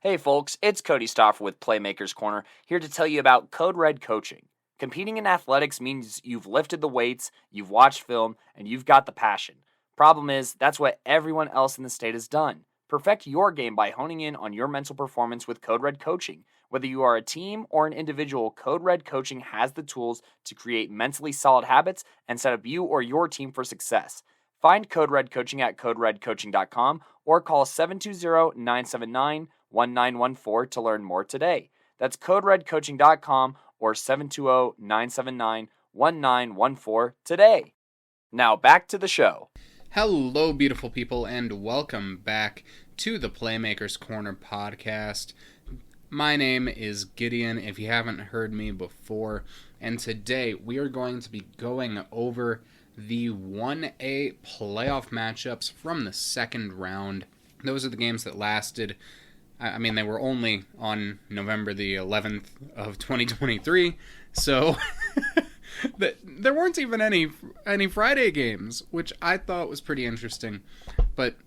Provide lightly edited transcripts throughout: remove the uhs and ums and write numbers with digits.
Hey folks, it's Cody Stoffer with Playmakers Corner, here to tell you about Code Red Coaching. Competing in athletics means you've lifted the weights, you've watched film, and you've got the passion. Problem is, that's what everyone else in the state has done. Perfect your game by honing in on your mental performance with Code Red Coaching. Whether you are a team or an individual, Code Red Coaching has the tools to create mentally solid habits and set up you or your team for success. Find Code Red Coaching at coderedcoaching.com or call 720-979-1914 to learn more today. That's coderedcoaching.com or 720-979-1914 today. Now back to the show. Hello, beautiful people, and welcome back to the Playmakers Corner podcast. My name is Gideon, if you haven't heard me before, and today we are going to be going over the 1A playoff matchups from the second round. Those are the games that lasted, they were only on November the 11th of 2023, so there weren't even any Friday games, which I thought was pretty interesting. But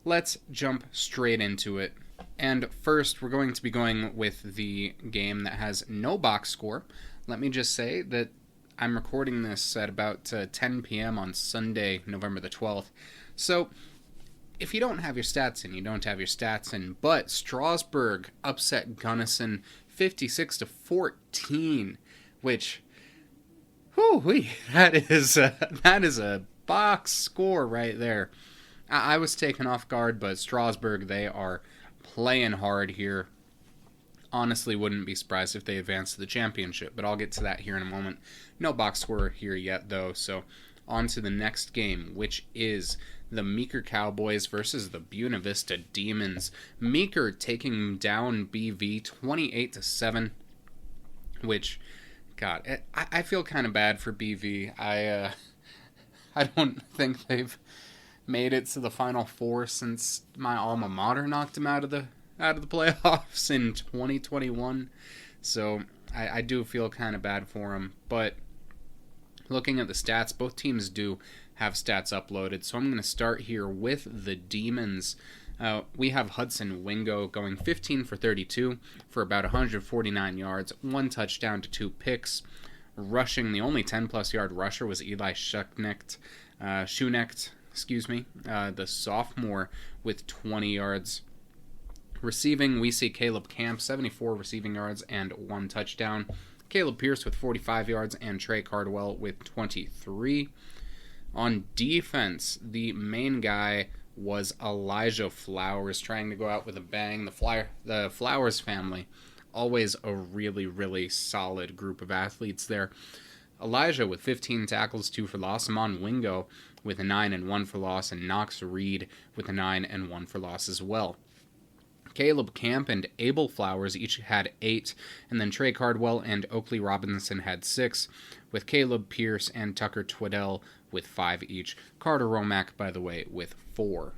let's jump straight into it. And first, we're going to be going with the game that has no box score. Let me just say that I'm recording this at about 10 p.m. on Sunday, November the 12th. So if you don't have your stats in, you don't have your stats in. But Strasburg upset Gunnison 56-14, which, that is a box score right there. I was taken off guard, but Strasburg, they are playing hard here. Honestly, wouldn't be surprised if they advance to the championship, but I'll get to that here in a moment. No box score here yet, though, so on to the next game, which is the Meeker Cowboys versus the Buena Vista Demons. Meeker taking down BV 28-7, which, God, I feel kind of bad for BV. I don't think they've made it to the Final Four since my alma mater knocked them out of the playoffs in 2021. So I do feel kind of bad for them. But looking at the stats, both teams do have stats uploaded. So I'm going to start here with the Demons. We have Hudson Wingo going 15 for 32 for about 149 yards, 1 touchdown to 2 picks. Rushing, the only 10-plus yard rusher was Eli Schoenecht, the sophomore, with 20 yards. Receiving, we see Caleb Camp, 74 receiving yards and 1 touchdown. Caleb Pierce with 45 yards and Trey Cardwell with 23. On defense, the main guy was Elijah Flowers, trying to go out with a bang. The Flowers family, always a really, really solid group of athletes there. Elijah with 15 tackles, 2 for loss. Amon Wingo with a 9 and 1 for loss, and Knox Reed with a 9 and 1 for loss as well. Caleb Camp and Abel Flowers each had 8, and then Trey Cardwell and Oakley Robinson had 6, with Caleb Pierce and Tucker Twiddell with 5 each. Carter Romack, by the way, with 4.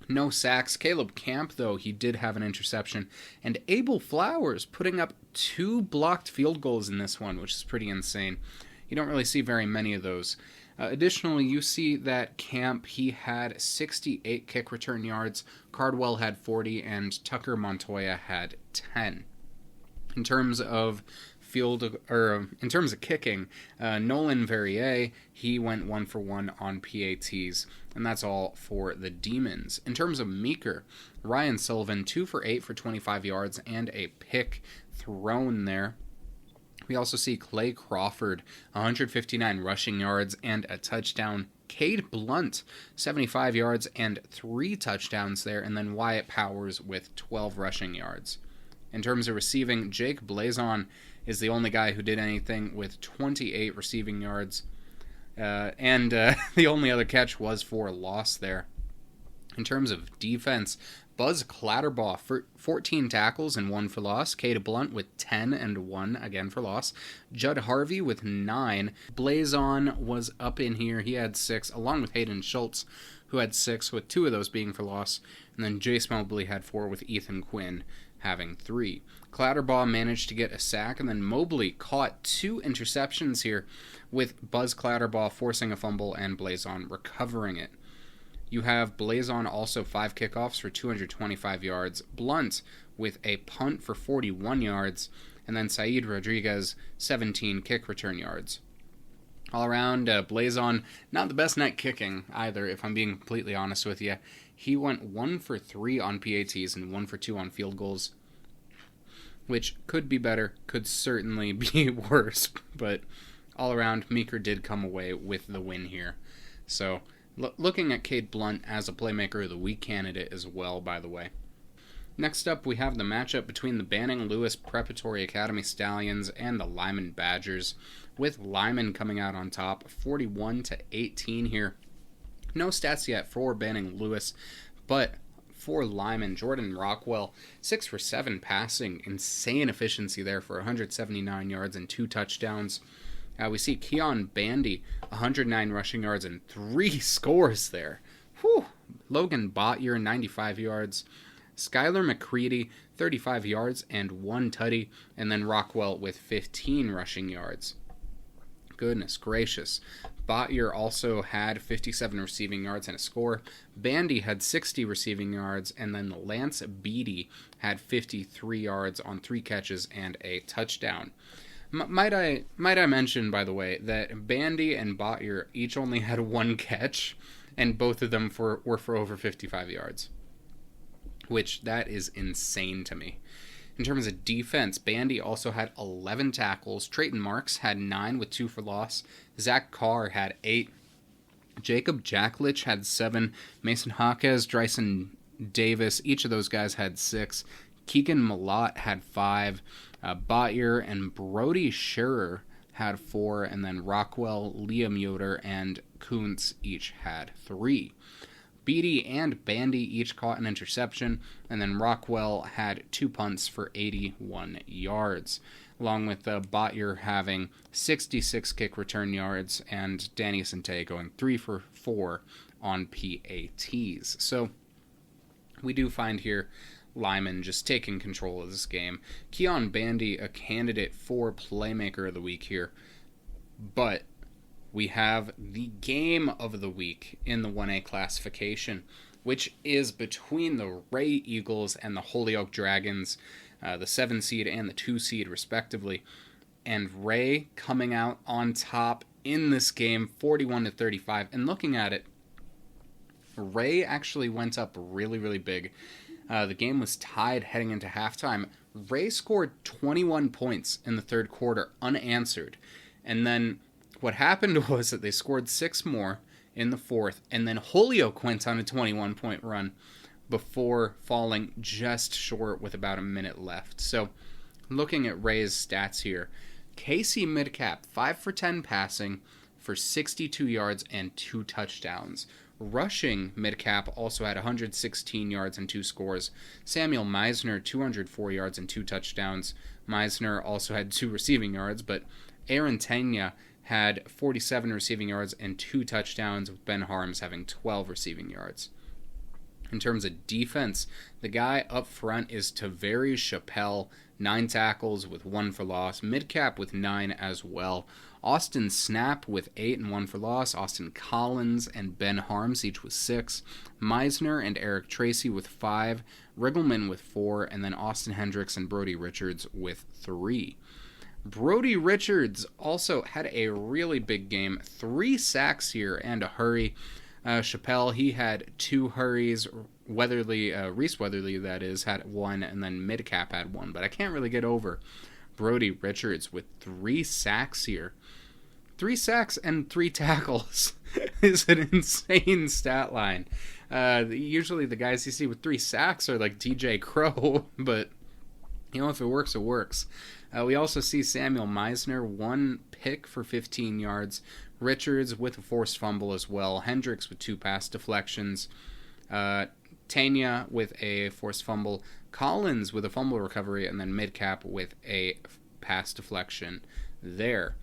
No sacks. Caleb Camp, though, he did have an interception, and Abel Flowers putting up 2 blocked field goals in this one, which is pretty insane. You don't really see very many of those. Additionally, you see that Camp, he had 68 kick return yards, Cardwell had 40, and Tucker Montoya had 10. In terms of kicking, Nolan Verrier, he went 1 for 1 on PATs, and that's all for the Demons. In terms of Meeker, Ryan Sullivan, 2 for 8 for 25 yards and a pick thrown there. We also see Clay Crawford, 159 rushing yards and a touchdown. Cade Blunt, 75 yards and 3 touchdowns there. And then Wyatt Powers with 12 rushing yards. In terms of receiving, Jake Blazon is the only guy who did anything with 28 receiving yards. And the only other catch was for a loss there. In terms of defense, Buzz Clatterbaugh, 14 tackles and 1 for loss. Cade Blunt with 10 and 1, again for loss. Judd Harvey with 9. Blazon was up in here. He had 6, along with Hayden Schultz, who had 6, with 2 of those being for loss. And then Jace Mobley had 4, with Ethan Quinn having 3. Clatterbaugh managed to get a sack, and then Mobley caught 2 interceptions here, with Buzz Clatterbaugh forcing a fumble and Blazon recovering it. You have Blazon also 5 kickoffs for 225 yards. Blunt with a punt for 41 yards, and then Saeed Rodriguez, 17 kick return yards. All around, Blazon, not the best night kicking either, if I'm being completely honest with you. He went 1 for 3 on PATs and 1 for 2 on field goals, which could be better, could certainly be worse, but all around, Meeker did come away with the win here. So, looking at Cade Blunt as a Playmaker of the Week candidate as well, by the way. Next up, we have the matchup between the Banning-Lewis Preparatory Academy Stallions and the Lyman Badgers, with Lyman coming out on top, 41-18 here. No stats yet for Banning-Lewis, but for Lyman, Jordan Rockwell, 6 for 7 passing, insane efficiency there for 179 yards and 2 touchdowns. We see Keon Bandy, 109 rushing yards and 3 scores there. Whew. Logan Botyer, 95 yards. Skylar McCready, 35 yards and 1 tutty, and then Rockwell with 15 rushing yards. Goodness gracious. Botyer also had 57 receiving yards and a score. Bandy had 60 receiving yards, and then Lance Beatty had 53 yards on 3 catches and a touchdown. Might I mention, by the way, that Bandy and Botyer each only had 1 catch, and both of them were for over 55 yards. Which, that is insane to me. In terms of defense, Bandy also had 11 tackles. Trayton Marks had 9 with 2 for loss. Zach Carr had 8. Jacob Jacklich had 7. Mason Jaquez, Dryson Davis, each of those guys had 6. Keegan Malott had 5. Botyer and Brody Scherer had 4. And then Rockwell, Liam Yoder, and Kuntz each had 3. Beatty and Bandy each caught an interception, and then Rockwell had 2 punts for 81 yards, along with Botyer having 66 kick return yards, and Danny Sante going 3 for 4 on PATs. So we do find here Lyman just taking control of this game. Keon Bandy, a candidate for Playmaker of the Week here, but we have the game of the week in the 1A classification, which is between the Ray Eagles and the Holyoke Dragons, the 7 seed and the 2 seed respectively. And Ray coming out on top in this game, 41-35. And looking at it, Ray actually went up really, really big. The game was tied heading into halftime. Ray scored 21 points in the third quarter unanswered. And then what happened was that they scored 6 more in the fourth, and then Holyoke went on a 21-point run before falling just short with about a minute left. So, looking at Ray's stats here, Casey Midcap, 5 for 10 passing for 62 yards and 2 touchdowns. Rushing, Midcap also had 116 yards and 2 scores. Samuel Meisner, 204 yards and 2 touchdowns. Meisner also had 2 receiving yards, but Aaron Tenya had 47 receiving yards and 2 touchdowns, with Ben Harms having 12 receiving yards. In terms of defense, the guy up front is Taveri Chappelle, 9 tackles with 1 for loss. Midcap with 9 as well. Austin Snap with 8 and 1 for loss. Austin Collins and Ben Harms each with 6. Meisner and Eric Tracy with 5. Riggleman with 4. And then Austin Hendricks and Brody Richards with 3. Brody Richards also had a really big game. 3 sacks here and a hurry. Chappelle, he had 2 hurries. Reese Weatherly, that is, had 1, and then Midcap had 1. But I can't really get over Brody Richards with 3 sacks here. 3 sacks and 3 tackles is an insane stat line. Usually the guys you see with 3 sacks are like DJ Crow, but you know, if it works, it works. We also see Samuel Meisner, 1 pick for 15 yards. Richards with a forced fumble as well. Hendricks with 2 pass deflections. Tanya with a forced fumble. Collins with a fumble recovery. And then Midcap with a pass deflection there.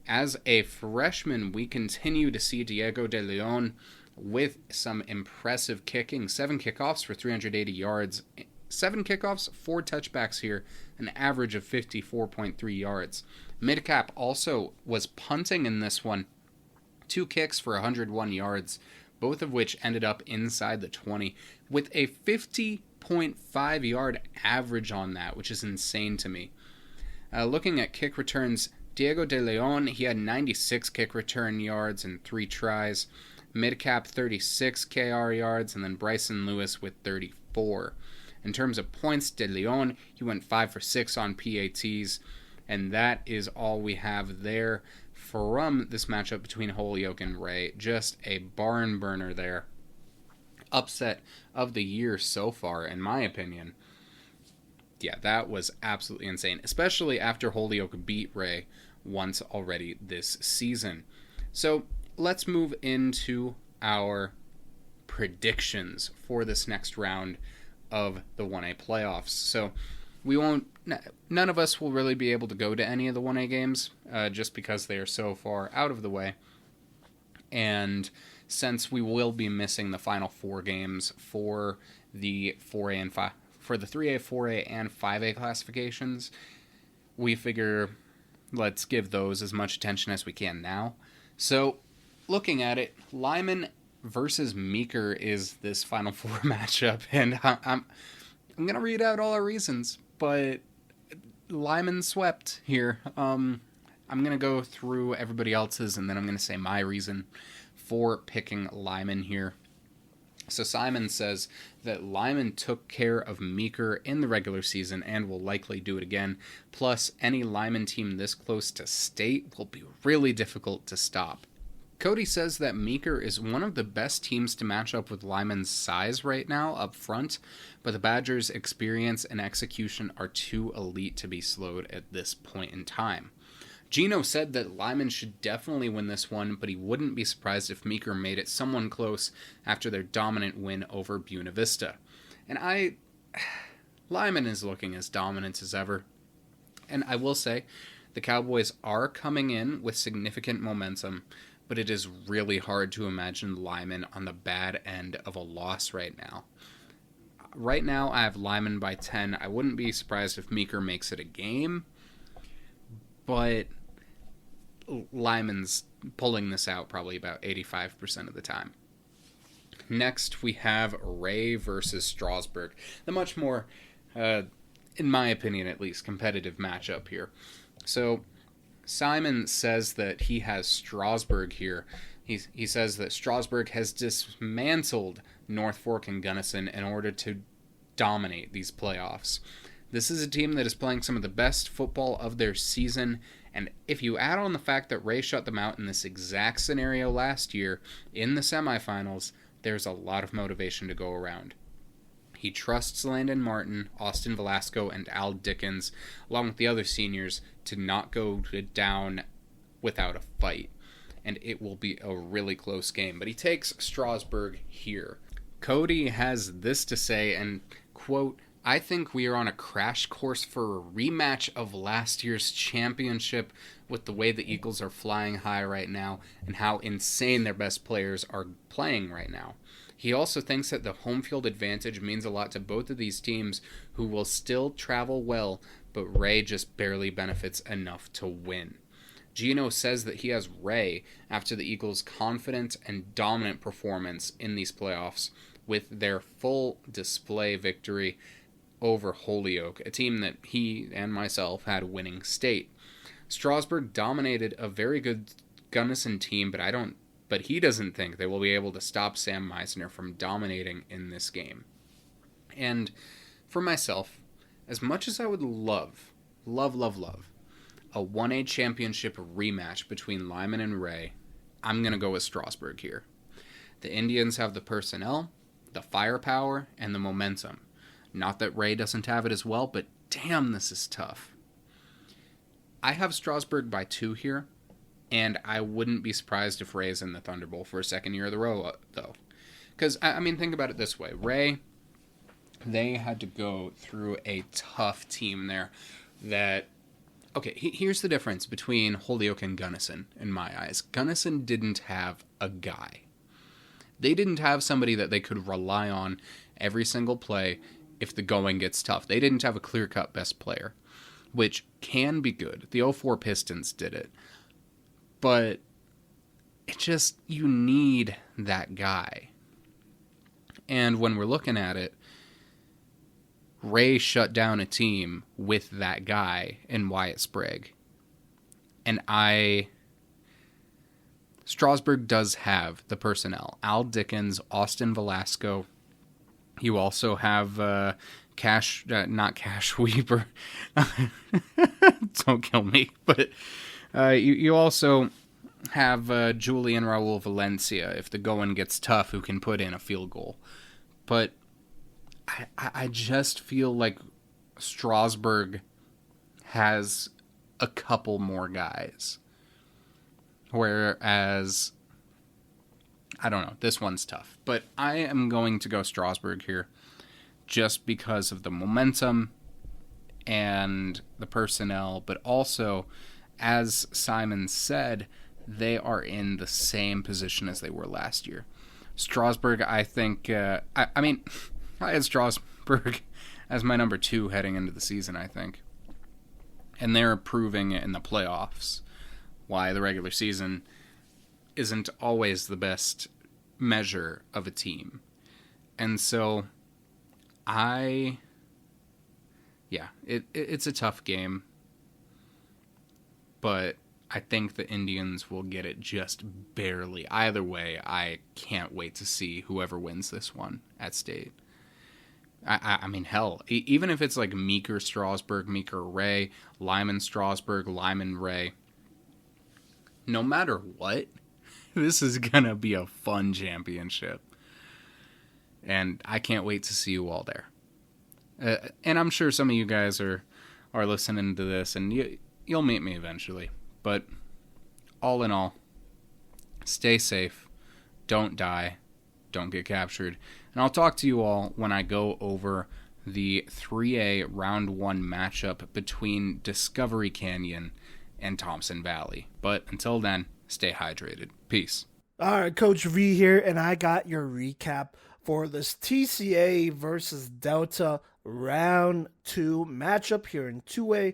As a freshman, we continue to see Diego De Leon with some impressive kicking. 7 kickoffs for 380 yards. 7 kickoffs, 4 touchbacks here, an average of 54.3 yards. Midcap also was punting in this one. 2 kicks for 101 yards, both of which ended up inside the 20, with a 50.2 1.5 yard average on that, which is insane to me. Looking at kick returns, Diego de Leon, he had 96 kick return yards and 3 tries. Midcap, 36 KR yards, and then Bryson Lewis with 34. In terms of points, De Leon, he went 5 for 6 on PATs, and that is all we have there from this matchup between Holyoke and Ray. Just a barn burner there. Upset of the year so far, in my opinion. Yeah, that was absolutely insane, especially after Holyoke beat Ray once already this season. So let's move into our predictions for this next round of the 1A playoffs. So none of us will really be able to go to any of the 1A games just because they are so far out of the way. And since we will be missing the final 4 games for the 4A and 5, for the 3A, 4A, and 5A classifications, we figure let's give those as much attention as we can now. So, looking at it, Lyman versus Meeker is this Final Four matchup, and I'm going to read out all our reasons, but Lyman swept here. I'm going to go through everybody else's, and then I'm going to say my reason for picking Lyman here. So Simon says that Lyman took care of Meeker in the regular season and will likely do it again. Plus, any Lyman team this close to state will be really difficult to stop. Cody says that Meeker is one of the best teams to match up with Lyman's size right now up front, but the Badgers' experience and execution are too elite to be slowed at this point in time. Gino said that Lyman should definitely win this one, but he wouldn't be surprised if Meeker made it someone close after their dominant win over Buena Vista. And Lyman is looking as dominant as ever. And I will say, the Cowboys are coming in with significant momentum, but it is really hard to imagine Lyman on the bad end of a loss right now. Right now, I have Lyman by 10. I wouldn't be surprised if Meeker makes it a game, but Lyman's pulling this out probably about 85% of the time. Next, we have Ray versus Strasburg. The much more, in my opinion at least, competitive matchup here. So, Simon says that he has Strasburg here. He says that Strasburg has dismantled North Fork and Gunnison in order to dominate these playoffs. This is a team that is playing some of the best football of their season, and if you add on the fact that Ray shut them out in this exact scenario last year in the semifinals, there's a lot of motivation to go around. He trusts Landon Martin, Austin Velasco, and Al Dickens, along with the other seniors, to not go down without a fight, and it will be a really close game. But he takes Strasburg here. Cody has this to say, and quote, "I think we are on a crash course for a rematch of last year's championship with the way the Eagles are flying high right now and how insane their best players are playing right now." He also thinks that the home field advantage means a lot to both of these teams, who will still travel well, but Ray just barely benefits enough to win. Gino says that he has Ray after the Eagles' confident and dominant performance in these playoffs with their full display victory over Holyoke, a team that he and myself had winning state. Strasburg dominated a very good Gunnison team, but he doesn't think they will be able to stop Sam Meisner from dominating in this game. And for myself, as much as I would love a 1A championship rematch between Lyman and Ray, I'm going to go with Strasburg here. The Indians have the personnel, the firepower, and the momentum. Not that Ray doesn't have it as well, but damn, this is tough. I have Strasburg by 2 here, and I wouldn't be surprised if Ray's in the Thunderbolt for a second year of the row, though. Because, I mean, think about it this way. Ray, they had to go through a tough team there that... Okay, here's the difference between Holyoke and Gunnison, in my eyes. Gunnison didn't have a guy. They didn't have somebody that they could rely on every single play if the going gets tough. They didn't have a clear-cut best player, which can be good. The 04 Pistons did it. But it just, you need that guy. And when we're looking at it, Ray shut down a team with that guy in Wyatt Sprague. And Strasburg does have the personnel. Al Dickens, Austin Velasco. You also have not Cash Weaver. Don't kill me. But you also have Julian Raul Valencia, if the going gets tough, who can put in a field goal. But I just feel like Strasburg has a couple more guys. Whereas, I don't know, this one's tough. But I am going to go Strasburg here just because of the momentum and the personnel. But also, as Simon said, they are in the same position as they were last year. Strasburg, I think, I had Strasburg as my number 2 heading into the season, I think. And they're proving in the playoffs why the regular season isn't always the best measure of a team. And so, it's a tough game. But I think the Indians will get it just barely. Either way, I can't wait to see whoever wins this one at state. I mean, hell, even if it's like Meeker Strasburg, Meeker Ray, Lyman Strasburg, Lyman Ray, no matter what, this is going to be a fun championship. And I can't wait to see you all there. And I'm sure some of you guys are listening to this, and you'll meet me eventually. But all in all, stay safe, don't die, don't get captured. And I'll talk to you all when I go over the 3A Round 1 matchup between Discovery Canyon and Thompson Valley. But until then, stay hydrated. Peace. All right, Coach V here, and I got your recap for this TCA versus Delta Round 2 matchup here in 2A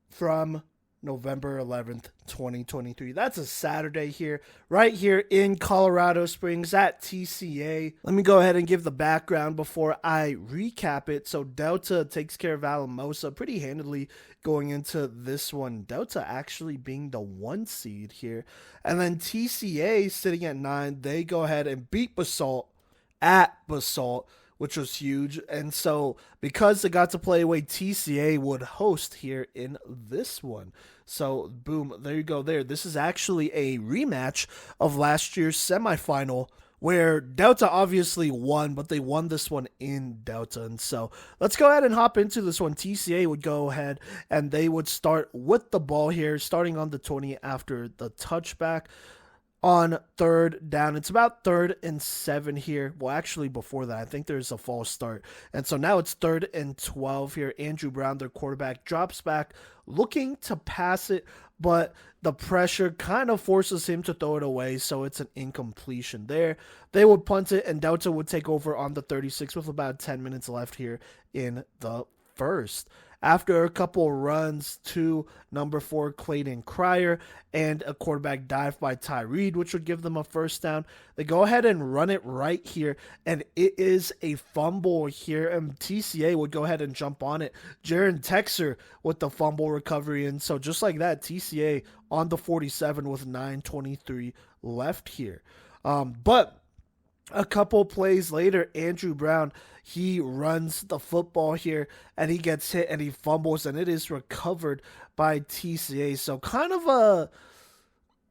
from November 11th, 2023. That's a Saturday here, right here in Colorado Springs at TCA. Let me go ahead and give the background before I recap it. So Delta takes care of Alamosa pretty handily going into this one. Delta actually being the 1 seed here. And then TCA sitting at 9, they go ahead and beat Basalt at Basalt, which was huge. And so because they got to play away, TCA would host here in this one. So boom, there you go there. This is actually a rematch of last year's semifinal where Delta obviously won, but they won this one in Delta. And so let's go ahead and hop into this one. TCA would go ahead and they would start with the ball here, starting on the 20 after the touchback. On 3rd down, it's about 3rd and 7 here. Well, actually, before that, I think there's a false start. And so now it's 3rd and 12 here. Andrew Brown, their quarterback, drops back, looking to pass it, but the pressure kind of forces him to throw it away, so it's an incompletion there. They would punt it, and Delta would take over on the 36 with about 10 minutes left here in the first. After a couple runs to number 4, Clayton Cryer, and a quarterback dive by Ty Reed, which would give them a first down, they go ahead and run it right here, and it is a fumble here, and TCA would go ahead and jump on it. Jaron Texer with the fumble recovery, and so just like that, TCA on the 47 with 9:23 left here. But a couple plays later, Andrew Brown, he runs the football here, and he gets hit, and he fumbles, and it is recovered by TCA. So kind of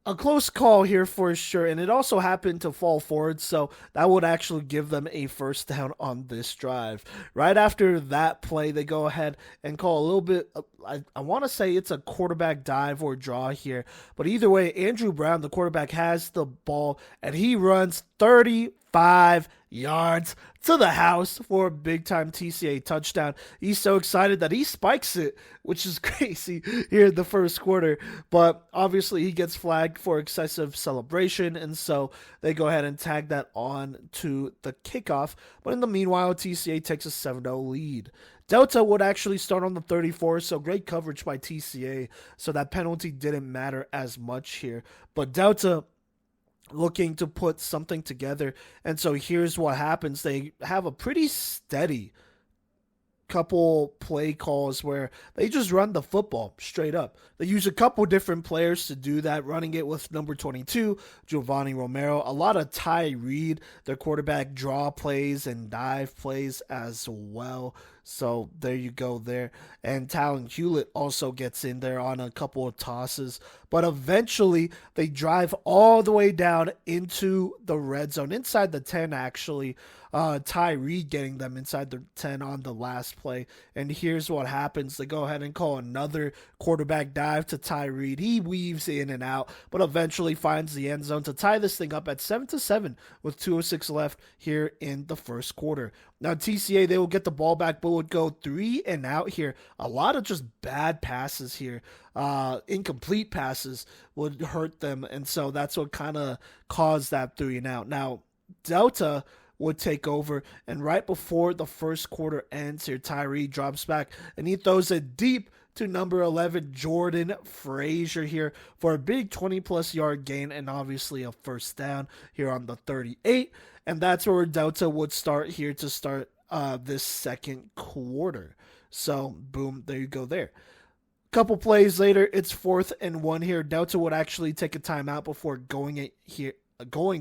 a close call here for sure, and it also happened to fall forward, so that would actually give them a first down on this drive. Right after that play, they go ahead and call a little bit, I want to say it's a quarterback dive or draw here, but either way, Andrew Brown, the quarterback, has the ball, and he runs 35 yards to the house for a big-time TCA touchdown. He's so excited that he spikes it, which is crazy here in the first quarter. But obviously he gets flagged for excessive celebration, and so they go ahead and tag that on to the kickoff. But in the meanwhile, TCA takes a 7-0 lead. Delta would actually start on the 34, so great coverage by TCA, so that penalty didn't matter as much here. But Delta looking to put something together, and so here's what happens. They have a pretty steady couple play calls where they just run the football straight up. They use a couple different players to do that, running it with number 22, Giovanni Romero. A lot of Ty Reed, their quarterback, draw plays and dive plays as well. So there you go there. And Talon Hewlett also gets in there on a couple of tosses. But eventually, they drive all the way down into the red zone, inside the 10 actually. Ty Reed getting them inside the 10 on the last play. And here's what happens. They go ahead and call another quarterback dive to Ty Reed. He weaves in and out, but eventually finds the end zone to tie this thing up at 7-7 with 2:06 left here in the first quarter. Now, TCA, they will get the ball back, but would go 3 and out here. A lot of just bad passes here. Incomplete passes would hurt them, and so that's what kind of caused that 3 and out. Now, Delta would take over, and right before the first quarter ends here, Tyree drops back, and he throws it deep to number 11, Jordan Frazier here for a big 20-plus yard gain, and obviously a first down here on the 38, and that's where Delta would start here to start this second quarter. So, boom, there you go there. Couple plays later, it's 4th and 1 here. Delta would actually take a timeout before going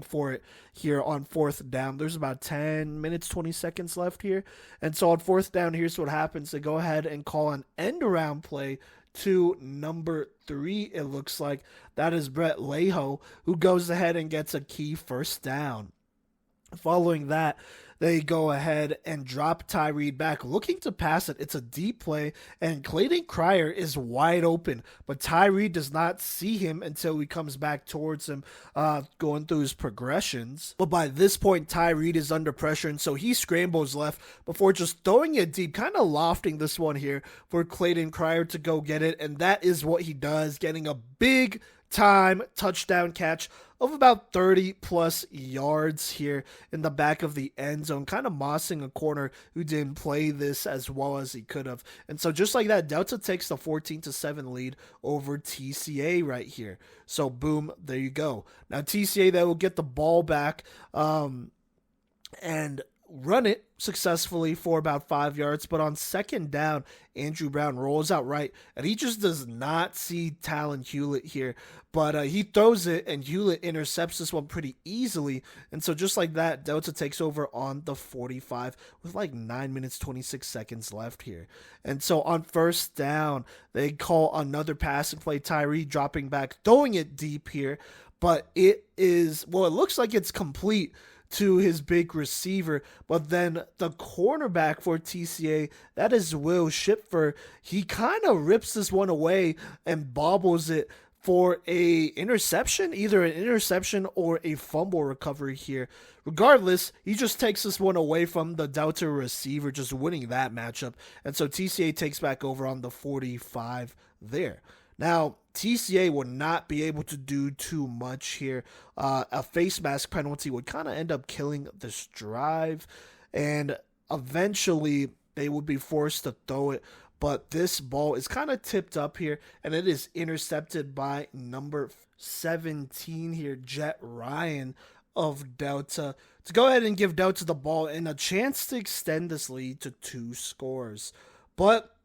for it here on 4th down. There's about 10 minutes, 20 seconds left here. And so on 4th down, here's what happens. They go ahead and call an end around play to number 3, it looks like. That is Brett Leho, who goes ahead and gets a key first down. Following that, they go ahead and drop Ty Reed back, looking to pass it. It's a deep play, and Clayton Cryer is wide open, but Ty Reed does not see him until he comes back towards him, going through his progressions. But by this point, Ty Reed is under pressure, and so he scrambles left before just throwing it deep, kind of lofting this one here for Clayton Cryer to go get it, and that is what he does, getting a big time touchdown catch of about 30 plus yards here in the back of the end zone, kind of mossing a corner who didn't play this as well as he could have. And so just like that, Delta takes the 14-7 lead over TCA right here. So boom, there you go. Now TCA, they will get the ball back and run it successfully for about 5 yards, but on second down, Andrew Brown rolls out right, and he just does not see Talon Hewlett here, but he throws it, and Hewlett intercepts this one pretty easily, and so just like that, Delta takes over on the 45 with like 9 minutes, 26 seconds left here. And so on first down, they call another passing play, Tyree dropping back, throwing it deep here, but it looks like it's complete to his big receiver, but then the cornerback for TCA, that is Will Shipfer, he kind of rips this one away and bobbles it for a interception, either an interception or a fumble recovery here. Regardless, he just takes this one away from the Delta receiver, just winning that matchup, and so TCA takes back over on the 45 there. Now, TCA would not be able to do too much here. A face mask penalty would kind of end up killing this drive, and eventually they would be forced to throw it. But this ball is kind of tipped up here, and it is intercepted by number 17 here, Jet Ryan of Delta, to go ahead and give Delta the ball and a chance to extend this lead to 2 scores. But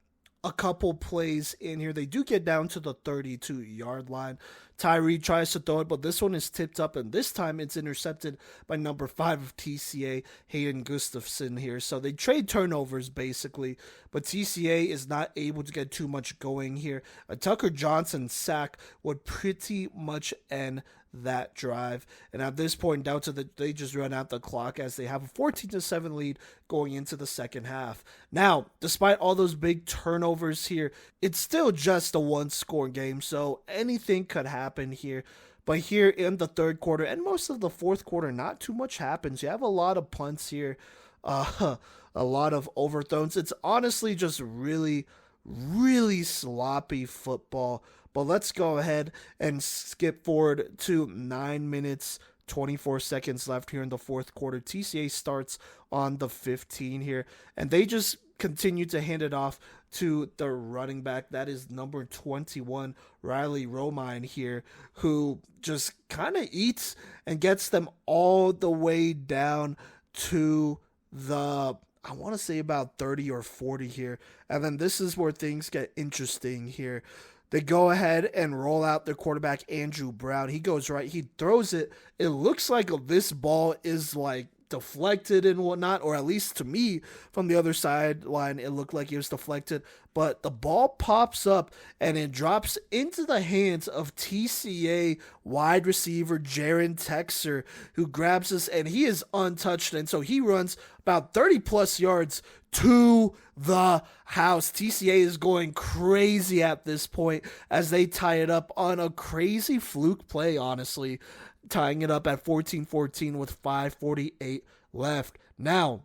a couple plays in here, they do get down to the 32-yard line. Tyree tries to throw it, but this one is tipped up, and this time it's intercepted by number 5 of TCA, Hayden Gustafson here. So they trade turnovers, basically, but TCA is not able to get too much going here. A Tucker Johnson sack would pretty much end that drive, and at this point, Delta, they just run out the clock as they have a 14-7 lead going into the second half. Now, despite all those big turnovers here, it's still just a one-score game, so anything could happen here. But here in the third quarter and most of the fourth quarter, not too much happens. You have a lot of punts here, a lot of overthrows. It's honestly just really, really sloppy football. But let's go ahead and skip forward to 9 minutes, 24 seconds left here in the fourth quarter. TCA starts on the 15 here, and they just continue to hand it off to the running back. That is number 21, Riley Romine here, who just kind of eats and gets them all the way down to the I want to say about 30 or 40 here. And then this is where things get interesting here. They go ahead and roll out their quarterback, Andrew Brown. He goes right. He throws it. It looks like this ball is like deflected and whatnot, or at least to me from the other sideline, it looked like it was deflected. But the ball pops up and it drops into the hands of TCA wide receiver Jaron Texer, who grabs us, and he is untouched. And so he runs about 30 plus yards to the house. TCA is going crazy at this point as they tie it up on a crazy fluke play, honestly, tying it up at 14-14 with 5:48 left. Now,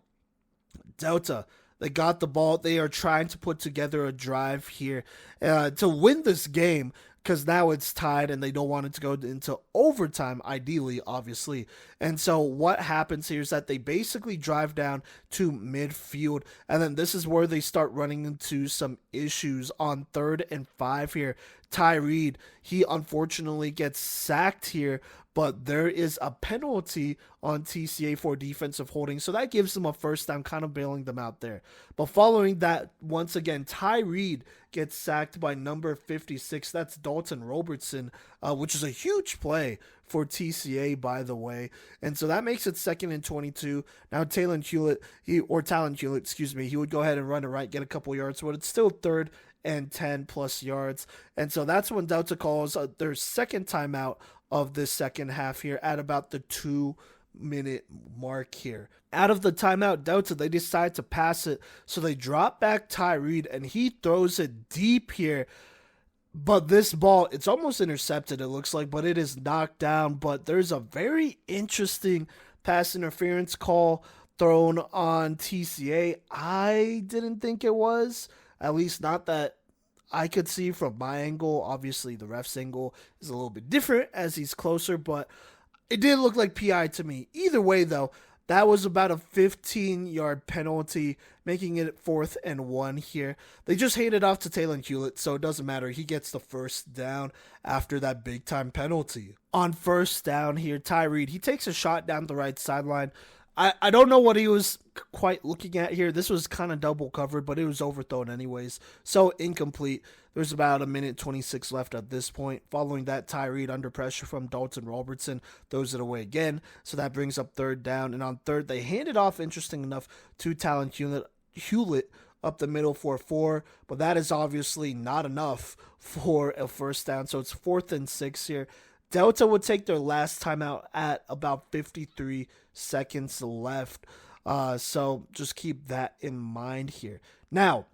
Delta, they got the ball. They are trying to put together a drive here to win this game, because now it's tied and they don't want it to go into overtime, ideally, obviously. And so what happens here is that they basically drive down to midfield, and then this is where they start running into some issues on 3rd and 5 here. Ty Reed, he unfortunately gets sacked here, but there is a penalty on TCA for defensive holding, so that gives them a first down, kind of bailing them out there. But following that, once again, Ty Reed gets sacked by number 56. That's Dalton Robertson, which is a huge play for TCA, by the way. And so that makes it 2nd and 22. Now Talon Hewlett, he would go ahead and run it right, get a couple yards, but it's still 3rd and 10 plus yards. And so that's when Delta calls their second timeout of this second half here at about the 2-minute mark here. Out of the timeout, Delta, they decide to pass it, so they drop back Ty Reed, and he throws it deep here. But this ball, it's almost intercepted, it looks like, but it is knocked down. But there's a very interesting pass interference call thrown on TCA. I didn't think it was, at least not that I could see from my angle. Obviously, the ref's angle is a little bit different as he's closer, but it did look like PI to me. Either way, though, that was about a 15-yard penalty, making it 4th and 1 here. They just handed off to Talon Hewlett, so it doesn't matter. He gets the first down after that big-time penalty. On first down here, Ty Reed, he takes a shot down the right sideline. I don't know what he was quite looking at here. This was kind of double covered, but it was overthrown anyways. So incomplete. There's about 1:26 left at this point. Following that, Ty Reed, under pressure from Dalton Robertson, throws it away again. So that brings up 3rd down. And on 3rd, they hand it off, interesting enough, to Talon Hewlett up the middle for 4. But that is obviously not enough for a first down. So it's 4th and 6 here. Delta would take their last timeout at about 53 seconds left. So just keep that in mind here. Now,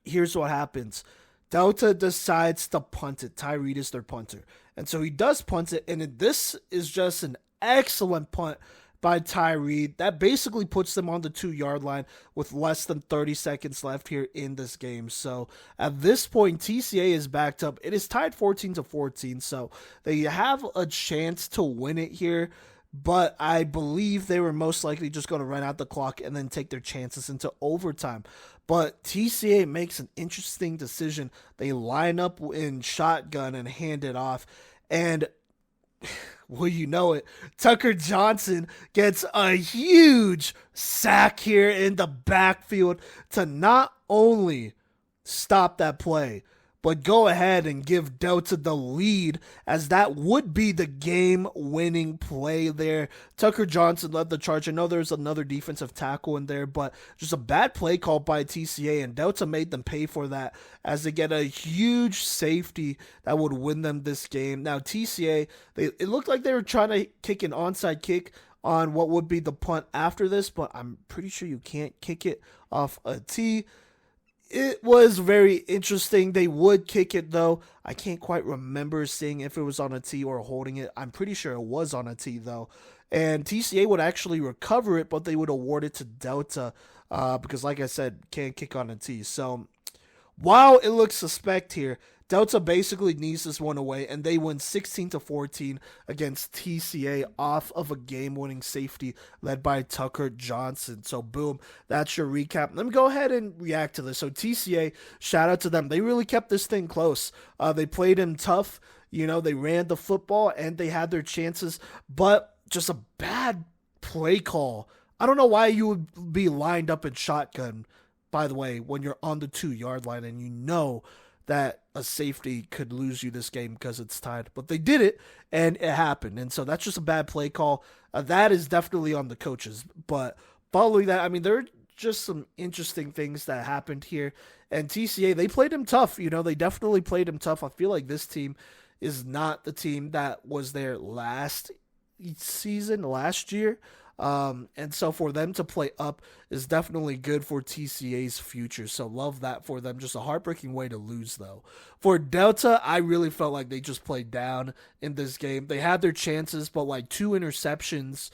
here's what happens. Delta decides to punt it. Ty Reed is their punter. And so he does punt it, and this is just an excellent punt by Ty Reed. That basically puts them on the 2-yard line with less than 30 seconds left here in this game. So at this point, TCA is backed up. It is tied 14-14, so they have a chance to win it here. But I believe they were most likely just going to run out the clock and then take their chances into overtime. But TCA makes an interesting decision. They line up in shotgun and hand it off. And well, you know it, Tucker Johnson gets a huge sack here in the backfield to not only stop that play, but go ahead and give Delta the lead, as that would be the game-winning play there. Tucker Johnson led the charge. I know there's another defensive tackle in there, but just a bad play call by TCA, and Delta made them pay for that as they get a huge safety that would win them this game. Now, TCA, it looked like they were trying to kick an onside kick on what would be the punt after this, but I'm pretty sure you can't kick it off a tee. It was very interesting. They would kick it, though. I can't quite remember seeing if it was on a tee or holding it. I'm pretty sure it was on a tee, though. And TCA would actually recover it, but they would award it to Delta because, like I said, can't kick on a tee. So while it looks suspect here, Delta basically needs this one away, and they win 16-14 against TCA off of a game-winning safety led by Tucker Johnson. So, boom, that's your recap. Let me go ahead and react to this. So, TCA, shout out to them. They really kept this thing close. They played him tough. You know, they ran the football, and they had their chances, but just a bad play call I don't know why you would be lined up in shotgun, by the way, when you're on the 2-yard line and you know that a safety could lose you this game because it's tied. But they did it, and it happened. And so that's just a bad play call. That is definitely on the coaches. But following that, I mean, there are just some interesting things that happened here. And TCA, they played him tough. They definitely played him tough. I feel like this team is not the team that was there last year. And so for them to play up is definitely good for TCA's future. So love that for them. Just a heartbreaking way to lose, though. For Delta, I really felt like they just played down in this game. They had their chances, but like two interceptions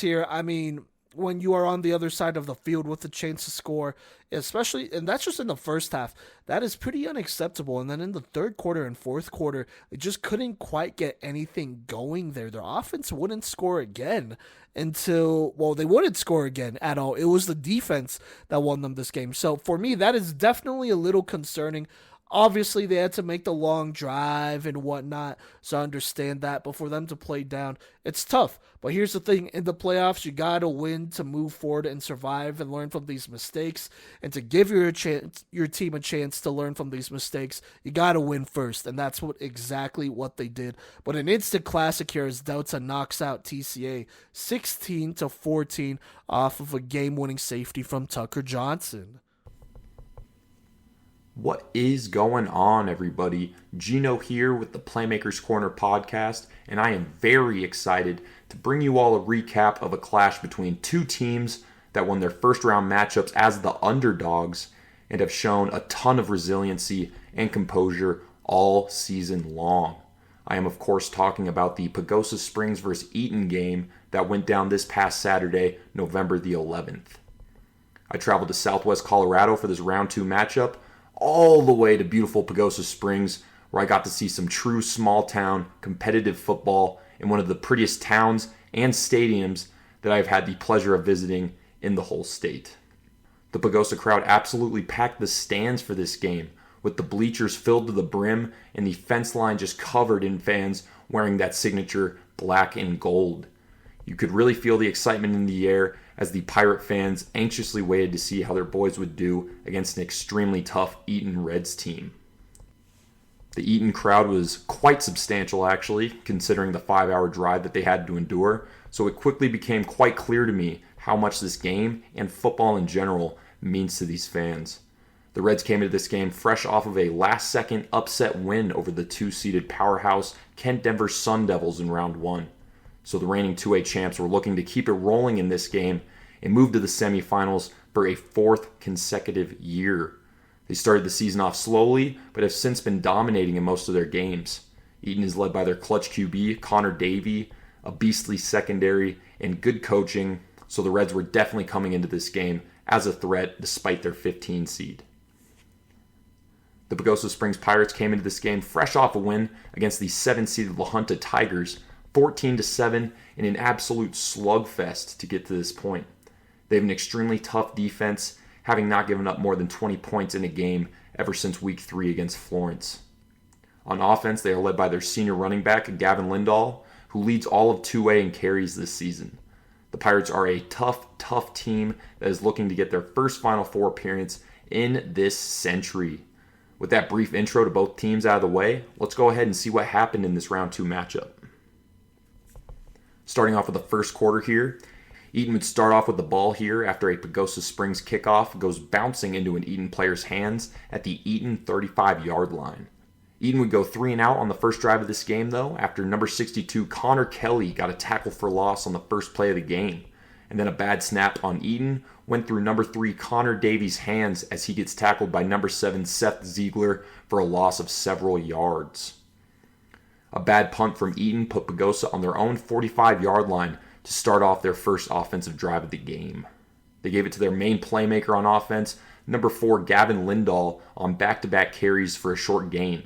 here. I mean, when you are on the other side of the field with the chance to score, especially, and that's just in the first half, that is pretty unacceptable. And then in the third quarter and fourth quarter, they just couldn't quite get anything going there. Their offense wouldn't score again they wouldn't score again at all. It was the defense that won them this game. So for me, that is definitely a little concerning. Obviously, they had to make the long drive and whatnot, so I understand that. But for them to play down, it's tough. But here's the thing. In the playoffs, you got to win to move forward and survive and learn from these mistakes. And to give your team a chance to learn from these mistakes, you got to win first. And that's exactly what they did. But an instant classic here as Delta knocks out TCA 16-14 off of a game-winning safety from Tucker Johnson. What is going on, everybody? Gino here with the Playmakers Corner podcast, and I am very excited to bring you all a recap of a clash between two teams that won their first round matchups as the underdogs and have shown a ton of resiliency and composure all season long. I am, of course, talking about the Pagosa Springs vs. Eaton game that went down this past Saturday, November the 11th. I traveled to Southwest Colorado for this round 2 matchup, all the way to beautiful Pagosa Springs, where I got to see some true small-town competitive football in one of the prettiest towns and stadiums that I've had the pleasure of visiting in the whole state. The Pagosa crowd absolutely packed the stands for this game, with the bleachers filled to the brim and the fence line just covered in fans wearing that signature black and gold. You could really feel the excitement in the air as the Pirate fans anxiously waited to see how their boys would do against an extremely tough Eaton Reds team. The Eaton crowd was quite substantial, actually, considering the 5-hour drive that they had to endure, so it quickly became quite clear to me how much this game and football in general means to these fans. The Reds came into this game fresh off of a last-second upset win over the 2-seeded powerhouse Kent Denver Sun Devils in round 1. So the reigning 2A champs were looking to keep it rolling in this game and move to the semifinals for a 4th consecutive year. They started the season off slowly, but have since been dominating in most of their games. Eaton is led by their clutch QB, Connor Davey, a beastly secondary, and good coaching, so the Reds were definitely coming into this game as a threat despite their 15 seed. The Pagosa Springs Pirates came into this game fresh off a win against the 7-seeded La Junta Tigers, 14-7 in an absolute slugfest to get to this point. They have an extremely tough defense, having not given up more than 20 points in a game ever since week 3 against Florence. On offense, they are led by their senior running back, Gavin Lindahl, who leads all of 2A in carries this season. The Pirates are a tough team that is looking to get their first Final Four appearance in this century. With that brief intro to both teams out of the way, let's go ahead and see what happened in this round 2 matchup. Starting off with the first quarter here, Eaton would start off with the ball here after a Pagosa Springs kickoff goes bouncing into an Eaton player's hands at the Eaton 35-yard line. Eaton would go 3 and out on the first drive of this game, though, after number 62 Connor Kelly got a tackle for loss on the first play of the game. And then a bad snap on Eaton went through number 3 Connor Davies' hands as he gets tackled by number 7 Seth Ziegler for a loss of several yards. A bad punt from Eaton put Pagosa on their own 45-yard line to start off their first offensive drive of the game. They gave it to their main playmaker on offense, number 4 Gavin Lindahl, on back-to-back carries for a short gain.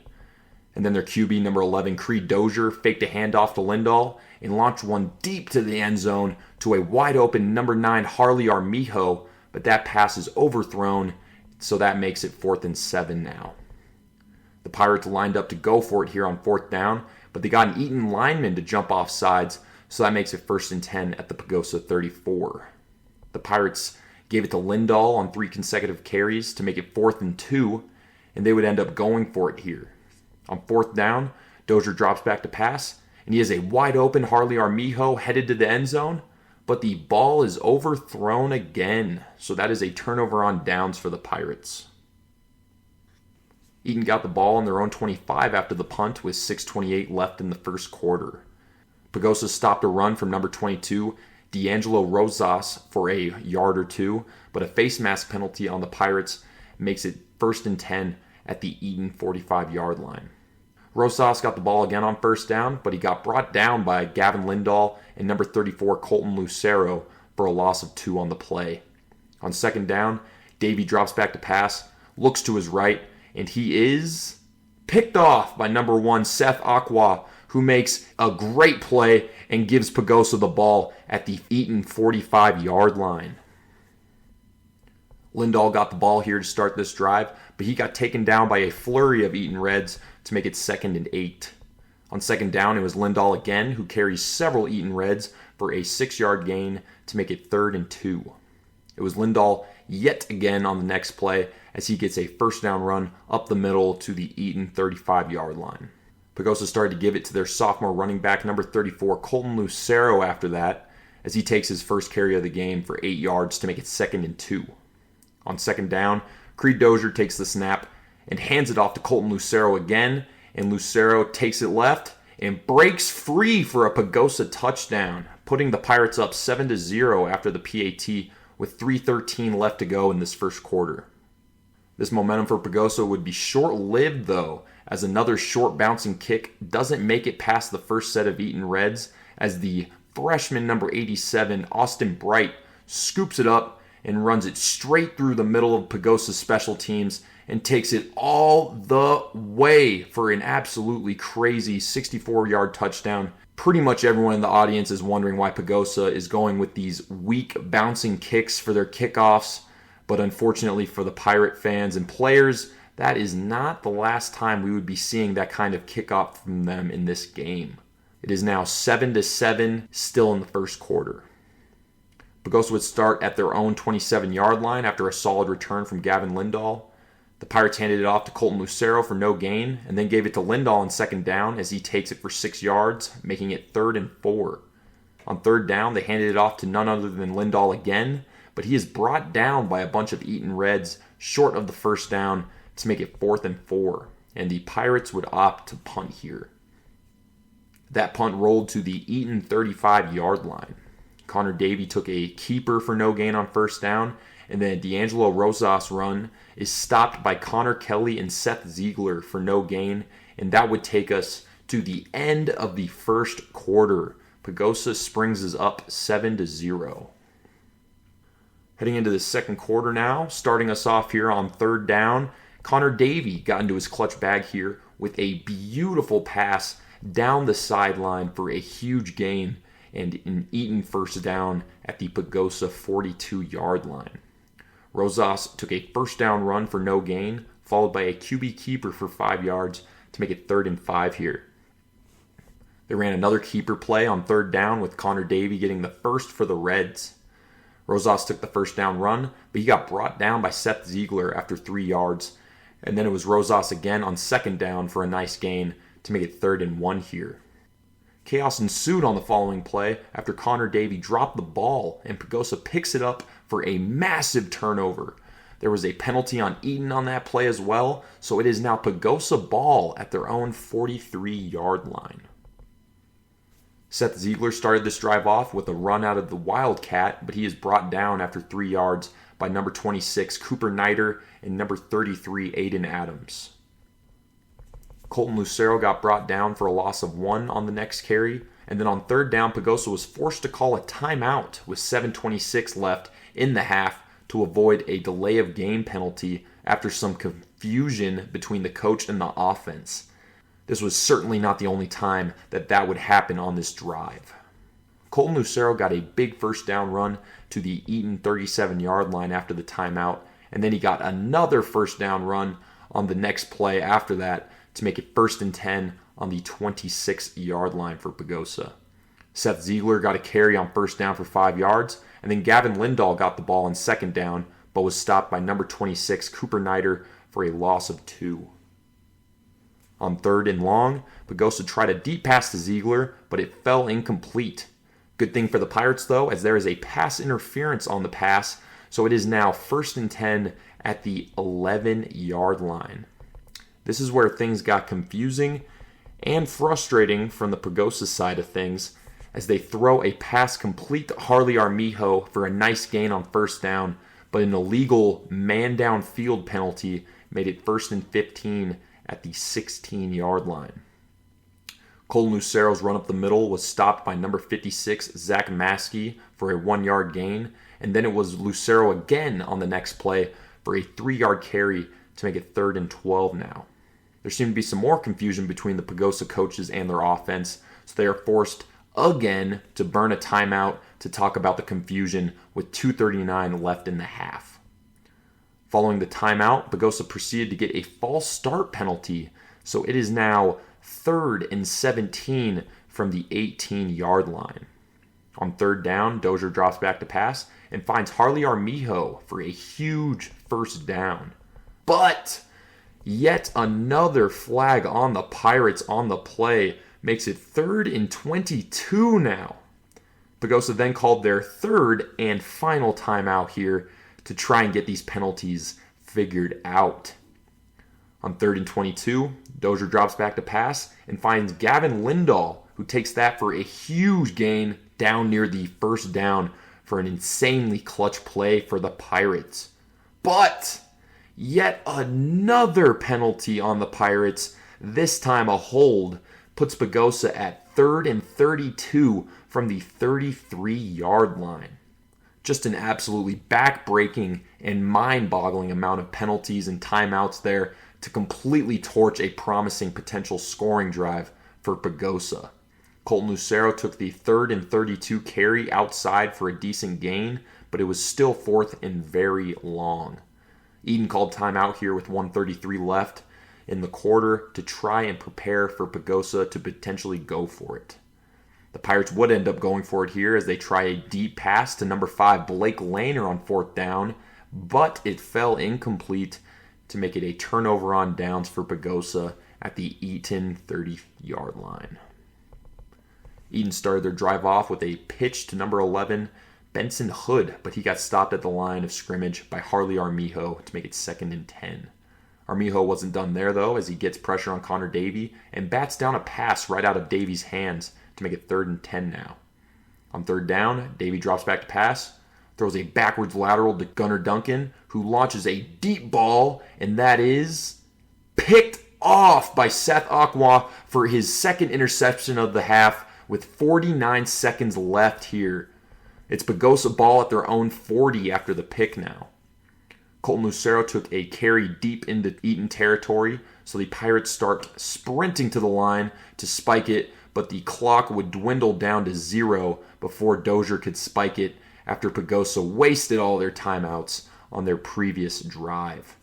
And then their QB, number 11 Creed Dozier, faked a handoff to Lindahl and launched one deep to the end zone to a wide-open number 9 Harley Armijo, but that pass is overthrown, so that makes it 4th and 7 now. The Pirates lined up to go for it here on 4th down, but they got an Eaton lineman to jump off sides, so that makes it 1st and 10 at the Pagosa 34. The Pirates gave it to Lindahl on 3 consecutive carries to make it 4th and 2, and they would end up going for it here. On 4th down, Dozier drops back to pass, and he has a wide open Harley Armijo headed to the end zone, but the ball is overthrown again, so that is a turnover on downs for the Pirates. Eaton got the ball on their own 25 after the punt with 6:28 left in the first quarter. Pagosa stopped a run from number 22, D'Angelo Rosas, for a yard or two, but a face mask penalty on the Pirates makes it 1st and 10 at the Eaton 45-yard line. Rosas got the ball again on 1st down, but he got brought down by Gavin Lindahl and number 34 Colton Lucero for a loss of 2 on the play. On 2nd down, Davey drops back to pass, looks to his right, and he is picked off by number 1 Seth Aqua, who makes a great play and gives Pagosa the ball at the Eaton 45-yard line. Lindahl got the ball here to start this drive, but he got taken down by a flurry of Eaton Reds to make it 2nd and 8. On 2nd down, it was Lindahl again who carries several Eaton Reds for a 6-yard gain to make it 3rd and 2. It was Lindahl yet again on the next play as he gets a 1st down run up the middle to the Eaton 35-yard line. Pagosa started to give it to their sophomore running back, number 34, Colton Lucero, after that, as he takes his first carry of the game for 8 yards to make it 2nd and 2. On 2nd down, Creed Dozier takes the snap and hands it off to Colton Lucero again, and Lucero takes it left and breaks free for a Pagosa touchdown, putting the Pirates up 7-0 after the PAT with 3:13 left to go in this first quarter. This momentum for Pagosa would be short-lived, though, as another short bouncing kick doesn't make it past the first set of Eaton Reds, as the freshman number 87, Austin Bright, scoops it up and runs it straight through the middle of Pagosa's special teams and takes it all the way for an absolutely crazy 64-yard touchdown. Pretty much everyone in the audience is wondering why Pagosa is going with these weak bouncing kicks for their kickoffs, but unfortunately for the Pirate fans and players, that is not the last time we would be seeing that kind of kickoff from them in this game. It is now 7-7, still in the first quarter. Pagosa would start at their own 27-yard line after a solid return from Gavin Lindahl. The Pirates handed it off to Colton Lucero for no gain, and then gave it to Lindahl on 2nd down as he takes it for 6 yards, making it 3rd and 4. On 3rd down, they handed it off to none other than Lindahl again, but he is brought down by a bunch of Eaton Reds short of the 1st down to make it 4th and 4, and the Pirates would opt to punt here. That punt rolled to the Eaton 35-yard line. Connor Davey took a keeper for no gain on 1st down, and then D'Angelo Rosas' run is stopped by Connor Kelly and Seth Ziegler for no gain, and that would take us to the end of the first quarter. Pagosa springs us up 7-0. Heading into the second quarter now, starting us off here on 3rd down, Connor Davey got into his clutch bag here with a beautiful pass down the sideline for a huge gain and an Eaton 1st down at the Pagosa 42-yard line. Rosas took a 1st down run for no gain, followed by a QB keeper for 5 yards to make it 3rd and 5 here. They ran another keeper play on 3rd down with Connor Davey getting the first for the Reds. Rosas took the 1st down run, but he got brought down by Seth Ziegler after 3 yards, and then it was Rosas again on 2nd down for a nice gain to make it 3rd and 1 here. Chaos ensued on the following play after Connor Davey dropped the ball and Pagosa picks it up for a massive turnover. There was a penalty on Eaton on that play as well, so it is now Pagosa ball at their own 43-yard line. Seth Ziegler started this drive off with a run out of the Wildcat, but he is brought down after 3 yards by number 26 Cooper Nider and number 33 Aiden Adams. Colton Lucero got brought down for a loss of 1 on the next carry, and then on 3rd down, Pagosa was forced to call a timeout with 7:26 left in the half to avoid a delay of game penalty after some confusion between the coach and the offense. This was certainly not the only time that would happen on this drive. Colton Lucero got a big 1st down run to the Eaton 37-yard line after the timeout, and then he got another 1st down run on the next play after that to make it 1st and 10 on the 26-yard line for Pagosa. Seth Ziegler got a carry on first down for 5 yards, and then Gavin Lindahl got the ball on second down, but was stopped by number 26, Cooper Nider, for a loss of 2. On third and long, Pagosa tried a deep pass to Ziegler, but it fell incomplete. Good thing for the Pirates, though, as there is a pass interference on the pass, so it is now 1st and 10 at the 11-yard line. This is where things got confusing and frustrating from the Pagosa side of things, as they throw a pass complete to Harley Armijo for a nice gain on first down, but an illegal man-down field penalty made it 1st and 15 at the 16-yard line. Colton Lucero's run up the middle was stopped by number 56, Zach Maskey, for a 1-yard gain, and then it was Lucero again on the next play for a 3-yard carry to make it 3rd and 12 now. There seemed to be some more confusion between the Pagosa coaches and their offense, so they are forced again to burn a timeout to talk about the confusion with 2:39 left in the half. Following the timeout, Pagosa proceeded to get a false start penalty, so it is now 3rd and 17 from the 18-yard line. On third down, Dozier drops back to pass and finds Harley Armijo for a huge first down. But yet another flag on the Pirates on the play makes it 3rd and 22 now. Pagosa then called their third and final timeout here to try and get these penalties figured out. On 3rd and 22, Dozier drops back to pass and finds Gavin Lindahl, who takes that for a huge gain down near the first down for an insanely clutch play for the Pirates. But yet another penalty on the Pirates, this time a hold, puts Pagosa at 3rd and 32 from the 33-yard line. Just an absolutely back-breaking and mind-boggling amount of penalties and timeouts there to completely torch a promising potential scoring drive for Pagosa. Colton Lucero took the 3rd and 32 carry outside for a decent gain, but it was still 4th and very long. Eaton called timeout here with 1:33 left in the quarter to try and prepare for Pagosa to potentially go for it. The Pirates would end up going for it here as they try a deep pass to number 5 Blake Lehner on 4th down, but it fell incomplete to make it a turnover on downs for Pagosa at the Eaton 30-yard line. Eaton started their drive off with a pitch to number 11 Benson Hood, but he got stopped at the line of scrimmage by Harley Armijo to make it 2nd and 10. Armijo wasn't done there, though, as he gets pressure on Connor Davey and bats down a pass right out of Davey's hands to make it 3rd and 10 now. On 3rd down, Davey drops back to pass, throws a backwards lateral to Gunnar Duncan, who launches a deep ball, and that is picked off by Seth Aqua for his 2nd interception of the half with 49 seconds left here. It's Pagosa ball at their own 40 after the pick now. Colton Lucero took a carry deep into Eaton territory, so the Pirates start sprinting to the line to spike it, but the clock would dwindle down to 0 before Dozier could spike it after Pagosa wasted all their timeouts on their previous drive.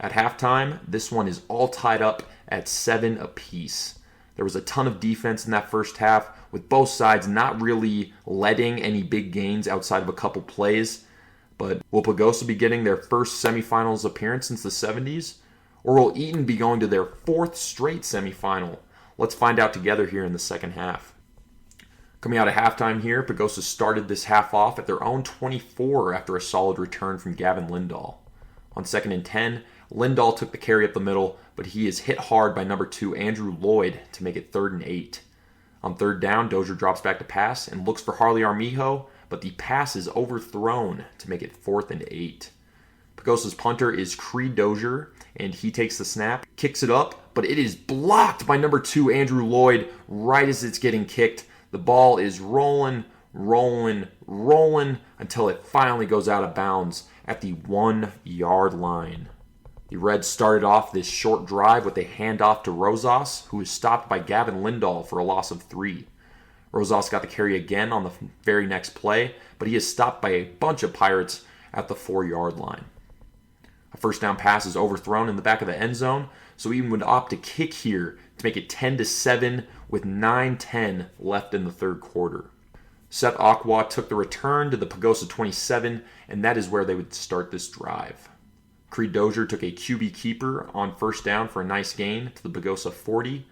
At halftime, this one is all tied up at 7 apiece. There was a ton of defense in that first half, with both sides not really letting any big gains outside of a couple plays. But will Pagosa be getting their first semifinals appearance since the 70s? Or will Eaton be going to their 4th straight semifinal? Let's find out together here in the second half. Coming out of halftime here, Pagosa started this half off at their own 24 after a solid return from Gavin Lindahl. On 2nd and 10, Lindahl took the carry up the middle, but he is hit hard by number 2 Andrew Lloyd to make it 3rd and 8. On 3rd down, Dozier drops back to pass and looks for Harley Armijo, but the pass is overthrown to make it 4th and 8. Pagosa's punter is Creed Dozier, and he takes the snap, kicks it up, but it is blocked by number 2 Andrew Lloyd right as it's getting kicked. The ball is rolling until it finally goes out of bounds at the 1-yard line. The Reds started off this short drive with a handoff to Rosas, who is stopped by Gavin Lindahl for a loss of 3. Rosas got the carry again on the very next play, but he is stopped by a bunch of Pirates at the 4-yard line. A first down pass is overthrown in the back of the end zone, so Eaton would opt to kick here to make it 10-7 with 9:10 left in the third quarter. Seth Aqua took the return to the Pagosa 27, and that is where they would start this drive. Creed Dozier took a QB keeper on first down for a nice gain to the Pagosa 40.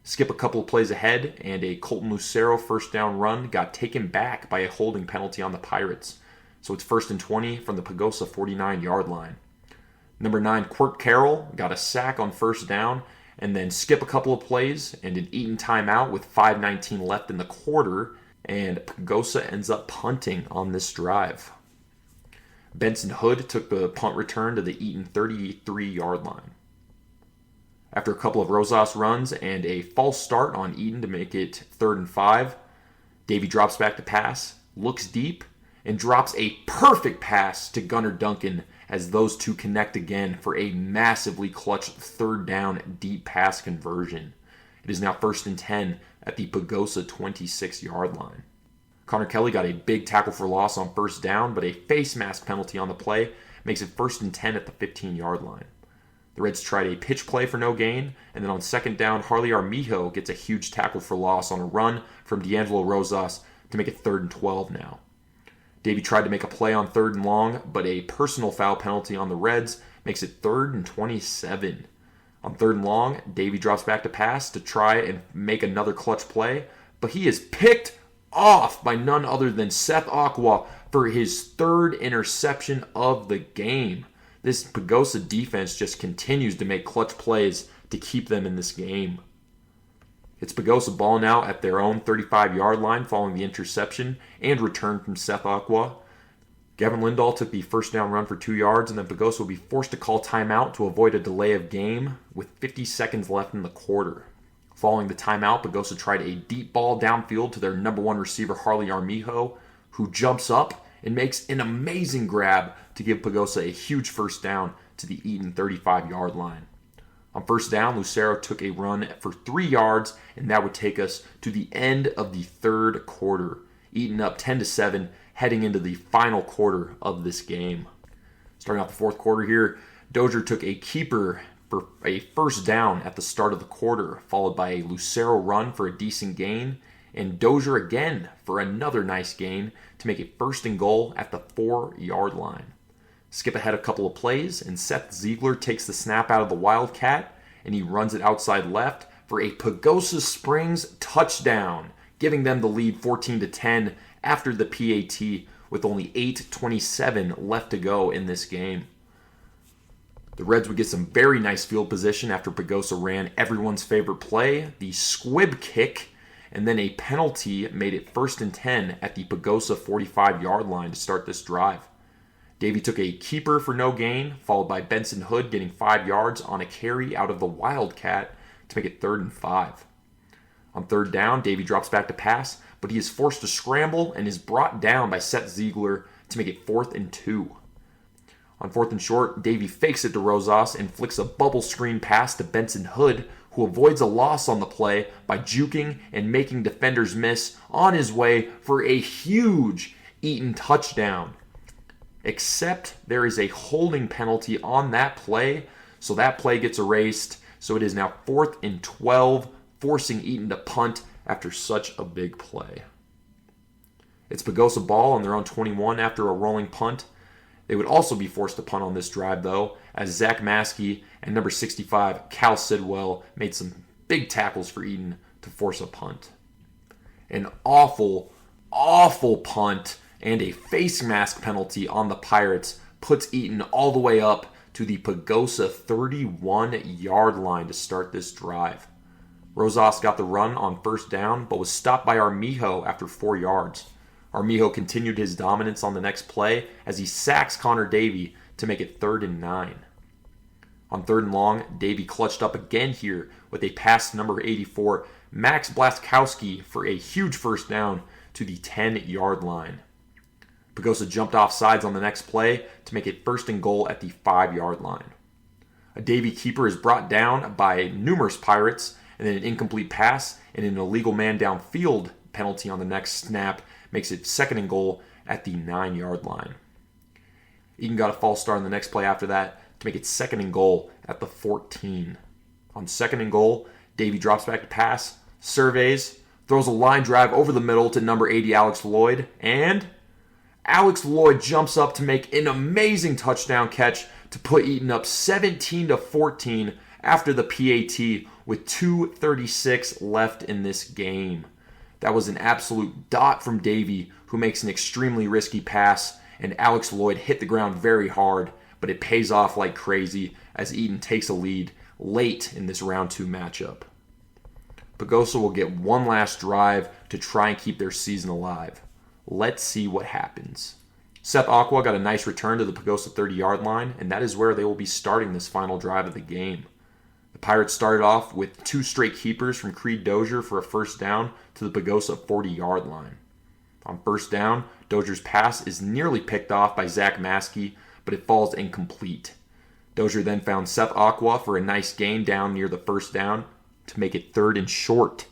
Skip a couple of plays ahead, and a Colton Lucero first down run got taken back by a holding penalty on the Pirates. So it's 1st and 20 from the Pagosa 49-yard line. Number 9, Quirt Carroll got a sack on first down, and then skip a couple of plays and an Eaton timeout with 5:19 left in the quarter, and Pagosa ends up punting on this drive. Benson Hood took the punt return to the Eaton 33-yard line. After a couple of Rosas runs and a false start on Eaton to make it 3rd and 5, Davey drops back to pass, looks deep, and drops a perfect pass to Gunnar Duncan as those two connect again for a massively clutch 3rd down deep pass conversion. It is now 1st and 10 at the Pagosa 26-yard line. Connor Kelly got a big tackle for loss on first down, but a face mask penalty on the play makes it 1st and 10 at the 15-yard line. The Reds tried a pitch play for no gain, and then on second down, Harley Armijo gets a huge tackle for loss on a run from D'Angelo Rosas to make it 3rd and 12 now. Davey tried to make a play on 3rd and long, but a personal foul penalty on the Reds makes it 3rd and 27. On 3rd and long, Davey drops back to pass to try and make another clutch play, but he is picked off by none other than Seth Aqua for his 3rd interception of the game. This Pagosa defense just continues to make clutch plays to keep them in this game. It's Pagosa ball now at their own 35-yard line following the interception and return from Seth Aqua. Gavin Lindahl took the first down run for 2 yards, and then Pagosa will be forced to call timeout to avoid a delay of game with 50 seconds left in the quarter. Following the timeout, Pagosa tried a deep ball downfield to their number 1 receiver, Harley Armijo, who jumps up and makes an amazing grab to give Pagosa a huge first down to the Eaton 35-yard line. On first down, Lucero took a run for 3 yards, and that would take us to the end of the third quarter. Eaton up 10-7, heading into the final quarter of this game. Starting off the fourth quarter here, Dozier took a keeper for a first down at the start of the quarter, followed by a Lucero run for a decent gain, and Dozier again for another nice gain to make it 1st and goal at the 4-yard line. Skip ahead a couple of plays, and Seth Ziegler takes the snap out of the Wildcat, and he runs it outside left for a Pagosa Springs touchdown, giving them the lead 14-10 after the PAT with only 8:27 left to go in this game. The Reds would get some very nice field position after Pagosa ran everyone's favorite play, the squib kick, and then a penalty made it 1st and 10 at the Pagosa 45-yard line to start this drive. Davey took a keeper for no gain, followed by Benson Hood getting 5 yards on a carry out of the Wildcat to make it 3rd and 5. On 3rd down, Davey drops back to pass, but he is forced to scramble and is brought down by Seth Ziegler to make it 4th and 2. On 4th and short, Davey fakes it to Rosas and flicks a bubble screen pass to Benson Hood, who avoids a loss on the play by juking and making defenders miss on his way for a huge Eaton touchdown. Except there is a holding penalty on that play, so that play gets erased. So it is now 4th and 12, forcing Eaton to punt after such a big play. It's Pagosa ball on their own 21 after a rolling punt. They would also be forced to punt on this drive, though, as Zach Maskey and number 65, Cal Sidwell, made some big tackles for Eaton to force a punt. An awful, awful punt and a face mask penalty on the Pirates puts Eaton all the way up to the Pagosa 31-yard line to start this drive. Rosas got the run on first down, but was stopped by Armijo after 4 yards. Armijo continued his dominance on the next play as he sacks Connor Davey to make it 3rd and 9. On 3rd and long, Davey clutched up again here with a pass to number 84, Max Blaskowski, for a huge first down to the 10-yard line. Pagosa jumped off sides on the next play to make it 1st and goal at the 5-yard line. A Davey keeper is brought down by numerous Pirates, and then an incomplete pass and an illegal man downfield penalty on the next snap makes it 2nd and goal at the 9-yard line. Eaton got a false start on the next play after that to make it 2nd and goal at the 14. On 2nd and goal, Davey drops back to pass, surveys, throws a line drive over the middle to number 80 Alex Lloyd, and Alex Lloyd jumps up to make an amazing touchdown catch to put Eaton up 17-14 after the PAT with 2:36 left in this game. That was an absolute dot from Davey, who makes an extremely risky pass, and Alex Lloyd hit the ground very hard, but it pays off like crazy as Eaton takes a lead late in this round 2 matchup. Pagosa will get one last drive to try and keep their season alive. Let's see what happens. Seth Aqua got a nice return to the Pagosa 30-yard line, and that is where they will be starting this final drive of the game. The Pirates started off with 2 straight keepers from Creed Dozier for a first down to the Pagosa 40-yard line. On first down, Dozier's pass is nearly picked off by Zach Maskey, but it falls incomplete. Dozier then found Seth Aqua for a nice gain down near the first down to make it 3rd and short.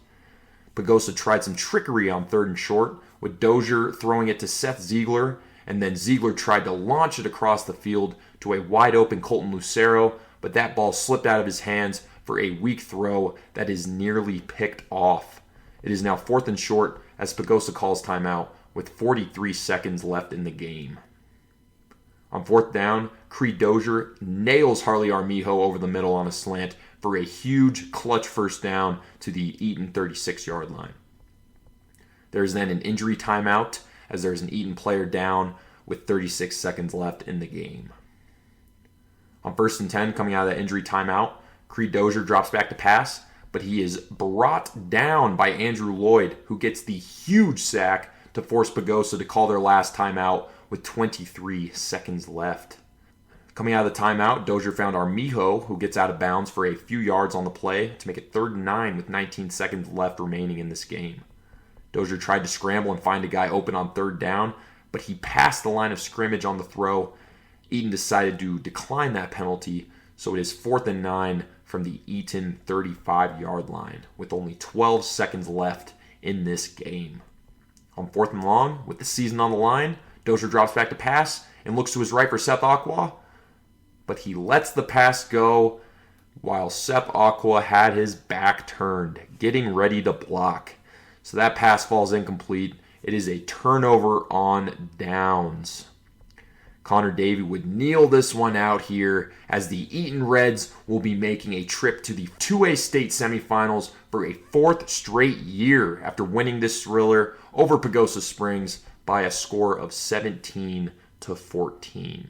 Pagosa tried some trickery on 3rd and short, with Dozier throwing it to Seth Ziegler, and then Ziegler tried to launch it across the field to a wide-open Colton Lucero, but that ball slipped out of his hands for a weak throw that is nearly picked off. It is now 4th and short as Pagosa calls timeout with 43 seconds left in the game. On 4th down, Creed Dozier nails Harley Armijo over the middle on a slant for a huge clutch first down to the Eaton 36-yard line. There is then an injury timeout as there is an Eaton player down with 36 seconds left in the game. On 1st and 10, coming out of that injury timeout, Creed Dozier drops back to pass, but he is brought down by Andrew Lloyd, who gets the huge sack to force Pagosa to call their last timeout with 23 seconds left. Coming out of the timeout, Dozier found Armijo, who gets out of bounds for a few yards on the play to make it 3rd and 9 with 19 seconds left remaining in this game. Dozier tried to scramble and find a guy open on 3rd down, but he passed the line of scrimmage on the throw. Eaton decided to decline that penalty, so it is 4th and 9 from the Eaton 35-yard line with only 12 seconds left in this game. On 4th and long, with the season on the line, Dozier drops back to pass and looks to his right for Seth Aqua, but he lets the pass go while Seth Aqua had his back turned, getting ready to block. So that pass falls incomplete. It is a turnover on downs. Connor Davey would kneel this one out here as the Eaton Reds will be making a trip to the 2A state semifinals for a 4th straight year after winning this thriller over Pagosa Springs by a score of 17-14.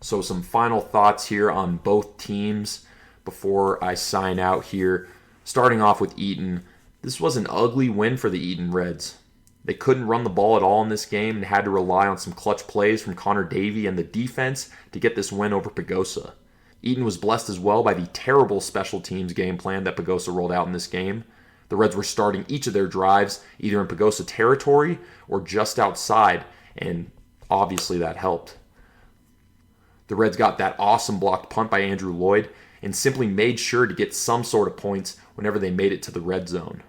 So some final thoughts here on both teams before I sign out here. Starting off with Eaton, this was an ugly win for the Eaton Reds. They couldn't run the ball at all in this game and had to rely on some clutch plays from Connor Davey and the defense to get this win over Pagosa. Eaton was blessed as well by the terrible special teams game plan that Pagosa rolled out in this game. The Reds were starting each of their drives either in Pagosa territory or just outside, and obviously that helped. The Reds got that awesome blocked punt by Andrew Lloyd and simply made sure to get some sort of points whenever they made it to the red zone.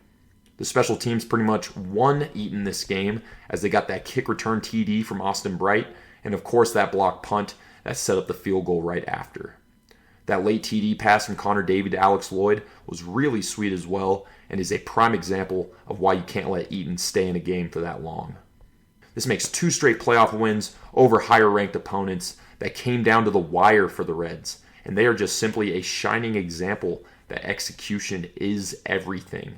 The special teams pretty much won Eaton this game as they got that kick return TD from Austin Bright, and of course that blocked punt that set up the field goal right after. That late TD pass from Connor Davey to Alex Lloyd was really sweet as well and is a prime example of why you can't let Eaton stay in a game for that long. This makes 2 straight playoff wins over higher ranked opponents that came down to the wire for the Reds, and they are just simply a shining example that execution is everything.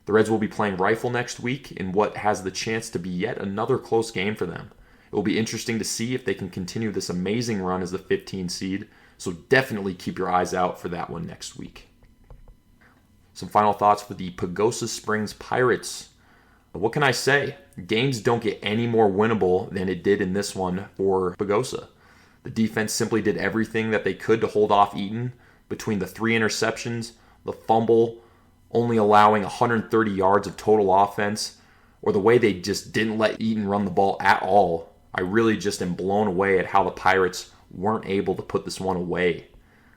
The Reds will be playing Rifle next week in what has the chance to be yet another close game for them. It will be interesting to see if they can continue this amazing run as the 15 seed, so definitely keep your eyes out for that one next week. Some final thoughts for the Pagosa Springs Pirates. What can I say? Games don't get any more winnable than it did in this one for Pagosa. The defense simply did everything that they could to hold off Eaton between the 3 interceptions, the fumble, only allowing 130 yards of total offense, or the way they just didn't let Eaton run the ball at all. I really just am blown away at how the Pirates weren't able to put this one away.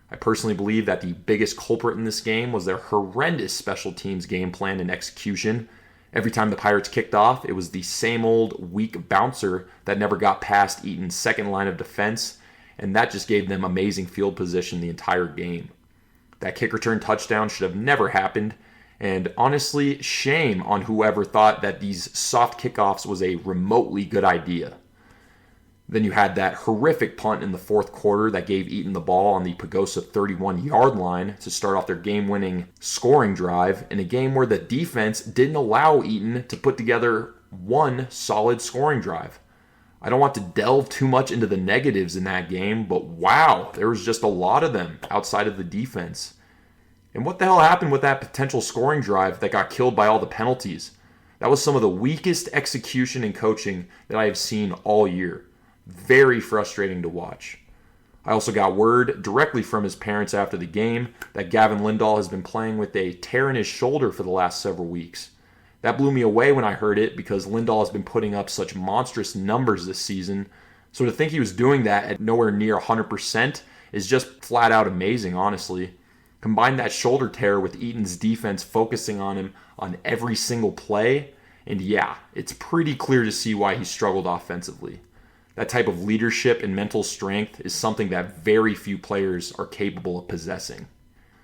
I personally believe that the biggest culprit in this game was their horrendous special teams game plan and execution. Every time the Pirates kicked off, it was the same old weak bouncer that never got past Eaton's second line of defense, and that just gave them amazing field position the entire game. That kick return touchdown should have never happened, and honestly, shame on whoever thought that these soft kickoffs was a remotely good idea. Then you had that horrific punt in the fourth quarter that gave Eaton the ball on the Pagosa 31-yard line to start off their game-winning scoring drive in a game where the defense didn't allow Eaton to put together one solid scoring drive. I don't want to delve too much into the negatives in that game, but wow, there was just a lot of them outside of the defense. And what the hell happened with that potential scoring drive that got killed by all the penalties? That was some of the weakest execution in coaching that I have seen all year. Very frustrating to watch. I also got word directly from his parents after the game that Gavin Lindahl has been playing with a tear in his shoulder for the last several weeks. That blew me away when I heard it because Lindahl has been putting up such monstrous numbers this season. So to think he was doing that at nowhere near 100% is just flat out amazing, honestly. Combine that shoulder tear with Eaton's defense focusing on him on every single play, and yeah, it's pretty clear to see why he struggled offensively. That type of leadership and mental strength is something that very few players are capable of possessing.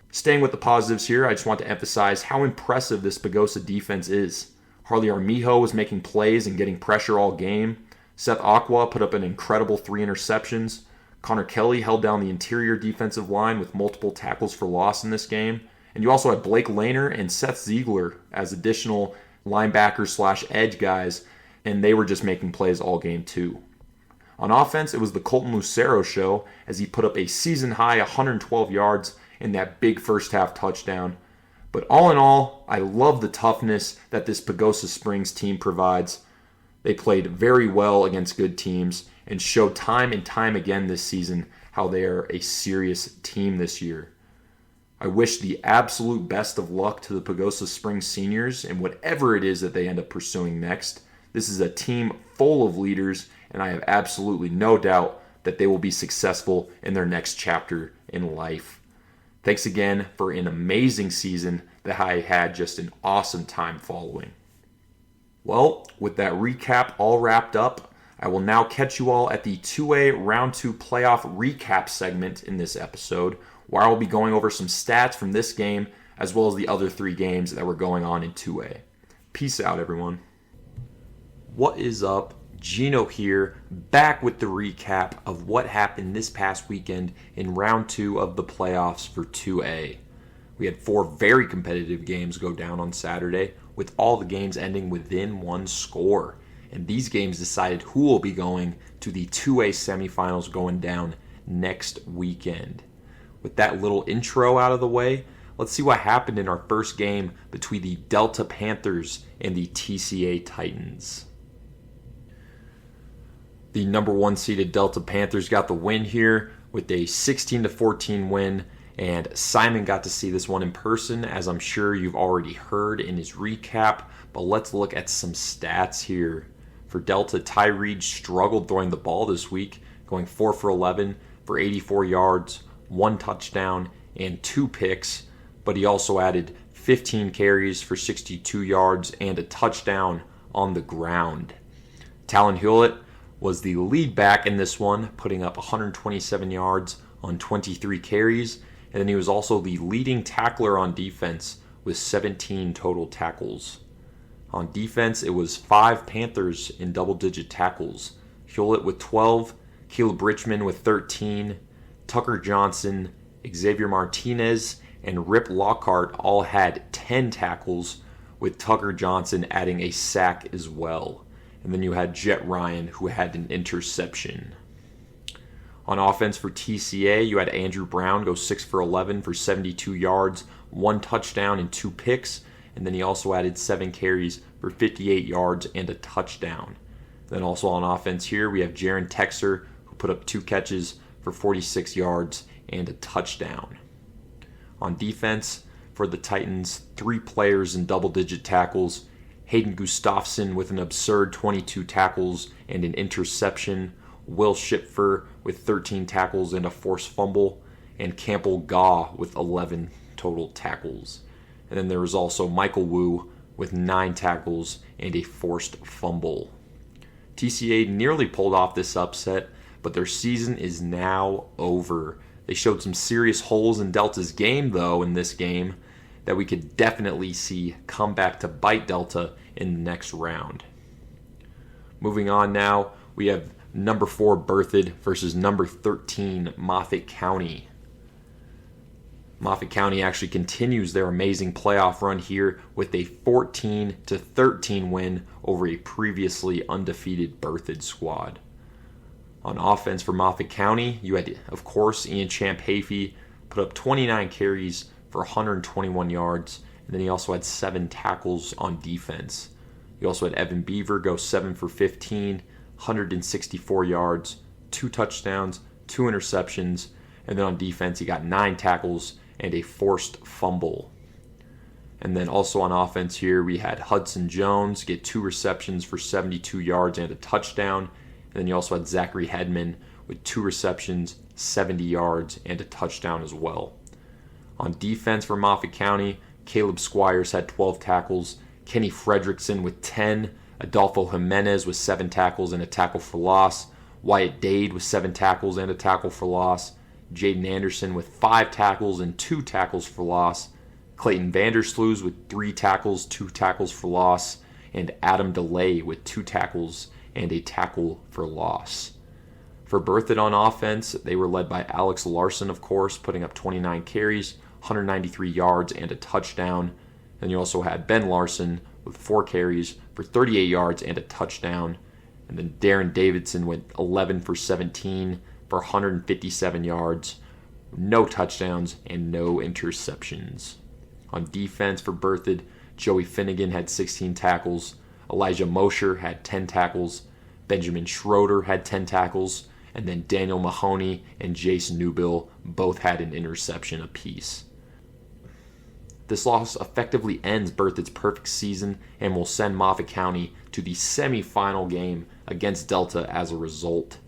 Staying with the positives here, I just want to emphasize how impressive this Pagosa defense is. Harley Armijo was making plays and getting pressure all game. Seth Aqua put up an incredible 3 interceptions. Connor Kelly held down the interior defensive line with multiple tackles for loss in this game. And you also had Blake Lehner and Seth Ziegler as additional linebacker/edge guys, and they were just making plays all game too. On offense, it was the Colton Lucero show as he put up a season-high 112 yards in that big first-half touchdown. But all in all, I love the toughness that this Pagosa Springs team provides. They played very well against good teams and showed time and time again this season how they are a serious team this year. I wish the absolute best of luck to the Pagosa Springs seniors in whatever it is that they end up pursuing next. This is a team full of leaders, and I have absolutely no doubt that they will be successful in their next chapter in life. Thanks again for an amazing season that I had just an awesome time following. Well, with that recap all wrapped up, I will now catch you all at the 2A Round 2 Playoff Recap segment in this episode, where I will be going over some stats from this game as well as the other 3 games that were going on in 2A. Peace out, everyone. What is up? Gino here, back with the recap of what happened this past weekend in round 2 of the playoffs for 2A. We had 4 very competitive games go down on Saturday, with all the games ending within 1 score. And these games decided who will be going to the 2A semifinals going down next weekend. With that little intro out of the way, let's see what happened in our first game between the Delta Panthers and the TCA Titans. The number 1 seeded Delta Panthers got the win here with a 16-14 win, and Simon got to see this one in person, as I'm sure you've already heard in his recap, but let's look at some stats here. For Delta, Ty Reed struggled throwing the ball this week, going 4 for 11 for 84 yards, 1 touchdown, and 2 picks, but he also added 15 carries for 62 yards and a touchdown on the ground. Talon Hewlett was the lead back in this one, putting up 127 yards on 23 carries, and then he was also the leading tackler on defense with 17 total tackles. On defense, it was 5 Panthers in double-digit tackles. Hewlett with 12, Caleb Richmond with 13, Tucker Johnson, Xavier Martinez, and Rip Lockhart all had 10 tackles, with Tucker Johnson adding a sack as well. And then you had Jet Ryan, who had an interception. On offense for TCA, you had Andrew Brown go 6 for 11 for 72 yards, 1 touchdown and 2 picks. And then he also added 7 carries for 58 yards and a touchdown. Then also on offense here, we have Jaron Texer, who put up 2 catches for 46 yards and a touchdown. On defense for the Titans, 3 players in double-digit tackles. Hayden Gustafson with an absurd 22 tackles and an interception. Will Schipfer with 13 tackles and a forced fumble. And Campbell Gaw with 11 total tackles. And then there was also Michael Wu with 9 tackles and a forced fumble. TCA nearly pulled off this upset, but their season is now over. They showed some serious holes in Delta's game, though, in this game that we could definitely see come back to bite Delta in the next round. Moving on now, we have number 4 Berthoud versus number 13 Moffat County. Moffat County actually continues their amazing playoff run here with a 14-13 win over a previously undefeated Berthoud squad. On offense for Moffat County, you had, of course, Ian Champ-Hafey put up 29 carries for 121 yards, and then he also had 7 tackles on defense. You also had Evan Beaver go 7 for 15, 164 yards, 2 touchdowns, 2 interceptions, and then on defense he got 9 tackles and a forced fumble. And then also on offense here, we had Hudson Jones get 2 receptions for 72 yards and a touchdown. And then you also had Zachary Hedman with 2 receptions, 70 yards, and a touchdown as well. On defense for Moffat County, Caleb Squires had 12 tackles, Kenny Fredrickson with 10, Adolfo Jimenez with 7 tackles and a tackle for loss, Wyatt Dade with 7 tackles and a tackle for loss, Jaden Anderson with 5 tackles and 2 tackles for loss, Clayton Vandersloos with 3 tackles, 2 tackles for loss, and Adam DeLay with 2 tackles and a tackle for loss. For Berthoud on offense, they were led by Alex Larson, of course, putting up 29 carries, 193 yards, and a touchdown. Then you also had Ben Larson with 4 carries for 38 yards and a touchdown. And then Darren Davidson went 11 for 17 for 157 yards, no touchdowns, and no interceptions. On defense for Berthoud, Joey Finnegan had 16 tackles, Elijah Mosher had 10 tackles, Benjamin Schroeder had 10 tackles, and then Daniel Mahoney and Jace Newbill both had an interception apiece. This loss effectively ends Berthoud's perfect season and will send Moffat County to the semifinal game against Delta as a result.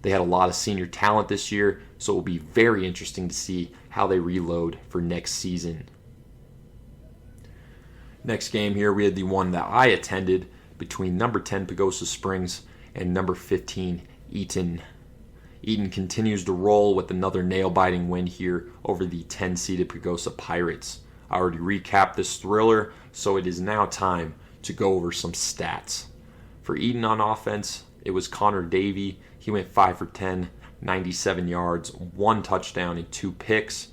They had a lot of senior talent this year, so it will be very interesting to see how they reload for next season. Next game here, we had the one that I attended between number 10 Pagosa Springs and number 15 Eaton. Eaton continues to roll with another nail-biting win here over the 10-seeded Pagosa Pirates. I already recapped this thriller, so it is now time to go over some stats. For Eaton on offense, it was Connor Davey. He went 5 for 10, 97 yards, 1 touchdown, and 2 picks.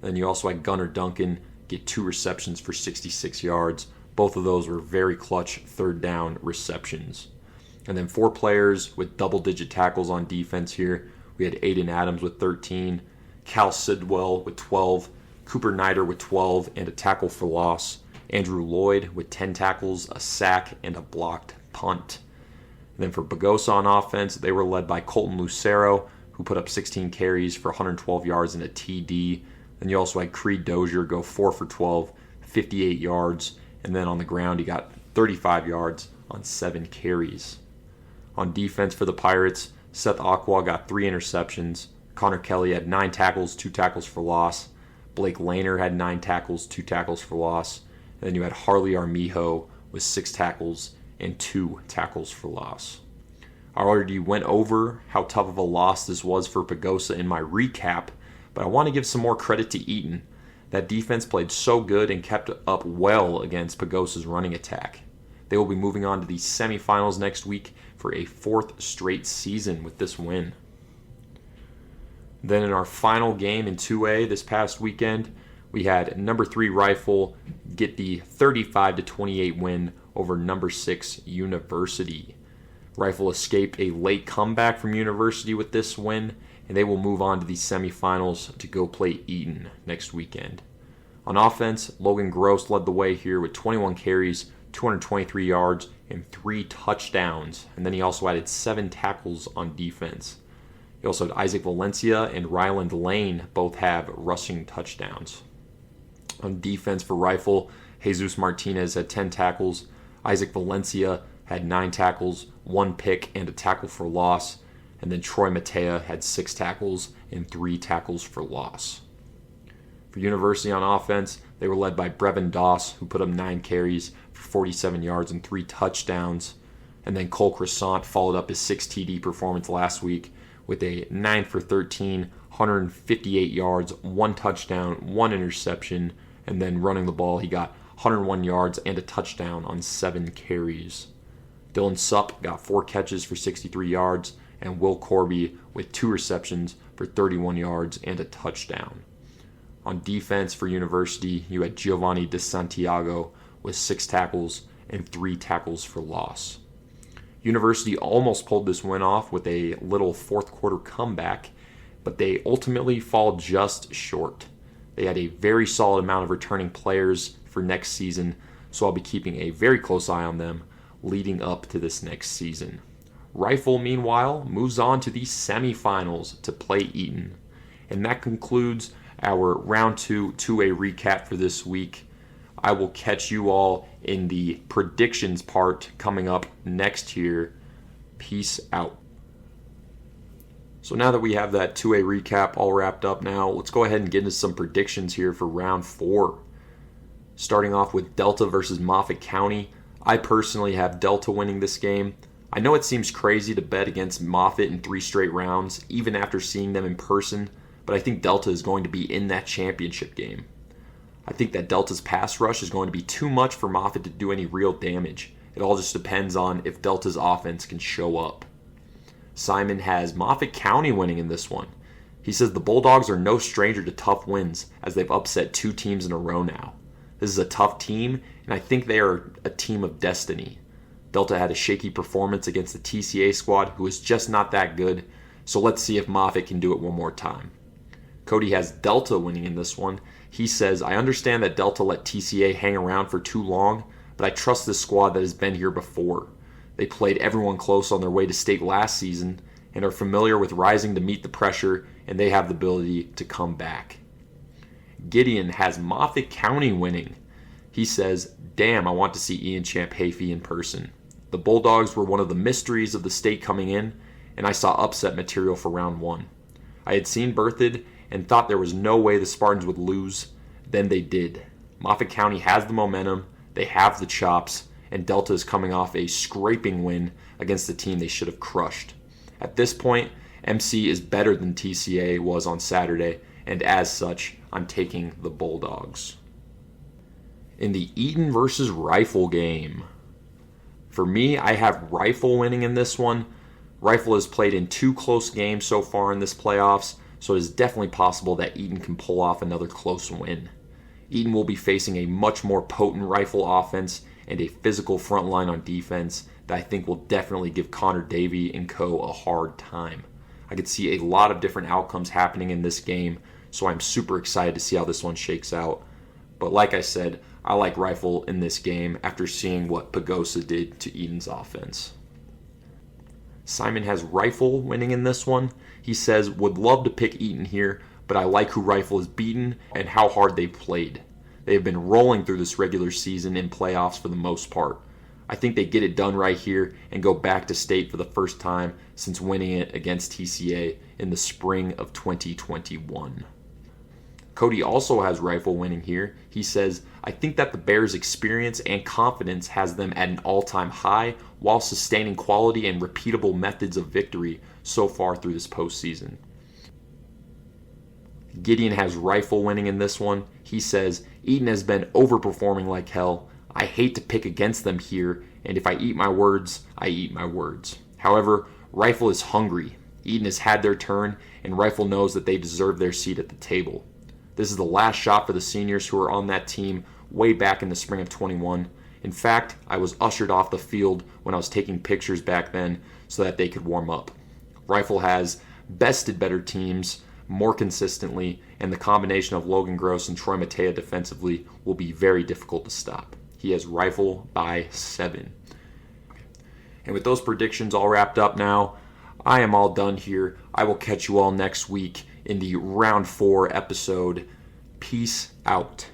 Then you also had Gunnar Duncan get 2 receptions for 66 yards. Both of those were very clutch third down receptions. And then 4 players with double-digit tackles on defense here. We had Aiden Adams with 13, Cal Sidwell with 12, Cooper Nider with 12 and a tackle for loss, Andrew Lloyd with 10 tackles, a sack, and a blocked punt. And then for Pagosa on offense, they were led by Colton Lucero, who put up 16 carries for 112 yards and a TD. Then you also had Creed Dozier go 4 for 12, 58 yards, and then on the ground he got 35 yards on 7 carries. On defense for the Pirates, Seth Aqua got 3 interceptions, Connor Kelly had 9 tackles, 2 tackles for loss, Blake Lehner had 9 tackles, 2 tackles for loss, and then you had Harley Armijo with 6 tackles and 2 tackles for loss. I already went over how tough of a loss this was for Pagosa in my recap, but I want to give some more credit to Eaton. That defense played so good and kept up well against Pagosa's running attack. They will be moving on to the semifinals next week for a 4th straight season with this win. Then in our final game in 2A this past weekend, we had number 3 Rifle get the 35-28 win over number 6 University. Rifle escaped a late comeback from University with this win, and they will move on to the semifinals to go play Eaton next weekend. On offense, Logan Gross led the way here with 21 carries, 223 yards, and 3 touchdowns, and then he also added 7 tackles on defense. You also had Isaac Valencia and Ryland Lane both have rushing touchdowns. On defense for Rifle, Jesus Martinez had 10 tackles, Isaac Valencia had 9 tackles, 1 pick, and a tackle for loss, and then Troy Matea had 6 tackles and 3 tackles for loss. For University on offense, they were led by Brevin Doss, who put up 9 carries for 47 yards and 3 touchdowns, and then Cole Croissant followed up his 6 TD performance last week with a 9 for 13, 158 yards, 1 touchdown, 1 interception, and then running the ball, he got 101 yards and a touchdown on 7 carries. Dylan Supp got 4 catches for 63 yards, and Will Corby with 2 receptions for 31 yards and a touchdown. On defense for University, you had Giovanni DeSantiago with 6 tackles and 3 tackles for loss. University almost pulled this win off with a little fourth quarter comeback, but they ultimately fall just short. They had a very solid amount of returning players for next season, so I'll be keeping a very close eye on them leading up to this next season. Rifle, meanwhile, moves on to the semifinals to play Eaton. And that concludes our Round 2 2A recap for this week. I will catch you all in the predictions part coming up next year. Peace out. So now that we have that 2A recap all wrapped up now, let's go ahead and get into some predictions here for Round 4. Starting off with Delta versus Moffat County. I personally have Delta winning this game. I know it seems crazy to bet against Moffat in 3 straight rounds, even after seeing them in person, but I think Delta is going to be in that championship game. I think that Delta's pass rush is going to be too much for Moffat to do any real damage. It all just depends on if Delta's offense can show up. Simon has Moffat County winning in this one. He says the Bulldogs are no stranger to tough wins, as they've upset 2 teams in a row now. This is a tough team, and I think they are a team of destiny. Delta had a shaky performance against the TCA squad, who is just not that good, so let's see if Moffat can do it one more time. Cody has Delta winning in this one. He says, I understand that Delta let TCA hang around for too long, but I trust this squad that has been here before. They played everyone close on their way to state last season and are familiar with rising to meet the pressure, and they have the ability to come back. Gideon has Moffat County winning. He says, damn, I want to see Ian Champ Hafey in person. The Bulldogs were one of the mysteries of the state coming in, and I saw upset material for round 1. I had seen Berthoud and thought there was no way the Spartans would lose. Then they did. Moffat County has the momentum, they have the chops, and Delta is coming off a scraping win against the team they should have crushed. At this point, MC is better than TCA was on Saturday, and as such, I'm taking the Bulldogs. In the Eaton versus Rifle game, for me, I have Rifle winning in this one. Rifle has played in 2 close games so far in this playoffs, so it is definitely possible that Eaton can pull off another close win. Eaton will be facing a much more potent Rifle offense and a physical front line on defense that I think will definitely give Connor Davey and co. a hard time. I could see a lot of different outcomes happening in this game, so I'm super excited to see how this one shakes out. But like I said, I like Rifle in this game after seeing what Pagosa did to Eaton's offense. Simon has Rifle winning in this one. He says, would love to pick Eaton here, but I like who Rifle has beaten and how hard they've played. They have been rolling through this regular season and playoffs for the most part. I think they get it done right here and go back to state for the first time since winning it against TCA in the spring of 2021. Cody also has Rifle winning here. He says, I think that the Bears' experience and confidence has them at an all-time high while sustaining quality and repeatable methods of victory so far through this postseason. Gideon has Rifle winning in this one. He says, Eaton has been overperforming like hell. I hate to pick against them here, and if I eat my words, I eat my words. However, Rifle is hungry. Eaton has had their turn, and Rifle knows that they deserve their seat at the table. This is the last shot for the seniors who were on that team way back in the spring of 21. In fact, I was ushered off the field when I was taking pictures back then so that they could warm up. Rifle has bested better teams more consistently, and the combination of Logan Gross and Troy Matea defensively will be very difficult to stop. He has Rifle by 7. And with those predictions all wrapped up now, I am all done here. I will catch you all next week in the Round 4 episode. Peace out.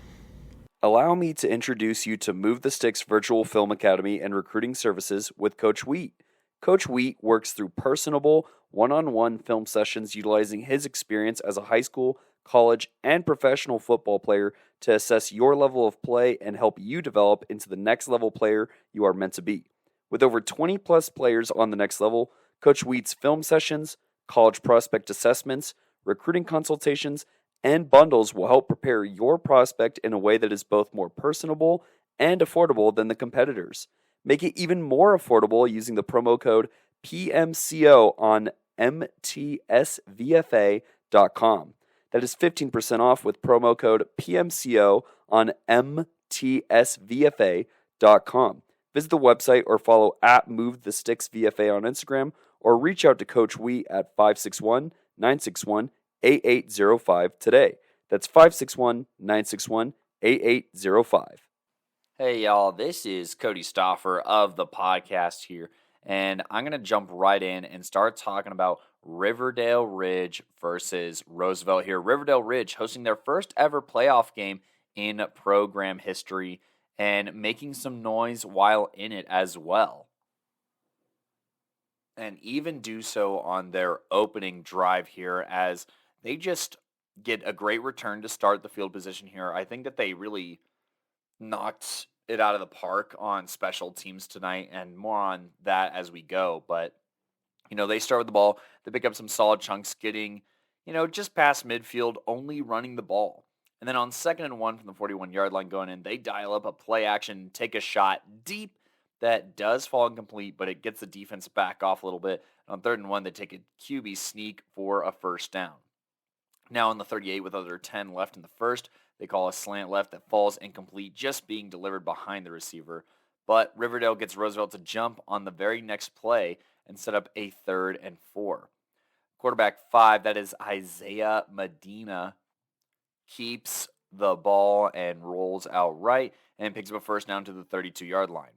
Allow me to introduce you to Move the Sticks Virtual Film Academy and Recruiting Services with Coach Wheat. Coach Wheat works through personable, one-on-one film sessions utilizing his experience as a high school, college, and professional football player to assess your level of play and help you develop into the next level player you are meant to be. With over 20 plus players on the next level, Coach Wheat's film sessions, college prospect assessments, recruiting consultations, and bundles will help prepare your prospect in a way that is both more personable and affordable than the competitors. Make it even more affordable using the promo code PMCO on MTSVFA.com. That is 15% off with promo code PMCO on MTSVFA.com. Visit the website or follow at MoveTheSticksVFA on Instagram or reach out to Coach Wee at 561-961-8805 today. That's 561-961-8805. Hey, y'all, this is Cody Stoffer of the podcast here, and I'm going to jump right in and start talking about Riverdale Ridge versus Roosevelt here. Riverdale Ridge hosting their first ever playoff game in program history and making some noise while in it as well. And even do so on their opening drive here as they just get a great return to start the field position here. I think that they really knocked it out of the park on special teams tonight, and more on that as we go. But, they start with the ball. They pick up some solid chunks, getting, just past midfield, only running the ball. And then on 2nd and 1 from the 41-yard line going in, they dial up a play action, take a shot deep that does fall incomplete, but it gets the defense back off a little bit. On 3rd and 1, they take a QB sneak for a first down. Now on the 38 with under 10 left in the first, they call a slant left that falls incomplete, just being delivered behind the receiver. But Riverdale gets Roosevelt to jump on the very next play and set up a 3rd and 4. Quarterback 5, that is Isaiah Medina, keeps the ball and rolls out right and picks up a first down to the 32-yard line.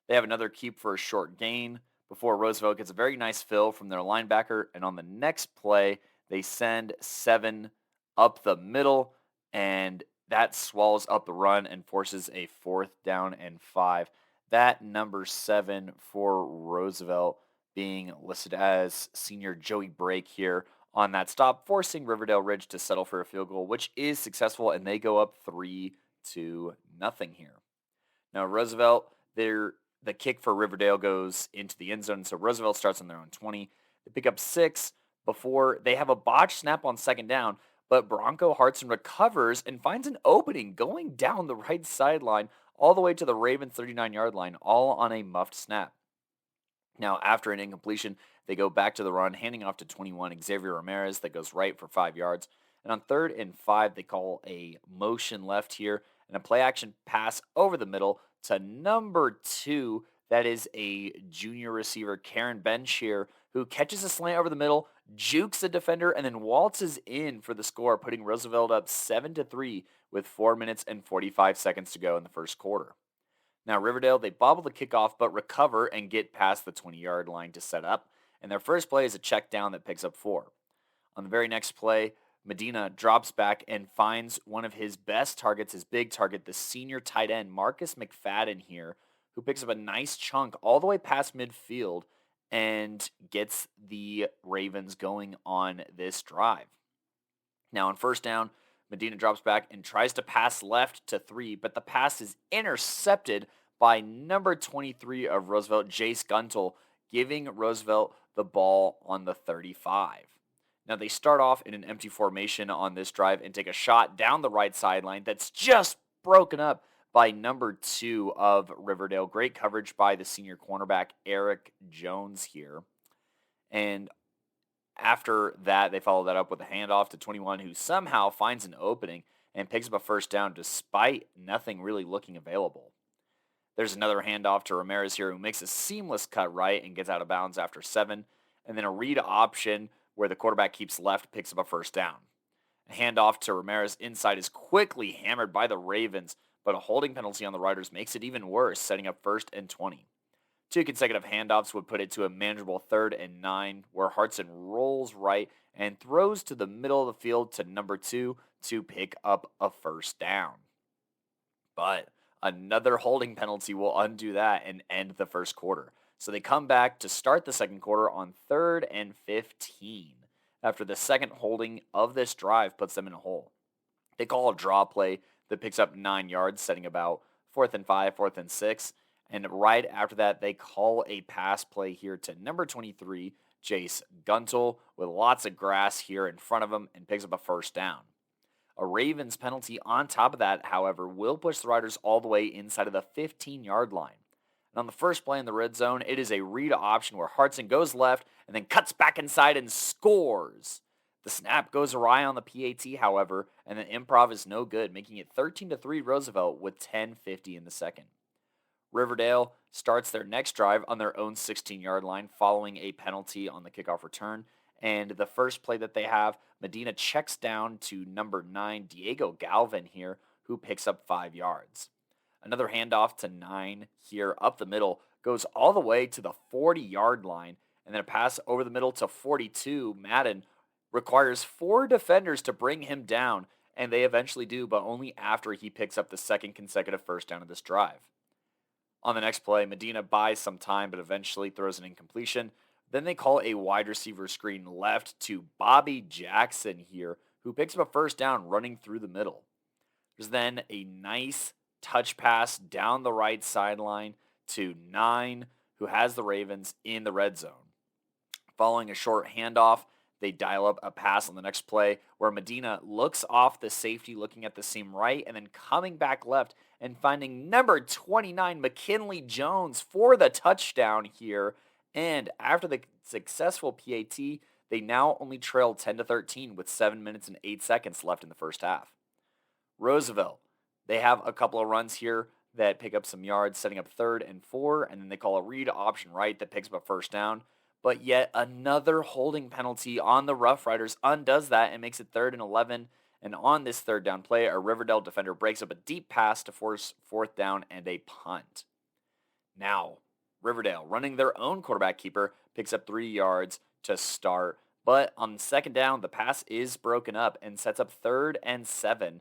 They have another keep for a short gain before Roosevelt gets a very nice fill from their linebacker, and on the next play, they send 7 up the middle, and that swallows up the run and forces a 4th down and 5. That number 7 for Roosevelt being listed as senior Joey Brake here on that stop, forcing Riverdale Ridge to settle for a field goal, which is successful, and they go up 3-0 here. Now, Roosevelt, the kick for Riverdale goes into the end zone, so Roosevelt starts on their own 20. They pick up 6 before they have a botched snap on 2nd down, but Bronco Hartson recovers and finds an opening going down the right sideline all the way to the Ravens' 39-yard line, all on a muffed snap. Now, after an incompletion, they go back to the run, handing off to 21 Xavier Ramirez that goes right for 5 yards. And on 3rd and 5, they call a motion left here and a play-action pass over the middle to number 2. That is a junior receiver, Karen Bench here, who catches a slant over the middle, jukes the defender, and then waltzes in for the score, putting Roosevelt up 7-3 with 4 minutes and 45 seconds to go in the first quarter. Now, Riverdale, they bobble the kickoff but recover and get past the 20-yard line to set up, and their first play is a check down that picks up 4. On the very next play, Medina drops back and finds one of his best targets, his big target, the senior tight end, Marcus McFadden here, who picks up a nice chunk all the way past midfield and gets the Ravens going on this drive. Now, on 1st down, Medina drops back and tries to pass left to 3, but the pass is intercepted by number 23 of Roosevelt, Jace Guntel, giving Roosevelt the ball on the 35. Now, they start off in an empty formation on this drive and take a shot down the right sideline that's just broken up by number 2 of Riverdale. Great coverage by the senior cornerback, Eric Jones here. And after that, they follow that up with a handoff to 21, who somehow finds an opening and picks up a first down despite nothing really looking available. There's another handoff to Ramirez here, who makes a seamless cut right and gets out of bounds after 7. And then a read option where the quarterback keeps left, picks up a first down. A handoff to Ramirez inside is quickly hammered by the Ravens, but a holding penalty on the Riders makes it even worse, setting up 1st and 20. 2 consecutive handoffs would put it to a manageable 3rd and 9, where Hartson rolls right and throws to the middle of the field to number 2 to pick up a first down. But another holding penalty will undo that and end the first quarter. So they come back to start the second quarter on 3rd and 15. After the second holding of this drive puts them in a hole. They call a draw play that picks up 9 yards, setting about 4th and 5, 4th and 6. And right after that, they call a pass play here to number 23, Jace Guntel with lots of grass here in front of him and picks up a first down. A Ravens penalty on top of that, however, will push the Riders all the way inside of the 15-yard line. And on the first play in the red zone, it is a read option where Hartson goes left and then cuts back inside and scores. The snap goes awry on the PAT, however, and the improv is no good, making it 13-3 Roosevelt with 10:50 in the second. Riverdale starts their next drive on their own 16-yard line following a penalty on the kickoff return. And the first play that they have, Medina checks down to number 9, Diego Galvin here, who picks up 5 yards. Another handoff to 9 here up the middle goes all the way to the 40-yard line, and then a pass over the middle to 42. Madden requires 4 defenders to bring him down, and they eventually do, but only after he picks up the second consecutive first down of this drive. On the next play, Medina buys some time, but eventually throws an incompletion. Then they call a wide receiver screen left to Bobby Jackson here, who picks up a first down running through the middle. There's then a nice touch pass down the right sideline to 9, who has the Ravens in the red zone. Following a short handoff, they dial up a pass on the next play where Medina looks off the safety looking at the seam right and then coming back left and finding number 29 McKinley Jones for the touchdown here. And after the successful PAT, they now only trail 10-13 with 7 minutes and 8 seconds left in the first half. Roosevelt, they have a couple of runs here that pick up some yards, setting up 3rd and 4, and then they call a read option right that picks up a first down. But yet another holding penalty on the Rough Riders undoes that and makes it 3rd and 11. And on this 3rd down play, a Riverdale defender breaks up a deep pass to force 4th down and a punt. Now, Riverdale, running their own quarterback keeper, picks up 3 yards to start. But on 2nd down, the pass is broken up and sets up 3rd and 7.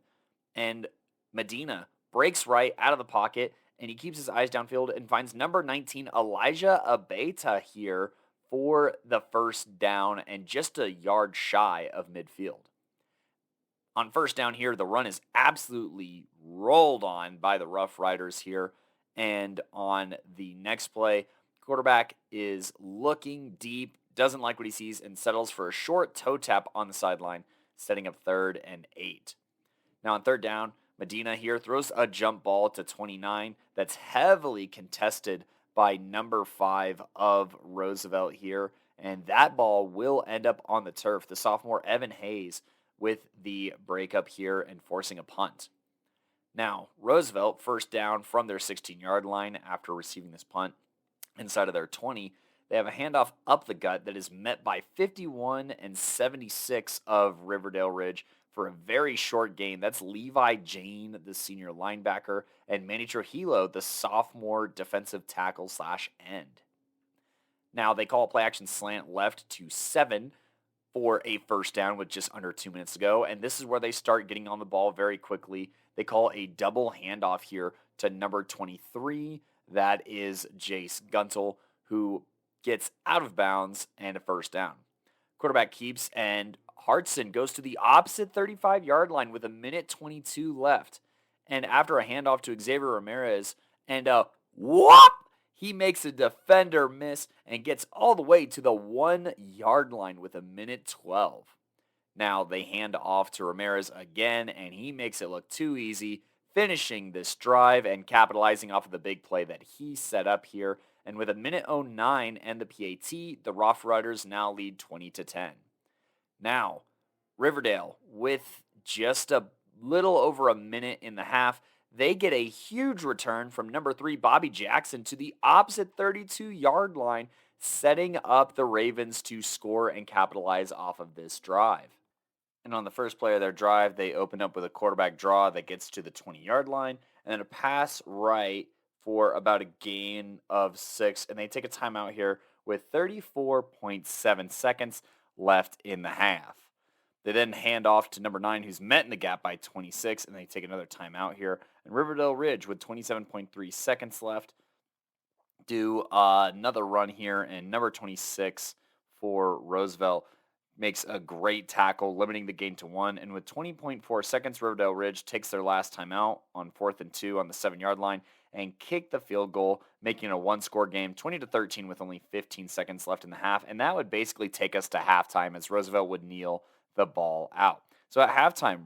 And Medina breaks right out of the pocket, and he keeps his eyes downfield and finds number 19, Elijah Abeta here for the first down and just a yard shy of midfield. On 1st down here, the run is absolutely rolled on by the Rough Riders here. And on the next play, quarterback is looking deep, doesn't like what he sees, and settles for a short toe tap on the sideline, setting up 3rd and 8. Now on 3rd down, Medina here throws a jump ball to 29 that's heavily contested by number 5 of Roosevelt here, and that ball will end up on the turf. The sophomore Evan Hayes with the breakup here and forcing a punt. Now, Roosevelt, 1st down from their 16-yard line after receiving this punt inside of their 20. They have a handoff up the gut that is met by 51 and 76 of Riverdale Ridge for a very short gain. That's Levi Jane, the senior linebacker, and Manny Trujillo, the sophomore defensive tackle / end. Now, they call a play action slant left to 7 for a first down with just under 2 minutes to go, and this is where they start getting on the ball very quickly. They call a double handoff here to number 23. That is Jace Guntel, who gets out of bounds and a first down. Quarterback keeps, and Hartson goes to the opposite 35-yard line with 1:22 left. And after a handoff to Xavier Ramirez, and whoop! He makes a defender miss and gets all the way to the 1-yard line with 1:12. Now they hand off to Ramirez again, and he makes it look too easy, finishing this drive and capitalizing off of the big play that he set up here. And with 1:09 and the PAT, the Rough Riders now lead 20-10. Now, Riverdale, with just a little over a minute in the half, they get a huge return from number 3, Bobby Jackson, to the opposite 32-yard line, setting up the Ravens to score and capitalize off of this drive. And on the first play of their drive, they open up with a quarterback draw that gets to the 20-yard line, and then a pass right for about a gain of 6, and they take a timeout here with 34.7 seconds left in the half. They then hand off to number 9, who's met in the gap by 26, and they take another timeout here. And Riverdale Ridge, with 27.3 seconds left, do another run here, and number 26 for Roosevelt makes a great tackle, limiting the gain to 1. And with 20.4 seconds, Riverdale Ridge takes their last timeout on 4th and 2 on the 7-yard line and kick the field goal, making it a one-score game, 20-13 with only 15 seconds left in the half. And that would basically take us to halftime as Roosevelt would kneel the ball out. So at halftime,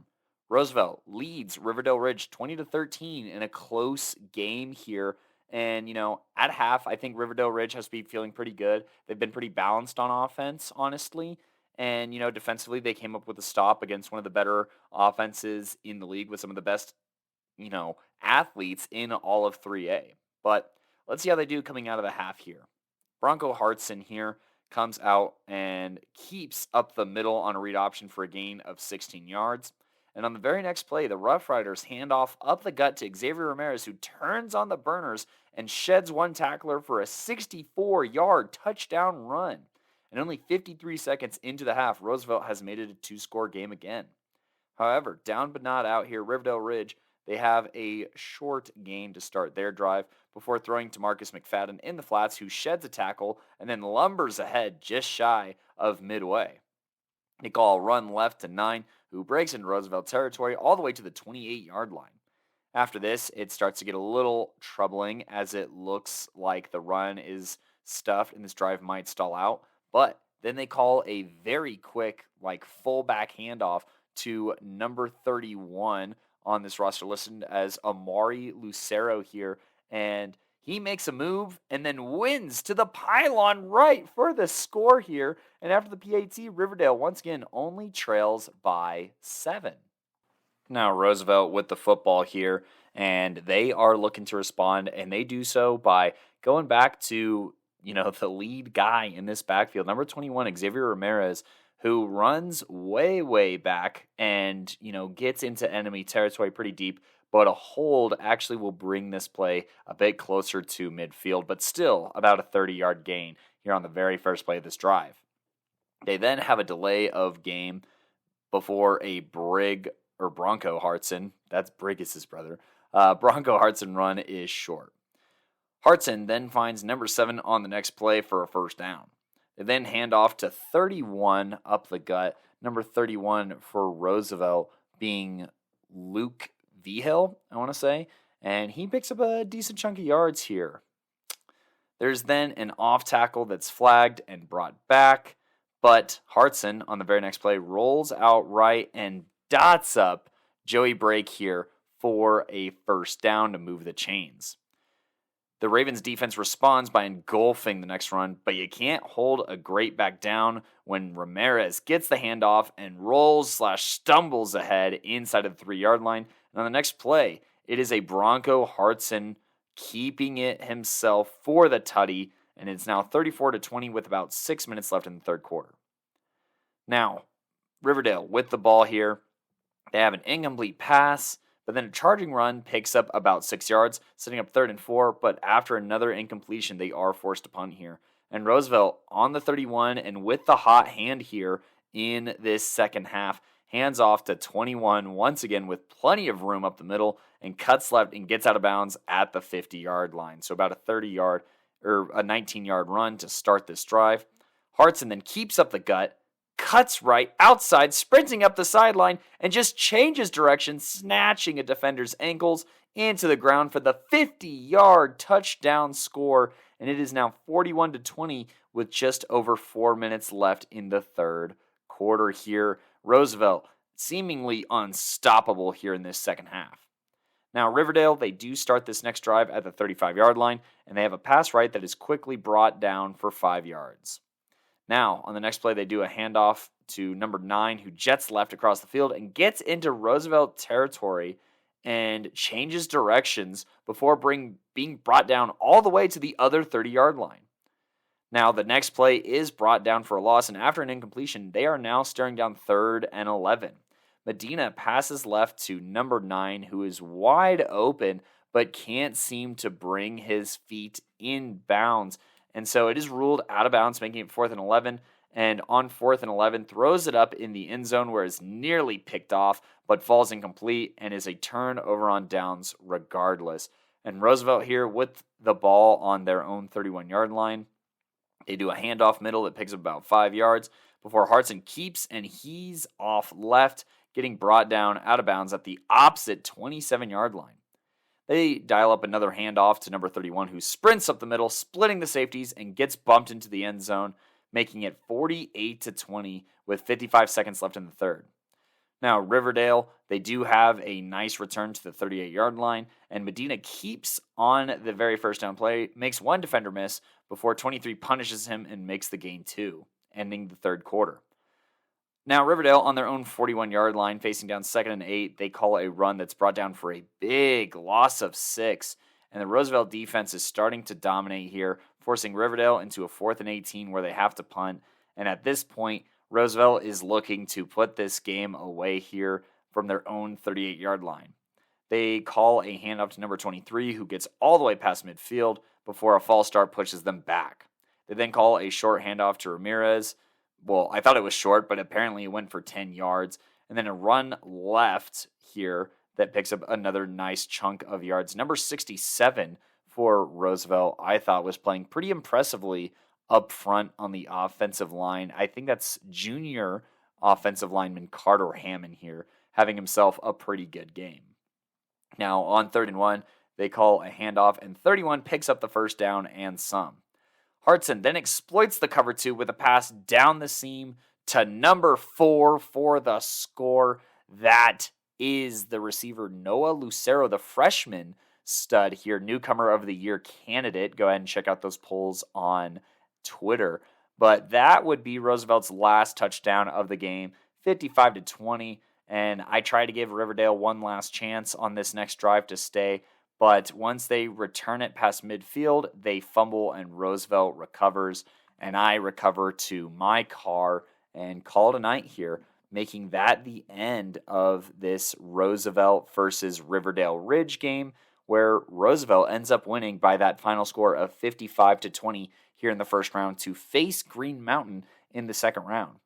Roosevelt leads Riverdale Ridge 20-13 in a close game here. And, at half, I think Riverdale Ridge has to be feeling pretty good. They've been pretty balanced on offense, honestly. And, defensively, they came up with a stop against one of the better offenses in the league with some of the best, athletes in all of 3A. But let's see how they do coming out of the half here. Bronco Hartson here comes out and keeps up the middle on a read option for a gain of 16 yards. And on the very next play, the Rough Riders hand off up the gut to Xavier Ramirez, who turns on the burners and sheds one tackler for a 64-yard touchdown run. And only 53 seconds into the half, Roosevelt has made it a 2-score game again. However, down but not out here, Riverdale Ridge, they have a short gain to start their drive before throwing to Marcus McFadden in the flats, who sheds a tackle and then lumbers ahead just shy of midway. They call a run left to 9, who breaks into Roosevelt territory all the way to the 28-yard line. After this, it starts to get a little troubling as it looks like the run is stuffed and this drive might stall out. But then they call a very quick, fullback handoff to number 31 on this roster listed as Amari Lucero here. And he makes a move and then wins to the pylon right for the score here. And after the PAT, Riverdale once again only trails by 7. Now Roosevelt with the football here, and they are looking to respond, and they do so by going back to, the lead guy in this backfield, number 21, Xavier Ramirez, who runs way, way back and, gets into enemy territory pretty deep. But a hold actually will bring this play a bit closer to midfield, but still about a 30-yard gain here on the very first play of this drive. They then have a delay of game before a Bronco Hartson, that's Briggs' brother, Bronco Hartson run is short. Hartson then finds number 7 on the next play for a first down. They then hand off to 31 up the gut, number 31 for Roosevelt being Luke Vigil, I want to say, and he picks up a decent chunk of yards here. There's then an off tackle that's flagged and brought back, but Hartson on the very next play rolls out right and dots up Joey Brake here for a first down to move the chains. The Ravens defense responds by engulfing the next run, but you can't hold a great back down when Ramirez gets the handoff and rolls/stumbles ahead inside of the 3-yard line. And on the next play, it is a Bronco Hartson keeping it himself for the tutty, and it's now 34-20 with about 6 minutes left in the third quarter. Now, Riverdale with the ball here. They have an incomplete pass, but then a charging run picks up about 6 yards, setting up 3rd and 4, but after another incompletion, they are forced to punt here. And Roosevelt on the 31 and with the hot hand here in this second half, hands off to 21 once again with plenty of room up the middle and cuts left and gets out of bounds at the 50-yard line. So about a 30-yard or a 19-yard run to start this drive. Hartson then keeps up the gut, cuts right outside, sprinting up the sideline, and just changes direction, snatching a defender's ankles into the ground for the 50-yard touchdown score. And it is now 41-20 with just over 4 minutes left in the third quarter here. Roosevelt seemingly unstoppable here in this second half. Now, Riverdale, they do start this next drive at the 35-yard line, and they have a pass right that is quickly brought down for 5 yards. Now, on the next play, they do a handoff to number 9, who jets left across the field and gets into Roosevelt territory and changes directions before being brought down all the way to the other 30-yard line. Now, the next play is brought down for a loss, and after an incompletion, they are now staring down 3rd and 11. Medina passes left to number 9, who is wide open, but can't seem to bring his feet in bounds. And so it is ruled out of bounds, making it 4th and 11. And on 4th and 11, throws it up in the end zone where it's nearly picked off, but falls incomplete and is a turnover on downs regardless. And Roosevelt here with the ball on their own 31-yard line. They do a handoff middle that picks up about 5 yards, before Hartson keeps, and he's off left, getting brought down out of bounds at the opposite 27-yard line. They dial up another handoff to number 31, who sprints up the middle, splitting the safeties, and gets bumped into the end zone, making it 48-20 with 55 seconds left in the third. Now, Riverdale, they do have a nice return to the 38-yard line, and Medina keeps on the very first down play, makes one defender miss before 23 punishes him and makes the gain 2, ending the third quarter. Now, Riverdale, on their own 41-yard line, facing down 2nd and 8, they call a run that's brought down for a big loss of 6, and the Roosevelt defense is starting to dominate here, forcing Riverdale into a 4th and 18 where they have to punt, and at this point, Roosevelt is looking to put this game away here from their own 38-yard line. They call a handoff to number 23, who gets all the way past midfield before a false start pushes them back. They then call a short handoff to Ramirez. Well, I thought it was short, but apparently it went for 10 yards. And then a run left here that picks up another nice chunk of yards. Number 67 for Roosevelt, I thought, was playing pretty impressively up front on the offensive line. I think that's junior offensive lineman Carter Hammond here, having himself a pretty good game. Now, on 3rd and 1, they call a handoff, and 31 picks up the first down and some. Hartson then exploits the cover 2 with a pass down the seam to number 4 for the score. That is the receiver Noah Lucero, the freshman stud here, newcomer of the year candidate. Go ahead and check out those polls on Twitter. But that would be Roosevelt's last touchdown of the game, 55-20. And I try to give Riverdale one last chance on this next drive to stay. But once they return it past midfield, they fumble and Roosevelt recovers. And I recover to my car and call it a night here, making that the end of this Roosevelt versus Riverdale Ridge game, where Roosevelt ends up winning by that final score of 55-20 here in the first round to face Green Mountain in the second round.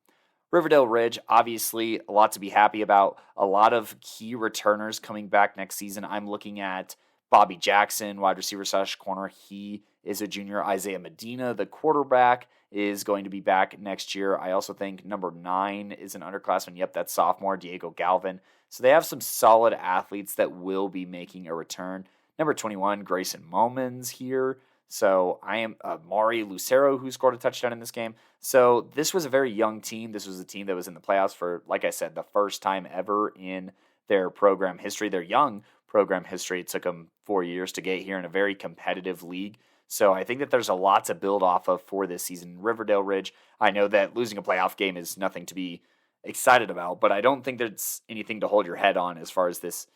Riverdale Ridge, obviously a lot to be happy about. A lot of key returners coming back next season. I'm looking at Bobby Jackson, wide receiver / corner. He is a junior. Isaiah Medina, the quarterback, is going to be back next year. I also think number 9 is an underclassman. Yep, that's sophomore, Diego Galvin. So they have some solid athletes that will be making a return. Number 21, Grayson Momans here. So I am Mari Lucero, who scored a touchdown in this game. So this was a very young team. This was a team that was in the playoffs for, like I said, the first time ever in their program history, their young program history. It took them 4 years to get here in a very competitive league. So I think that there's a lot to build off of for this season. Riverdale Ridge, I know that losing a playoff game is nothing to be excited about, but I don't think there's anything to hold your head on as far as this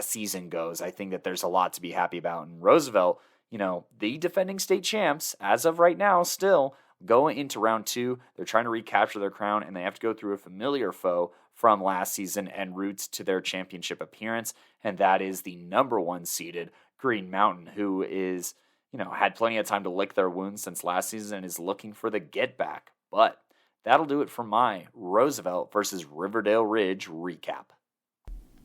season goes. I think that there's a lot to be happy about. And Roosevelt, the defending state champs, as of right now, still going into round 2. They're trying to recapture their crown, and they have to go through a familiar foe from last season and roots to their championship appearance, and that is the number 1 seeded Green Mountain, who is, had plenty of time to lick their wounds since last season and is looking for the get back. But that'll do it for my Roosevelt versus Riverdale Ridge recap.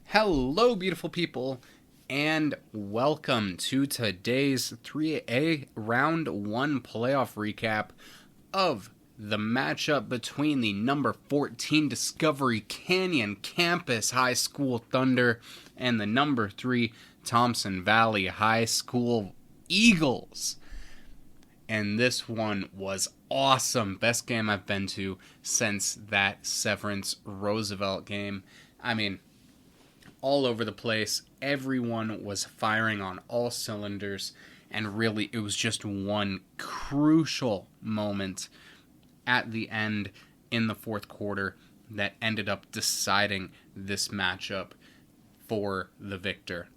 Hello, beautiful people, and welcome to today's 3A Round 1 playoff recap of the matchup between the number 14 Discovery Canyon Campus High School Thunder and the number 3 Thompson Valley High School Eagles. And this one was awesome. Best game I've been to since that Severance Roosevelt game. I mean, all over the place. Everyone was firing on all cylinders. And really, it was just one crucial moment at the end in the fourth quarter that ended up deciding this matchup for the victor.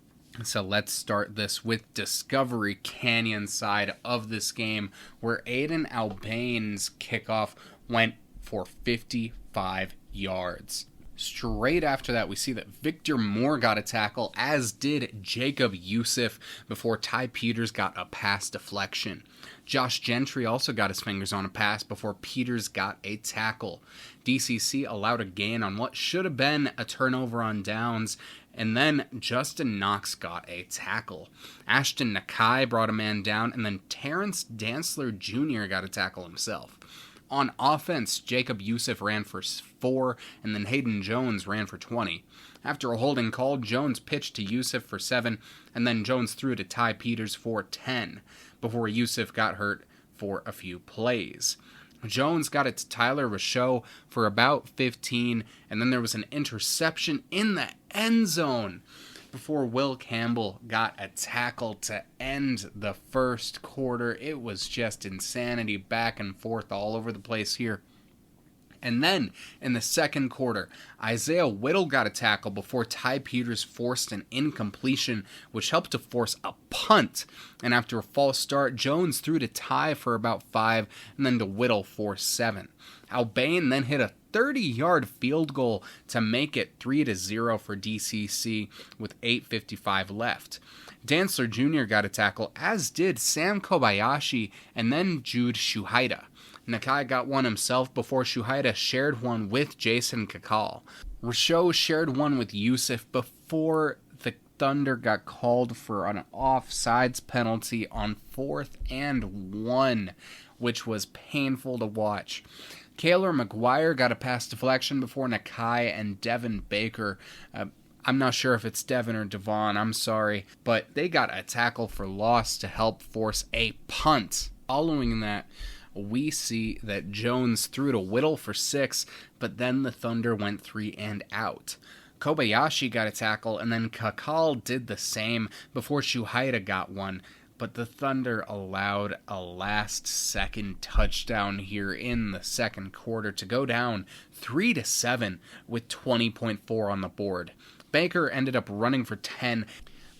So let's start this with Discovery Canyon side of this game, where Aiden Albane's kickoff went for 55 yards. Straight after that, we see that Victor Moore got a tackle, as did Jacob Youssef, before Ty Peters got a pass deflection. Josh Gentry also got his fingers on a pass before Peters got a tackle. DCC allowed a gain on what should have been a turnover on downs, and then Justin Knox got a tackle. Ashton Nakai brought a man down, and then Terrence Dantzler Jr. got a tackle himself. On offense, Jacob Youssef ran for 4, and then Hayden Jones ran for 20. After a holding call, Jones pitched to Youssef for 7, and then Jones threw to Ty Peters for 10, before Youssef got hurt for a few plays. Jones got it to Tyler Rousseau for about 15, and then there was an interception in the end zone before Will Campbell got a tackle to end the first quarter. It was just insanity, back and forth all over the place here. And then, in the second quarter, Isaiah Whittle got a tackle before Ty Peters forced an incompletion, which helped to force a punt. And after a false start, Jones threw to Ty for about 5, and then to Whittle for 7. Albane then hit a 30-yard field goal to make it 3-0 for DCC with 8:55 left. Dantzler Jr. got a tackle, as did Sam Kobayashi and then Jude Shuhaida. Nakai got one himself before Shuhaida shared one with Jason Kakal. Rousseau shared one with Youssef before the Thunder got called for an offsides penalty on 4th and 1, which was painful to watch. Kaylor McGuire got a pass deflection before Nakai and Devin Baker. I'm not sure if it's Devin or Devon, I'm sorry, but they got a tackle for loss to help force a punt. Following that, we see that Jones threw to Whittle for 6, but then the Thunder went 3 and out. Kobayashi got a tackle, and then Kakal did the same before Shuhaida got one, but the Thunder allowed a last-second touchdown here in the second quarter to go down 3-7 with 20.4 on the board. Baker ended up running for 10,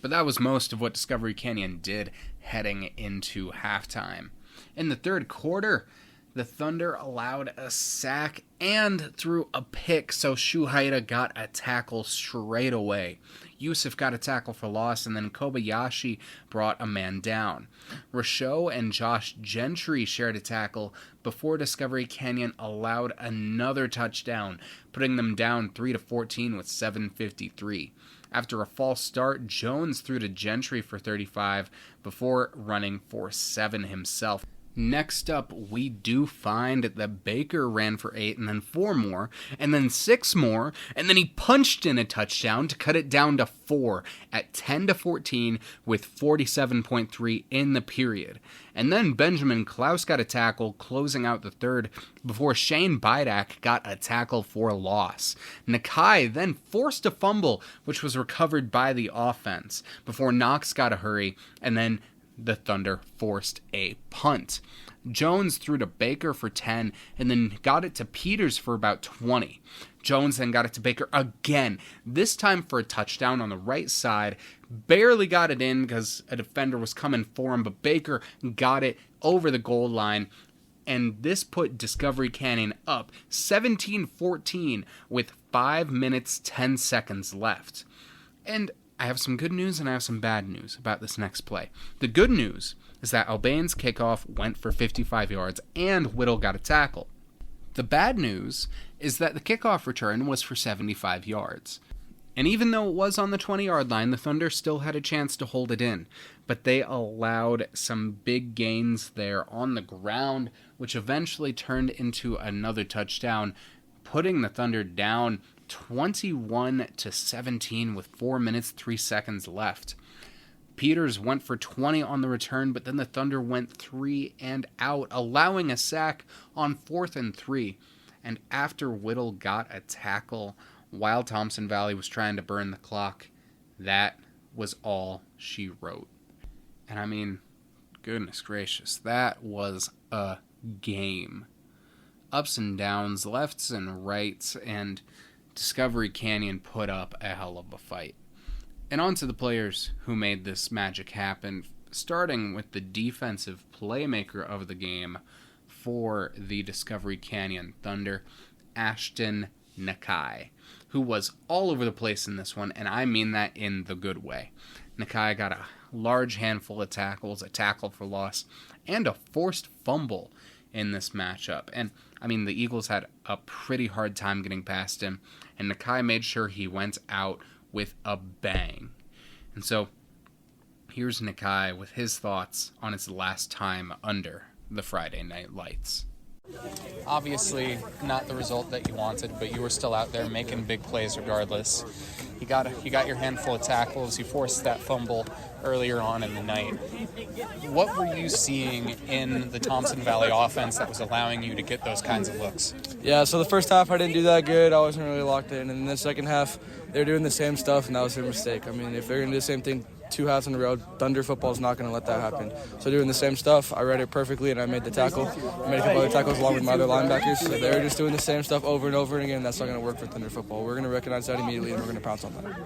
but that was most of what Discovery Canyon did heading into halftime. In the third quarter, the Thunder allowed a sack and threw a pick, so Shuhaida got a tackle straight away. Youssef got a tackle for loss, and then Kobayashi brought a man down. Rousseau and Josh Gentry shared a tackle before Discovery Canyon allowed another touchdown, putting them down 3-14 with 7:53. After a false start, Jones threw to Gentry for 35 before running for 7 himself. Next up, we do find that Baker ran for 8 and then 4 more, and then 6 more, and then he punched in a touchdown to cut it down to 4 at 10-14 with 47.3 in the period. And then Benjamin Klaus got a tackle closing out the third before Shane Bidak got a tackle for loss. Nakai then forced a fumble, which was recovered by the offense, before Knox got a hurry, and then the Thunder forced a punt. Jones threw to Baker for 10 and then got it to Peters for about 20. Jones then got it to Baker again, this time for a touchdown on the right side. Barely got it in because a defender was coming for him, but Baker got it over the goal line, and this put Discovery Canyon up 17-14 with 5 minutes 10 seconds left. And I have some good news and I have some bad news about this next play. The good news is that Albane's kickoff went for 55 yards and Whittle got a tackle. The bad news is that the kickoff return was for 75 yards. And even though it was on the 20-yard line, the Thunder still had a chance to hold it in. But they allowed some big gains there on the ground, which eventually turned into another touchdown, putting the Thunder down 21-17 with 4 minutes 3 seconds left. Peters went for 20 on the return, but then the Thunder went 3 and out, allowing a sack on 4th and 3. And after Whittle got a tackle while Thompson Valley was trying to burn the clock, that was all she wrote. And I mean, goodness gracious, that was a game. Ups and downs, lefts and rights, and Discovery Canyon put up a hell of a fight. And on to the players who made this magic happen, starting with the defensive playmaker of the game for the Discovery Canyon Thunder, Ashton Nakai, who was all over the place in this one, and I mean that in the good way. Nakai got a large handful of tackles, a tackle for loss, and a forced fumble in this matchup. And I mean, the Eagles had a pretty hard time getting past him, and Nakai made sure he went out with a bang. And so, here's Nakai with his thoughts on his last time under the Friday Night Lights. Obviously, not the result that you wanted, but you were still out there making big plays regardless. You got your handful of tackles. You forced that fumble earlier on in the night. What were you seeing in the Thompson Valley offense that was allowing you to get those kinds of looks? Yeah, so the first half I didn't do that good. I wasn't really locked in. And in the second half, they were doing the same stuff, and that was their mistake. I mean, if they're going to do the same thing 2 halves in a row, Thunder football is not going to let that happen. So doing the same stuff, I read it perfectly, and I made the tackle. I made a couple other tackles along with my other linebackers. So they were just doing the same stuff over and over again. That's not going to work for Thunder football. We're going to recognize that immediately, and we're going to pounce on that.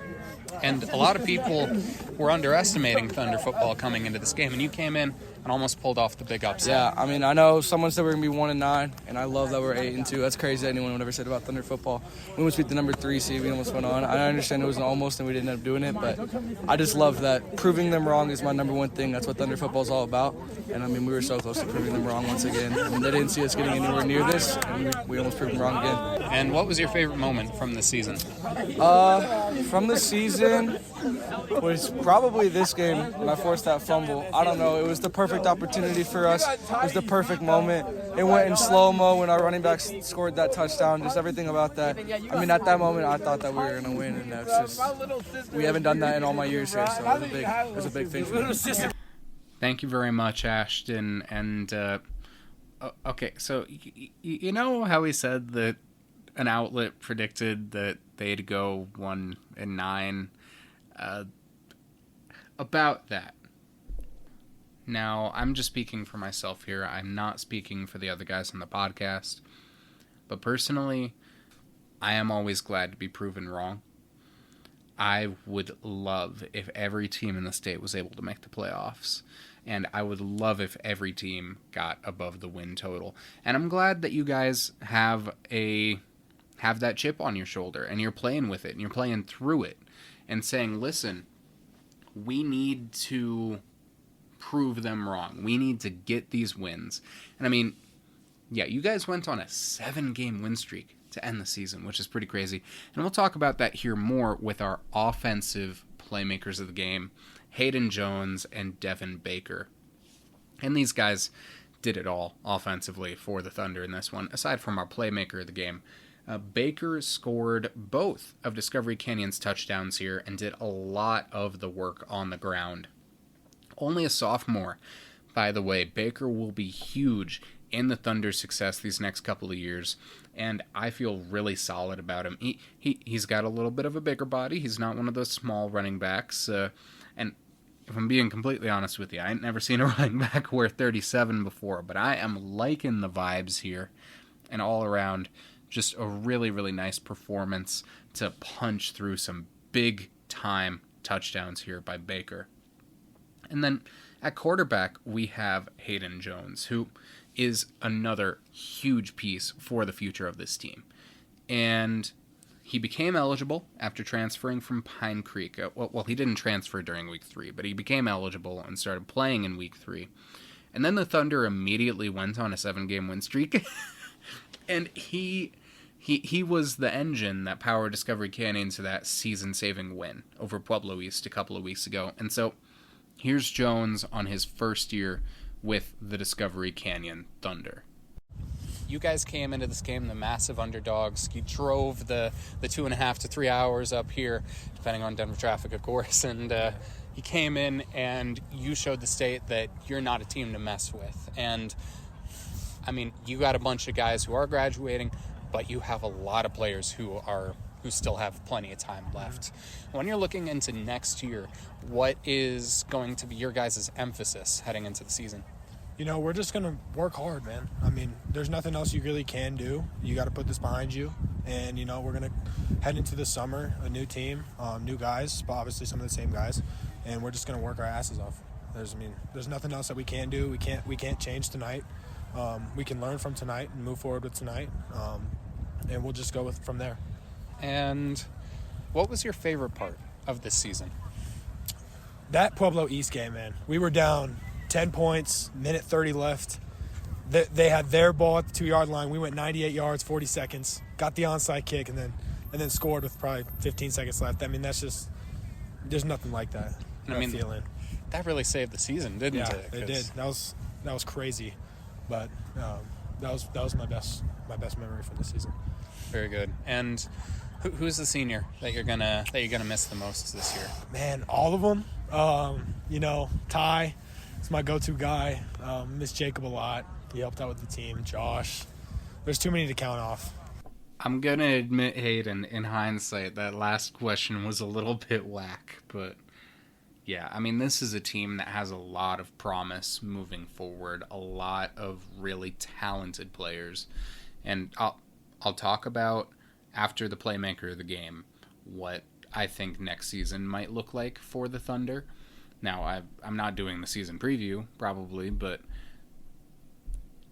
And a lot of people were underestimating Thunder football coming into this game, and you came in and almost pulled off the big upset. Yeah, I mean, I know someone said we're going to be 1-9, and I love that we're 8-2. That's crazy that anyone would ever said about Thunder football. We almost beat the number 3 seed. We almost went on. I understand it was an almost, and we didn't end up doing it, but I just love that proving them wrong is my number one thing. That's what Thunder football is all about. And, I mean, we were so close to proving them wrong once again. I mean, they didn't see us getting anywhere near this, and we almost proved them wrong again. And what was your favorite moment from the season? From the season was probably this game when I forced that fumble. I don't know. It was the perfect opportunity for us. It was the perfect moment. It went in slow-mo when our running back scored that touchdown. Just everything about that. I mean, at that moment, I thought that we were going to win, and that's just we haven't done that in all my years here, so it was a big thing for me. Thank you very much, Ashton. And, okay, so you know how he said that an outlet predicted that they'd go 1-9? About that. Now, I'm just speaking for myself here. I'm not speaking for the other guys on the podcast. But personally, I am always glad to be proven wrong. I would love if every team in the state was able to make the playoffs. And I would love if every team got above the win total. And I'm glad that you guys have that chip on your shoulder and you're playing with it and you're playing through it and saying, listen, we need to prove them wrong. We need to get these wins. And I mean, yeah, you guys went on a 7-game win streak to end the season, which is pretty crazy. And we'll talk about that here more with our offensive playmakers of the game, Hayden Jones and Devin Baker. And these guys did it all offensively for the Thunder in this one, aside from our playmaker of the game. Baker scored both of Discovery Canyon's touchdowns here and did a lot of the work on the ground. Only a sophomore, by the way. Baker will be huge in the Thunder's success these next couple of years, and I feel really solid about him. He's got a little bit of a bigger body. He's not one of those small running backs, and if I'm being completely honest with you, I ain't never seen a running back wear 37 before, but I am liking the vibes here, and all around, just a really, really nice performance to punch through some big-time touchdowns here by Baker. And then at quarterback, we have Hayden Jones, who is another huge piece for the future of this team. And he became eligible after transferring from Pine Creek. Well, he didn't transfer during Week 3, but he became eligible and started playing in Week 3. And then the Thunder immediately went on a 7-game win streak. And he was the engine that powered Discovery Canyon to that season-saving win over Pueblo East a couple of weeks ago. And so here's Jones on his first year with the Discovery Canyon Thunder. You guys came into this game the massive underdogs. You drove the 2.5 to 3 hours up here, depending on Denver traffic, of course. And you came in and you showed the state that you're not a team to mess with. And, I mean, you got a bunch of guys who are graduating, but you have a lot of players who still have plenty of time left. When you're looking into next year, what is going to be your guys' emphasis heading into the season? You know, we're just going to work hard, man. I mean, there's nothing else you really can do. You got to put this behind you. And, you know, we're going to head into the summer, a new team, new guys, but obviously some of the same guys. And we're just going to work our asses off. There's nothing else that we can do. We can't change tonight. We can learn from tonight and move forward with tonight. And we'll just go from there. And what was your favorite part of this season? That Pueblo East game, man. We were down 10 points, minute 30 left. They had their ball at the 2-yard line. We went 98 yards, 40 seconds, got the onside kick, and then scored with probably 15 seconds left. I mean, that's just – there's nothing like that. I mean, feeling. That really saved the season, didn't it? Yeah, it did. That was crazy. But, that was my best memory from the season. Very good. And who's the senior that you're gonna miss the most this year? Man, all of them. Ty is my go-to guy. Miss Jacob a lot. He helped out with the team. Josh. There's too many to count off. I'm gonna admit, Hayden, in hindsight, that last question was a little bit whack, but yeah, I mean, this is a team that has a lot of promise moving forward, a lot of really talented players, and I'll talk about after the Playmaker of the game what I think next season might look like for the Thunder. Now, I'm not doing the season preview, probably, but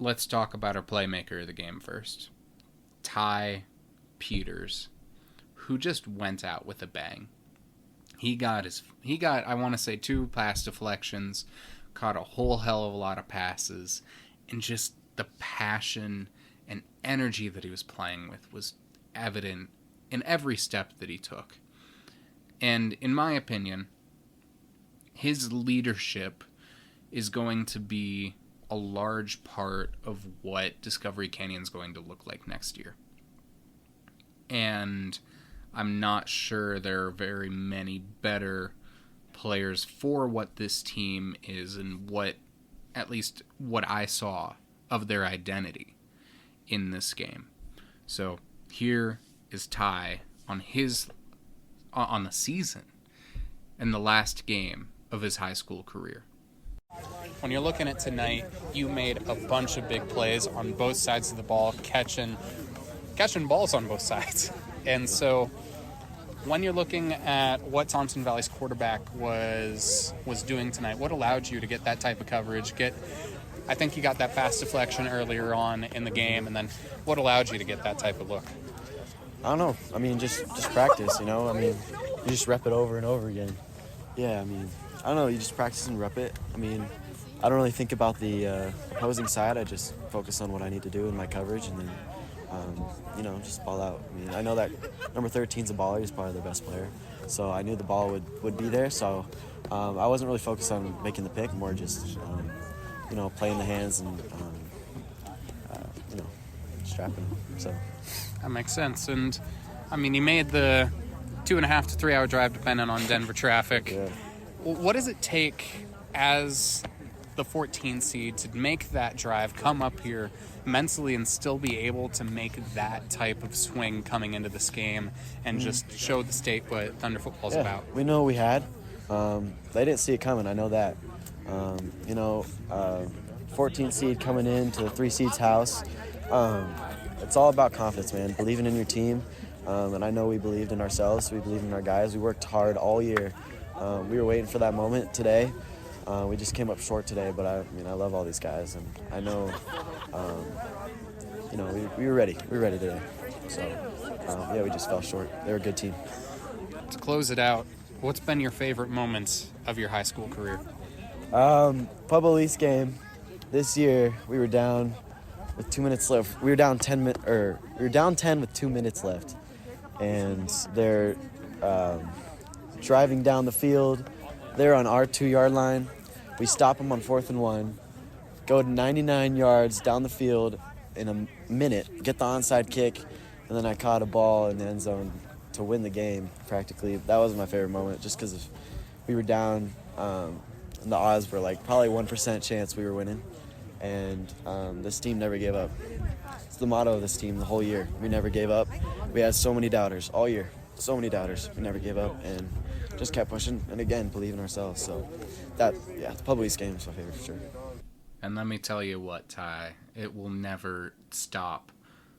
let's talk about our Playmaker of the game first. Ty Peters, who just went out with a bang. He got, I want to say, 2 pass deflections, caught a whole hell of a lot of passes, and just the passion and energy that he was playing with was evident in every step that he took. And in my opinion, his leadership is going to be a large part of what Discovery Canyon is going to look like next year. And I'm not sure there are very many better players for what this team is and what, at least what I saw of their identity in this game. So here is Ty on the season and the last game of his high school career. When you're looking at tonight, you made a bunch of big plays on both sides of the ball, catching balls on both sides. And so when you're looking at what Thompson Valley's quarterback was doing tonight, what allowed you to get that type of coverage? I think you got that fast deflection earlier on in the game, and then what allowed you to get that type of look? I don't know. I mean, just practice, you know? I mean, you just rep it over and over again. Yeah, I mean, I don't know. You just practice and rep it. I mean, I don't really think about the opposing side. I just focus on what I need to do in my coverage and then, just ball out. I mean, I know that number 13's a baller. He's probably their best player. So I knew the ball would be there. So I wasn't really focused on making the pick, more just, playing the hands and, strapping them. So that makes sense. And, I mean, you made the 2.5 to 3 hour drive depending on Denver traffic. Yeah. What does it take as the 14 seed to make that drive, come up here mentally and still be able to make that type of swing coming into this game and just show the state what Thunder football's about? We know what we had. They didn't see it coming. I know that. 14 seed coming in to the 3 seed's house. It's all about confidence, man. Believing in your team. And I know we believed in ourselves. We believed in our guys. We worked hard all year. We were waiting for that moment today. We just came up short today, but I love all these guys, and I know, we were ready. We were ready today. So, we just fell short. They were a good team. To close it out, what's been your favorite moments of your high school career? Pueblo East game. This year, we were down with 2 minutes left. We were down 10 with 2 minutes left, and they're driving down the field. They're on our 2-yard line. We stop them on 4th and 1, go to 99 yards down the field in a minute, get the onside kick, and then I caught a ball in the end zone to win the game, practically. That was my favorite moment, just because we were down, and the odds were like probably 1% chance we were winning. And this team never gave up. It's the motto of this team the whole year. We never gave up. We had so many doubters all year. So many doubters. We never gave up and just kept pushing and, again, believe in ourselves. So, the Pueblo East game is my favorite for sure. And let me tell you what, Ty, it will never stop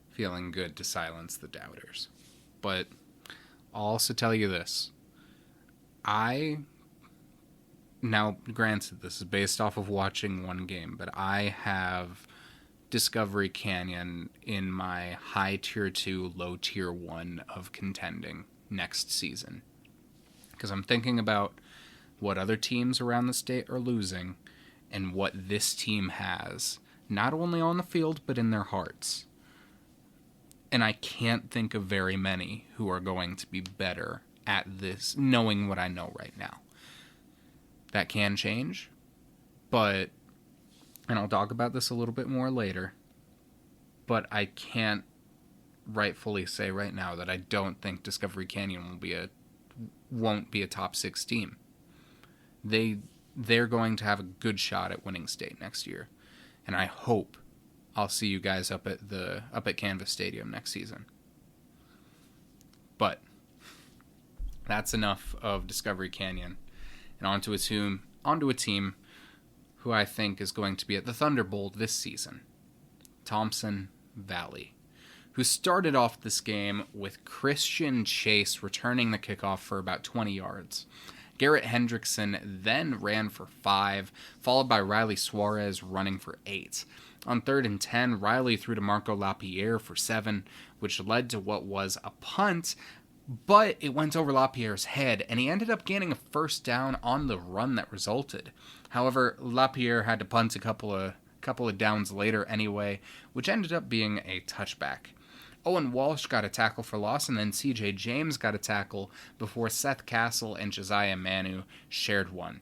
feeling good to silence the doubters. But I'll also tell you this. Now, granted, this is based off of watching one game, but I have Discovery Canyon in my high tier 2, low tier 1 of contending next season. Because I'm thinking about what other teams around the state are losing and what this team has, not only on the field, but in their hearts. And I can't think of very many who are going to be better at this, knowing what I know right now. That can change, and I'll talk about this a little bit more later, but I can't rightfully say right now that I don't think Discovery Canyon won't be a top 6 team. They're going to have a good shot at winning state next year, and I hope I'll see you guys up at Canvas Stadium next season. But that's enough of Discovery Canyon, and onto a team who I think is going to be at the Thunderbolt this season, Thompson Valley, who started off this game with Christian Chase returning the kickoff for about 20 yards. Garrett Hendrickson then ran for 5, followed by Riley Suarez running for 8. On 3rd and 10, Riley threw to Marco LaPierre for 7, which led to what was a punt, but it went over LaPierre's head, and he ended up gaining a first down on the run that resulted. However, LaPierre had to punt a couple of downs later anyway, which ended up being a touchback. Owen Walsh got a tackle for loss, and then CJ James got a tackle before Seth Castle and Josiah Manu shared one.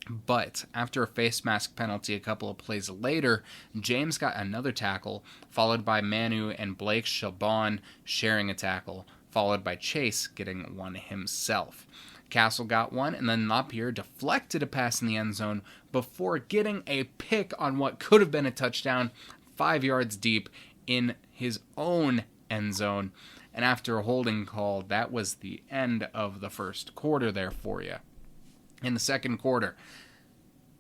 But after a face mask penalty a couple of plays later, James got another tackle, followed by Manu and Blake Shabon sharing a tackle, followed by Chase getting one himself. Castle got one, and then LaPierre deflected a pass in the end zone before getting a pick on what could have been a touchdown 5 yards deep in his own end zone. And after a holding call, that was the end of the first quarter there for you. In the second quarter,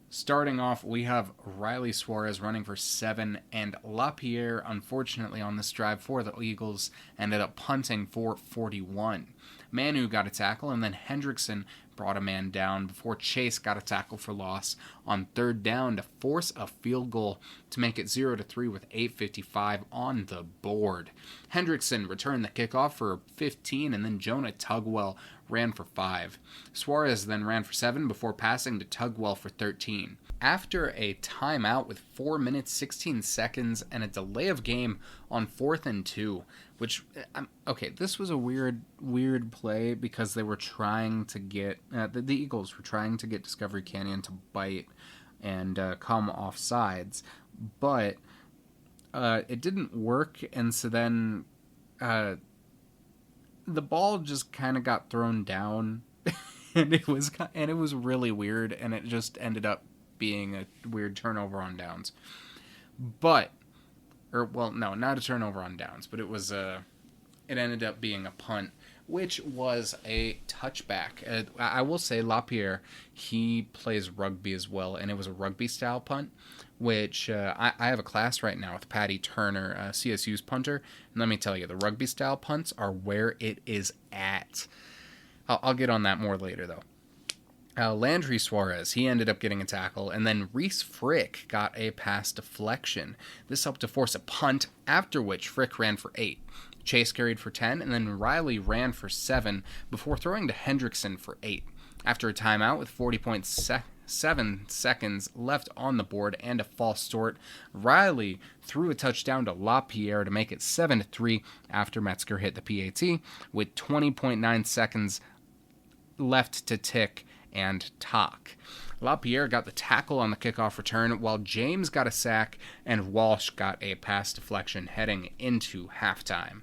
starting off, we have Riley Suarez running for 7, and LaPierre, unfortunately on this drive for the Eagles, ended up punting for 41. Manu got a tackle, and then Hendrickson brought a man down before Chase got a tackle for loss on 3rd down to force a field goal to make it 0-3 with 8:55 on the board. Hendrickson returned the kickoff for 15, and then Jonah Tugwell ran for 5. Suarez then ran for 7 before passing to Tugwell for 13. After a timeout with 4 minutes, 16 seconds, and a delay of game on 4th and 2, which, okay, this was a weird play because they were trying to get, the Eagles were trying to get Discovery Canyon to bite and come off sides, but it didn't work, and so then the ball just kind of got thrown down, and it was really weird, and it just ended up being a weird turnover on downs. But, not a turnover on downs, but it ended up being a punt, which was a touchback. I will say LaPierre, he plays rugby as well, and it was a rugby-style punt, which I have a class right now with Patty Turner, CSU's punter, and let me tell you, the rugby-style punts are where it is at. I'll get on that more later, though. Landry Suarez, he ended up getting a tackle, and then Reese Frick got a pass deflection. This helped to force a punt, after which Frick ran for 8. Chase carried for 10, and then Riley ran for 7 before throwing to Hendrickson for 8. After a timeout with 40.7 seconds left on the board and a false start, Riley threw a touchdown to LaPierre to make it 7-3 after Metzger hit the PAT with 20.9 seconds left to tick and Tok. LaPierre got the tackle on the kickoff return, while James got a sack and Walsh got a pass deflection heading into halftime.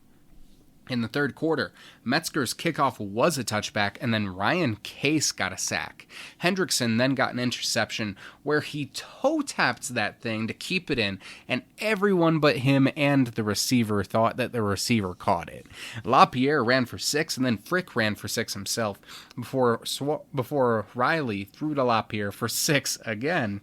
In the third quarter, Metzger's kickoff was a touchback, and then Ryan Case got a sack. Hendrickson then got an interception where he toe-tapped that thing to keep it in, and everyone but him and the receiver thought that the receiver caught it. LaPierre ran for 6, and then Frick ran for 6 himself before Riley threw to LaPierre for 6 again,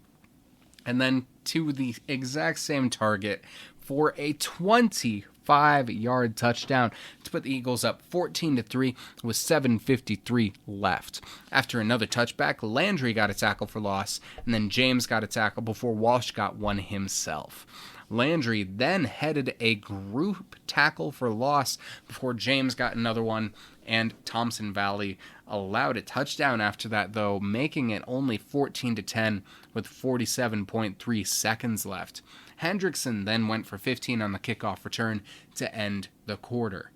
and then to the exact same target for a 25-yard touchdown to put the Eagles up 14-3 with 7:53 left. After another touchback, Landry got a tackle for loss, and then James got a tackle before Walsh got one himself. Landry then headed a group tackle for loss before James got another one, and Thompson Valley allowed a touchdown after that, though, making it only 14-10 with 47.3 seconds left. Hendrickson then went for 15 on the kickoff return to end the quarter.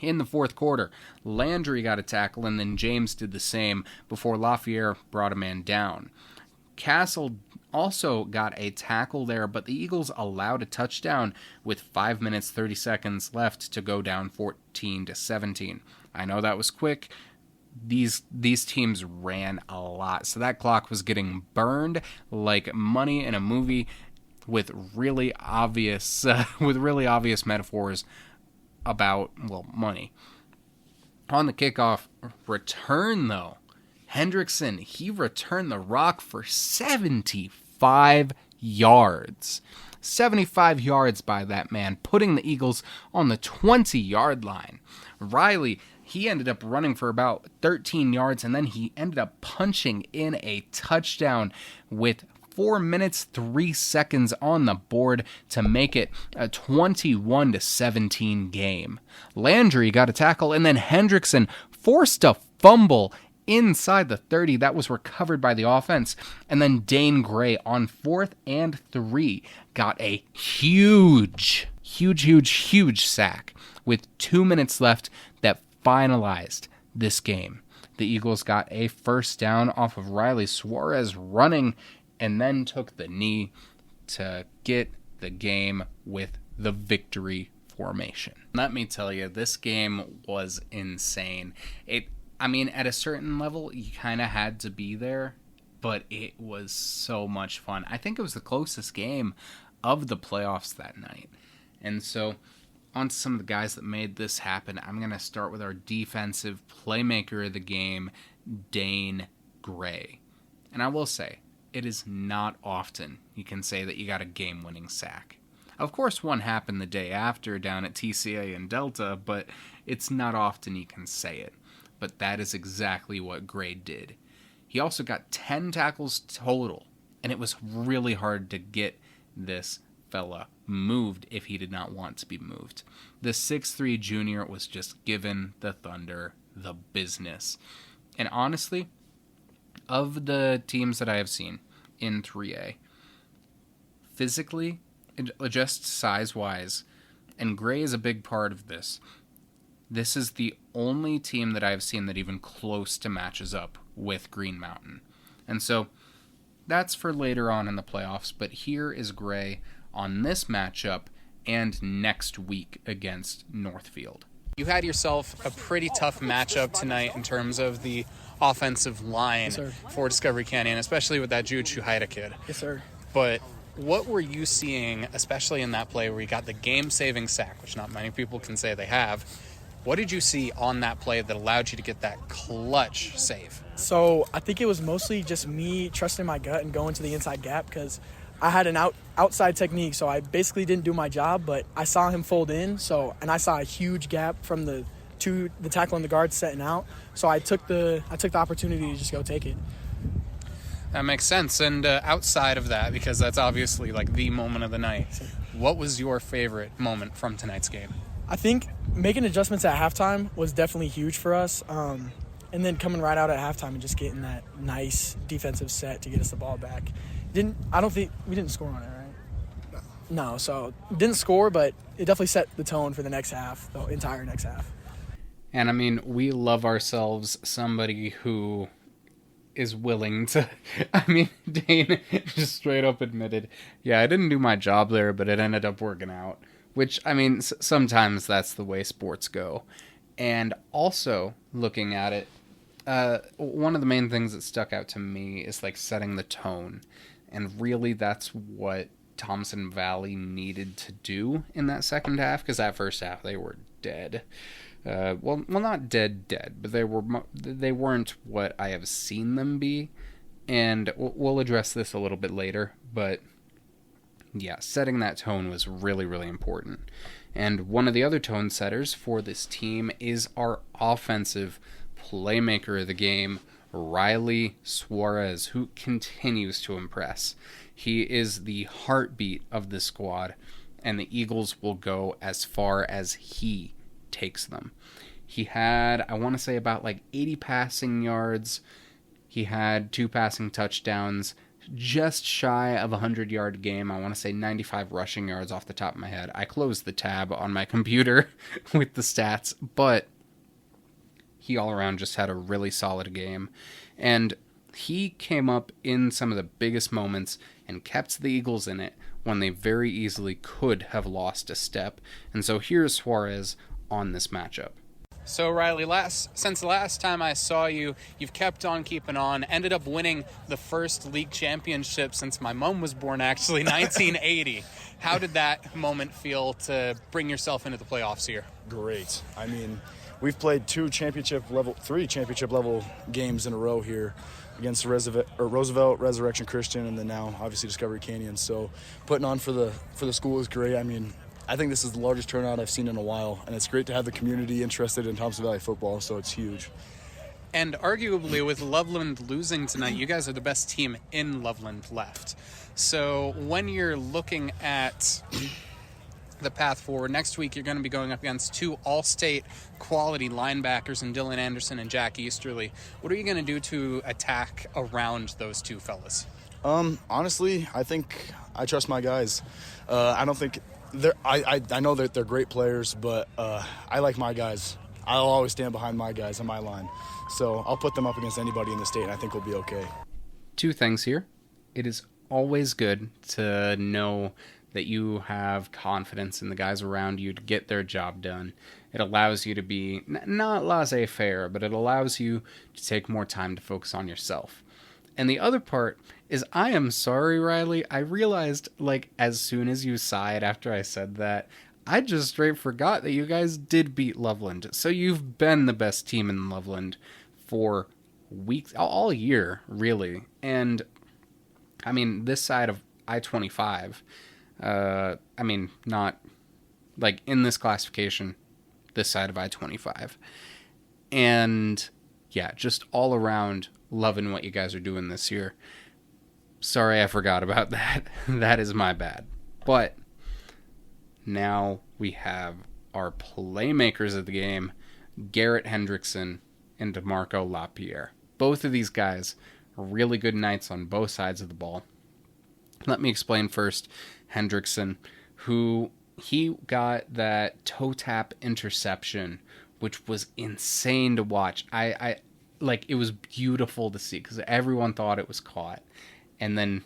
In the fourth quarter, Landry got a tackle, and then James did the same before LaPierre brought a man down. Castle also got a tackle there, but the Eagles allowed a touchdown with 5 minutes 30 seconds left to go down 14-17. I know that was quick. These teams ran a lot, so that clock was getting burned like money in a movie with really obvious metaphors about, well, money. On the kickoff return, though, Hendrickson, he returned the rock for 75 yards. 75 yards by that man, putting the Eagles on the 20-yard line. Riley, he ended up running for about 13 yards, and then he ended up punching in a touchdown with 4 minutes 3 seconds on the board to make it a 21-17 game. Landry got a tackle, and then Hendrickson forced a fumble inside the 30 that was recovered by the offense, and then Dane Gray on 4th and 3 got a huge sack with 2 minutes left that finalized this game. The Eagles got a first down off of Riley Suarez running, and then took the knee to get the game with the victory formation. Let me tell you, this game was insane. At a certain level, you kind of had to be there, but it was so much fun. I think it was the closest game of the playoffs that night. And so, on to some of the guys that made this happen. I'm going to start with our defensive playmaker of the game, Dane Gray. And I will say, it is not often you can say that you got a game-winning sack. Of course, one happened the day after down at TCA in Delta, but it's not often you can say it. But that is exactly what Gray did. He also got 10 tackles total, and it was really hard to get this fella moved if he did not want to be moved. The 6'3 junior was just giving the Thunder the business. And honestly, of the teams that I have seen in 3A, physically, just size-wise, and Gray is a big part of this, this is the only team that I've seen that even close to matches up with Green Mountain. And so, that's for later on in the playoffs, but here is Gray on this matchup and next week against Northfield. You had yourself a pretty tough matchup tonight in terms of the offensive line for Discovery Canyon, especially with that Jude Shuhaida kid. Yes, sir. But what were you seeing, especially in that play where you got the game-saving sack, which not many people can say they have? What did you see on that play that allowed you to get that clutch save? So I think it was mostly just me trusting my gut and going to the inside gap because I had an outside technique, so I basically didn't do my job, but I saw him fold in, and I saw a huge gap from the tackle and the guard setting out, so I took the opportunity to just go take it. That makes sense. And outside of that, because that's obviously like the moment of the night, what was your favorite moment from tonight's game? I think making adjustments at halftime was definitely huge for us, and then coming right out at halftime and just getting that nice defensive set to get us the ball back. I don't think we didn't score on it, right? No, so didn't score, but it definitely set the tone for the next half, the entire next half. And we love ourselves somebody who is willing to, Dane just straight up admitted, yeah, I didn't do my job there, but it ended up working out. Which, sometimes that's the way sports go. And also, looking at it, one of the main things that stuck out to me is, setting the tone. And really, that's what Thompson Valley needed to do in that second half, because that first half, they were dead. Well, not dead, but they weren't what I have seen them be. And we'll address this a little bit later, but yeah, setting that tone was really, really important. And one of the other tone setters for this team is our offensive playmaker of the game, Riley Suarez, who continues to impress. He is the heartbeat of the squad, and the Eagles will go as far as he takes them. He had, I want to say, about 80 passing yards. He had 2 passing touchdowns, just shy of a 100-yard game. I want to say 95 rushing yards off the top of my head. I closed the tab on my computer with the stats, but he all around just had a really solid game. And he came up in some of the biggest moments and kept the Eagles in it when they very easily could have lost a step. And so here's Suarez on this matchup. So, Riley, since the last time I saw you, you've kept on keeping on, ended up winning the first league championship since my mom was born, actually, 1980. How did that moment feel to bring yourself into the playoffs here? Great. I mean, we've played three championship level games in a row here against Roosevelt, Resurrection Christian, and then now obviously Discovery Canyon. So putting on for the school is great. I mean, I think this is the largest turnout I've seen in a while, and it's great to have the community interested in Thompson Valley football, so it's huge. And arguably, with Loveland losing tonight, you guys are the best team in Loveland left. So when you're looking at the path forward, next week you're going to be going up against two all-state quality linebackers in Dylan Anderson and Jack Easterly. What are you going to do to attack around those two fellas? Honestly, I think I trust my guys. I don't think I know that they're great players, but I like my guys. I'll always stand behind my guys on my line. So I'll put them up against anybody in the state, and I think we'll be okay. Two things here. It is always good to know that you have confidence in the guys around you to get their job done. It allows you to be not laissez-faire, but it allows you to take more time to focus on yourself. And the other part is, I am sorry, Riley. I realized, as soon as you sighed after I said that, I just straight forgot that you guys did beat Loveland. So you've been the best team in Loveland for weeks, all year, really. And, I mean, this side of I-25, not, in this classification, this side of I-25. And, yeah, just all around loving what you guys are doing this year. Sorry I forgot about that. That is my bad. But now we have our playmakers of the game, Garrett Hendrickson and DeMarco LaPierre. Both of these guys are really good nights on both sides of the ball. Let me explain first Hendrickson, who he got that toe tap interception, which was insane to watch. It was beautiful to see because everyone thought it was caught. And then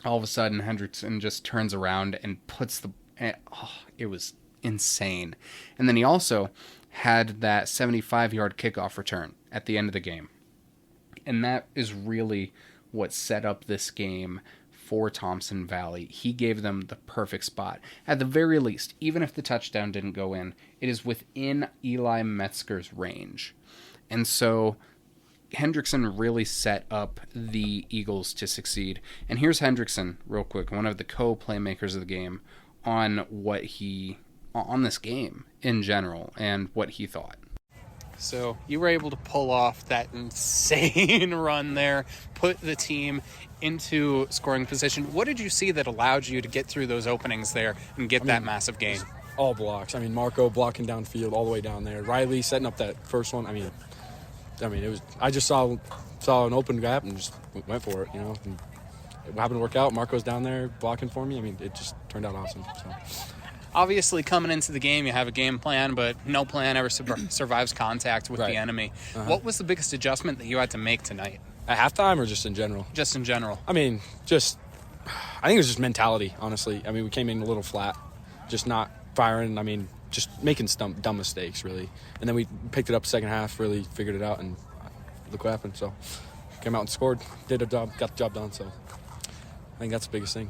all of a sudden, Hendrickson just turns around and puts it was insane. And then he also had that 75-yard kickoff return at the end of the game. And that is really what set up this game for Thompson Valley. He gave them the perfect spot. At the very least, even if the touchdown didn't go in, it is within Eli Metzger's range. And so Hendrickson really set up the Eagles to succeed. And here's Hendrickson, real quick, one of the co-playmakers of the game, on on this game in general and what he thought. So you were able to pull off that insane run there, put the team into scoring position. What did you see that allowed you to get through those openings there and get that massive gain? All blocks. Marco blocking downfield all the way down there. Riley setting up that first one. It was. I just saw an open gap and just went for it. And it happened to work out. Marco's down there blocking for me. It just turned out awesome. So. Obviously, coming into the game, you have a game plan, but no plan ever survives contact with the enemy. Uh-huh. What was the biggest adjustment that you had to make tonight? At halftime or just in general? Just in general. I think it was just mentality, honestly. We came in a little flat, just not firing. Just making dumb mistakes, really. And then we picked it up second half, really figured it out, and look what happened. So came out and scored, did a job, got the job done. So I think that's the biggest thing.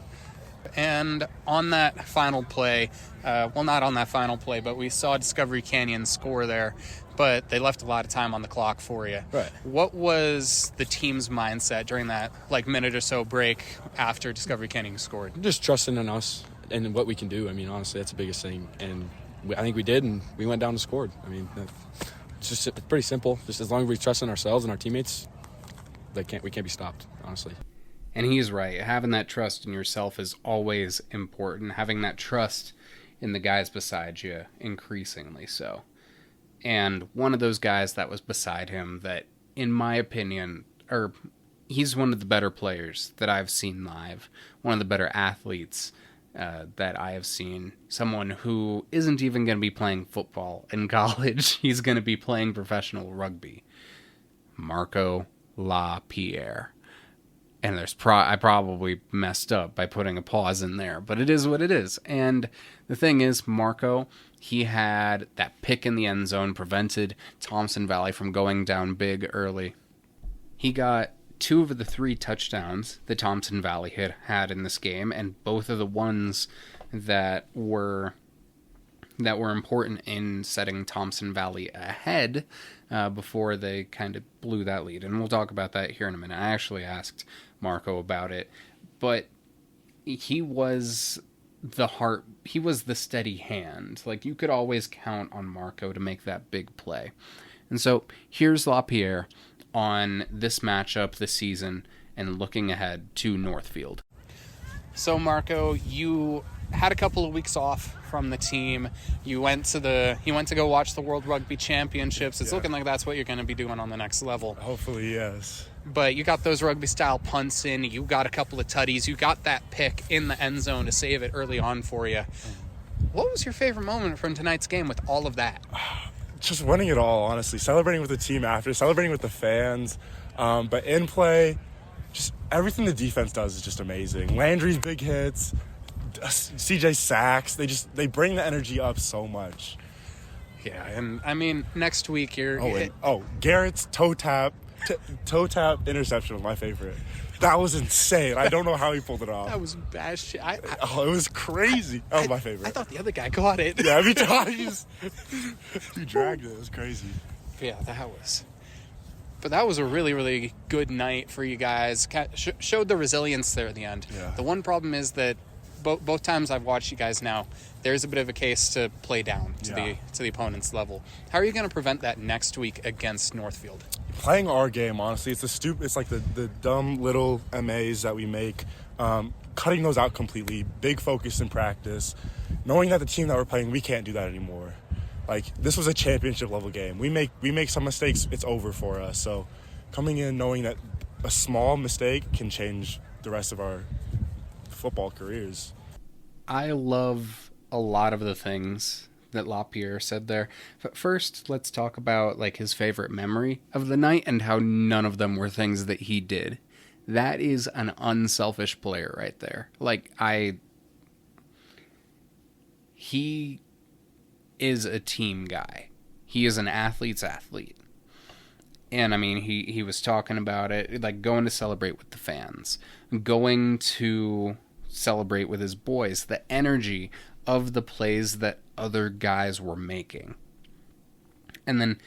And on that final play, not on that final play, but we saw Discovery Canyon score there, but they left a lot of time on the clock for you. Right. What was the team's mindset during that minute or so break after Discovery Canyon scored? Just trusting in us and what we can do. Honestly, that's the biggest thing. And I think we did, and we went down and scored. It's pretty simple. Just as long as we trust in ourselves and our teammates, we can't be stopped, honestly. And he's right. Having that trust in yourself is always important. Having that trust in the guys beside you, increasingly so. And one of those guys that was beside him that, in my opinion, he's one of the better players that I've seen live. One of the better athletes that I have seen. Someone who isn't even going to be playing football in college. He's going to be playing professional rugby. Marco LaPierre. And I probably messed up by putting a pause in there, but it is what it is. And the thing is, Marco, he had that pick in the end zone, prevented Thompson Valley from going down big early. He got 2 of the 3 touchdowns that Thompson Valley had in this game, and both of the ones that were important in setting Thompson Valley ahead before they kind of blew that lead. And we'll talk about that here in a minute. I actually asked Marco about it, but he was the steady hand. Like, you could always count on Marco to make that big play. And so here's LaPierre on this matchup this season and looking ahead to Northfield. So Marco, you had a couple of weeks off from the team. You went to go watch the World Rugby Championships. It's looking like that's what you're going to be doing on the next level. Hopefully, yes. But you got those rugby-style punts in. You got a couple of tutties. You got that pick in the end zone to save it early on for you. What was your favorite moment from tonight's game with all of that? Just winning it all, honestly. Celebrating with the team after, celebrating with the fans. But in play, just everything the defense does is just amazing. Landry's big hits, CJ sacks, they bring the energy up so much. Yeah, and I mean, next week you're... Garrett's toe tap interception was my favorite. That was insane. I don't know how he pulled it off. That was bad shit. It was crazy. That was my favorite. I thought the other guy got it. Yeah, every time he dragged it. It was crazy. Yeah, But that was a really, really good night for you guys. Showed the resilience there at the end. Yeah. The one problem is that both times I've watched you guys now, there's a bit of a case to play down to the opponent's level. How are you going to prevent that next week against Northfield? Playing our game, honestly, it's like the dumb little MAs that we make, cutting those out completely. Big focus in practice, knowing that the team that we're playing, we can't do that anymore. Like, this was a championship level game. We make some mistakes, it's over for us. So coming in knowing that a small mistake can change the rest of our football careers. I love a lot of the things that LaPierre said there. But first, let's talk about like his favorite memory of the night and how none of them were things that he did. That is an unselfish player right there. He is a team guy. He is an athlete's athlete. And I mean, he was talking about it, like going to celebrate with the fans, going to celebrate with his boys, the energy of the plays that other guys were making. And then,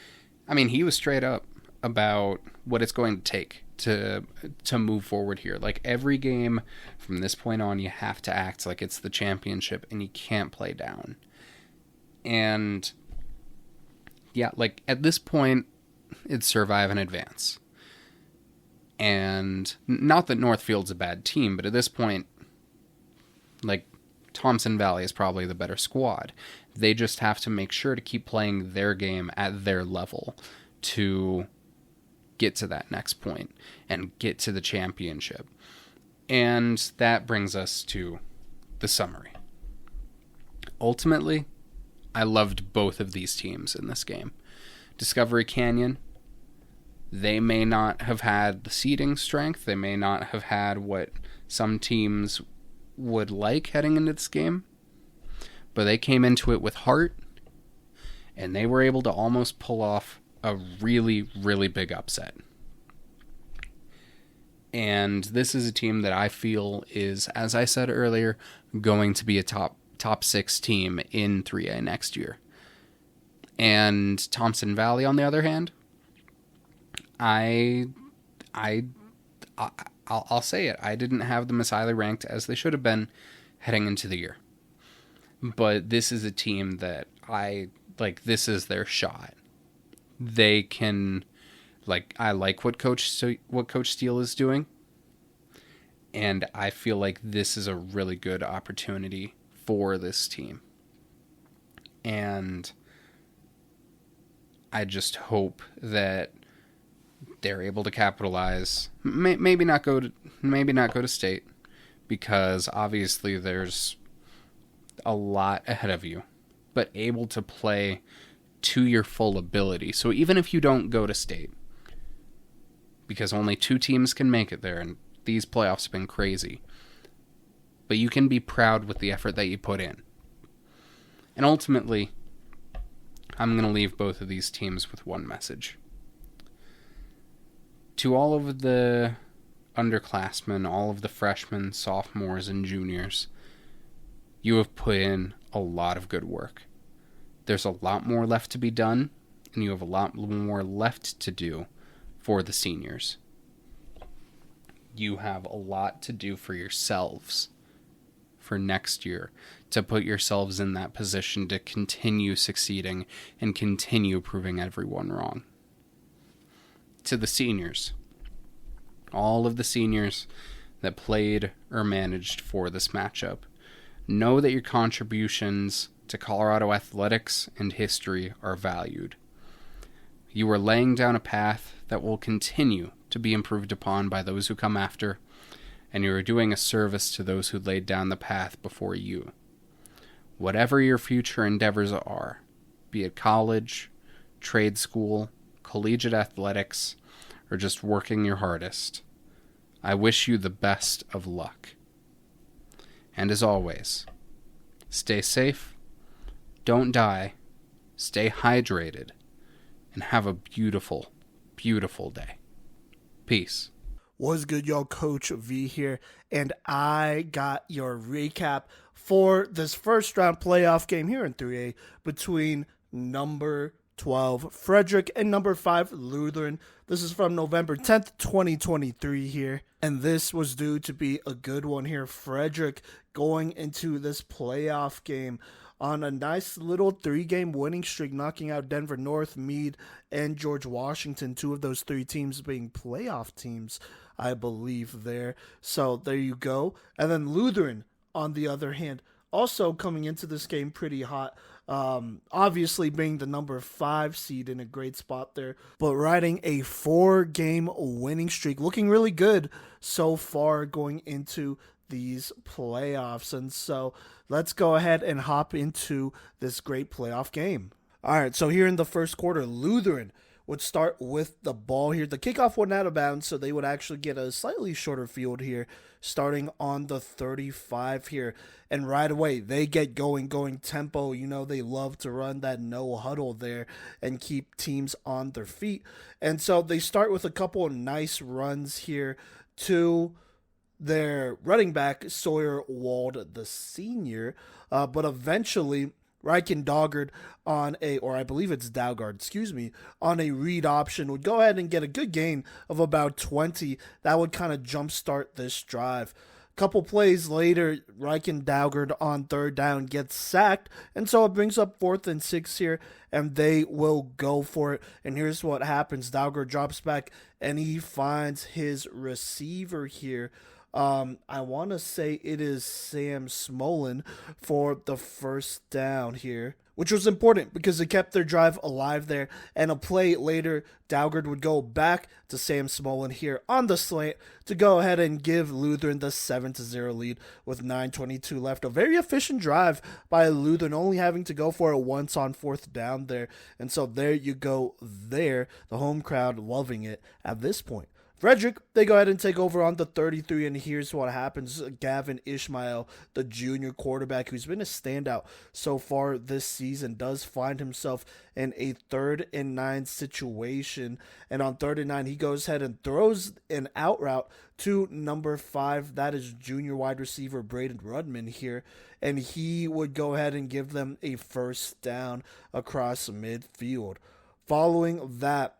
I mean, he was straight up about what it's going to take to move forward here. Like, every game from this point on, you have to act like it's the championship and you can't play down. And yeah, like at this point, it's survive and advance. And not that Northfield's a bad team, but at this point, like, Thompson Valley is probably the better squad. They just have to make sure to keep playing their game at their level to get to that next point and get to the championship. And that brings us to the summary. Ultimately, I loved both of these teams in this game. Discovery Canyon, they may not have had the seeding strength. They may not have had what some teams would like heading into this game, but they came into it with heart, and they were able to almost pull off a really, really big upset. And this is a team that I feel is, as I said earlier, going to be a top 6 team in 3A next year. And Thompson Valley, on the other hand, I'll say it. I didn't have them as highly ranked as they should have been heading into the year. But this is a team that this is their shot. They can, I like what Coach Steele is doing. And I feel like this is a really good opportunity for this team. And I just hope that they're able to capitalize. Maybe not go to state, because obviously there's a lot ahead of you, but able to play to your full ability. So even if you don't go to state, because only 2 teams can make it there, and These playoffs have been crazy. But you can be proud with the effort that you put in. And ultimately, I'm going to leave both of these teams with one message. To all of the underclassmen, all of the freshmen, sophomores, and juniors, you have put in a lot of good work. There's a lot more left to be done, and you have a lot more left to do for the seniors. You have a lot to do for yourselves for next year to put yourselves in that position to continue succeeding and continue proving everyone wrong. To the seniors, all of the seniors that played or managed for this matchup, know that your contributions to Colorado athletics and history are valued. You are laying down a path that will continue to be improved upon by those who come after, and you are doing a service to those who laid down the path before you. Whatever your future endeavors are, be it college, trade school, collegiate athletics, or just working your hardest, I wish you the best of luck. And as always, stay safe, don't die, stay hydrated, and have a beautiful, beautiful day. Peace. What's good, y'all? Coach V here, and I got your recap for this first round playoff game here in 3A between number 12 Frederick and number 5 Lutheran. This is from November 10th, 2023 here, and this was due to be a good one here. Frederick going into this playoff game on a nice little 3-game winning streak, knocking out Denver North, Meade, and George Washington, 2 of those 3 teams being playoff teams, I believe there. So there you go. And then Lutheran, on the other hand, also coming into this game pretty hot. Obviously being the number 5 seed in a great spot there, but riding a 4-game winning streak, looking really good so far going into these playoffs. And so let's go ahead and hop into this great playoff game. All right, so here in the first quarter, Lutheran would start with the ball here. The kickoff went out of bounds, so they would actually get a slightly shorter field here, starting on the 35 here. And right away, they get going tempo. You know, they love to run that no huddle there and keep teams on their feet. And so they start with a couple of nice runs here to their running back, Sawyer Wald, the senior. But eventually, Ryken Daugard on a read option would go ahead and get a good gain of about 20. That would kind of jumpstart this drive. Couple plays later, Ryken Daugard on 3rd down gets sacked, and so it brings up 4th and 6 here, and they will go for it. And here's what happens. Daugard drops back, and he finds his receiver here. I want to say it is Sam Smolin for the first down here, which was important because it kept their drive alive there. And a play later, Daugard would go back to Sam Smolin here on the slant to go ahead and give Lutheran the 7-0 lead with 9:22 left. A very efficient drive by Lutheran, only having to go for it once on 4th down there. And so there you go there. The home crowd loving it at this point. Frederick, they go ahead and take over on the 33, and here's what happens. Gavin Ishmael, the junior quarterback, who's been a standout so far this season, does find himself in a 3rd and 9 situation. And on 3rd and 9, he goes ahead and throws an out route to number 5. That is junior wide receiver Braden Rudman here. And he would go ahead and give them a first down across midfield. Following that,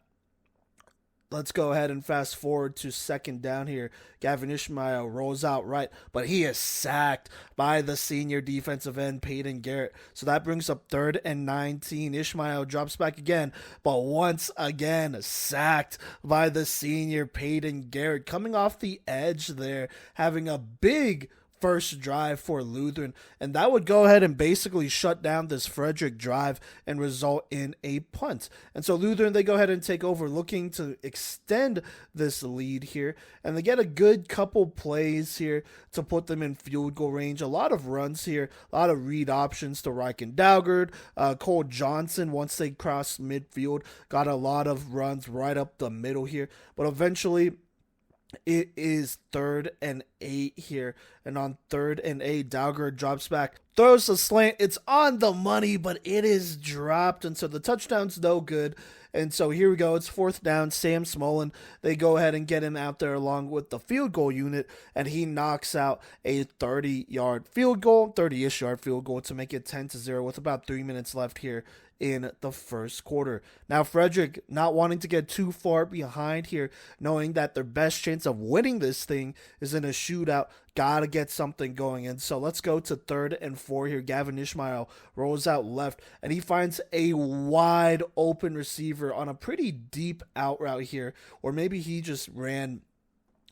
let's go ahead and fast forward to 2nd down here. Gavin Ishmael rolls out right, but he is sacked by the senior defensive end, Peyton Garrett. So that brings up 3rd and 19. Ishmael drops back again, but once again sacked by the senior Peyton Garrett. Coming off the edge there, having a big first drive for Lutheran, and that would go ahead and basically shut down this Frederick drive and result in a punt. And so Lutheran, they go ahead and take over, looking to extend this lead here, and they get a good couple plays here to put them in field goal range. A lot of runs here, a lot of read options to Ryken Daugard. Cole Johnson, once they crossed midfield, got a lot of runs right up the middle here, but eventually It is 3rd and 8 here. And on 3rd and 8, Dalgard drops back, throws a slant. It's on the money, but it is dropped. And so the touchdown's no good. And so here we go. It's 4th down. Sam Smolin, they go ahead and get him out there along with the field goal unit. And he knocks out a 30-yard field goal, 30-ish yard field goal to make it 10-0 with about 3 minutes left here in the first quarter. Now, Frederick not wanting to get too far behind here, knowing that their best chance of winning this thing is in a shootout, gotta get something going. And so let's go to 3rd and 4 here. Gavin Ishmael rolls out left, and he finds a wide open receiver on a pretty deep out route here, or maybe he just ran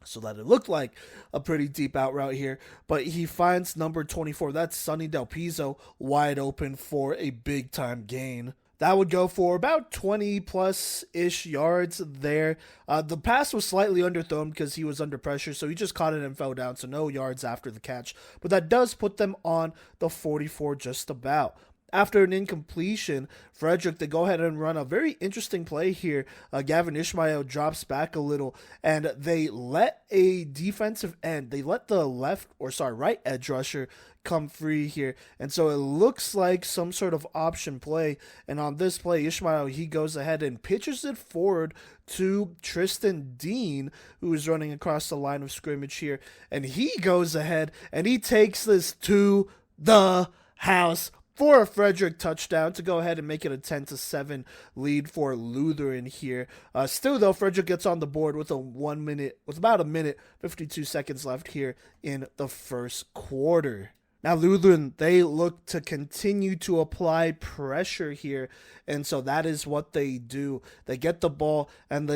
so that it looked like a pretty deep out route here, but he finds number 24, that's Sonny Del Pizzo, wide open for a big time gain. That would go for about 20 plus ish yards there. The pass was slightly underthrown because he was under pressure, so he just caught it and fell down, so no yards after the catch, but that does put them on the 44 just about. After an incompletion, Frederick, they go ahead and run a very interesting play here. Gavin Ishmael drops back a little, and they let a defensive end, they let the right edge rusher come free here. And so it looks like some sort of option play. And on this play, Ishmael, he goes ahead and pitches it forward to Tristan Dean, who is running across the line of scrimmage here. And he goes ahead and he takes this to the house for a Frederick touchdown to go ahead and make it a 10-7 lead for Lutheran here. Still though, Frederick gets on the board with about a minute, 52 seconds left here in the first quarter. Now Lutheran, they look to continue to apply pressure here, and so that is what they do. They get the ball, and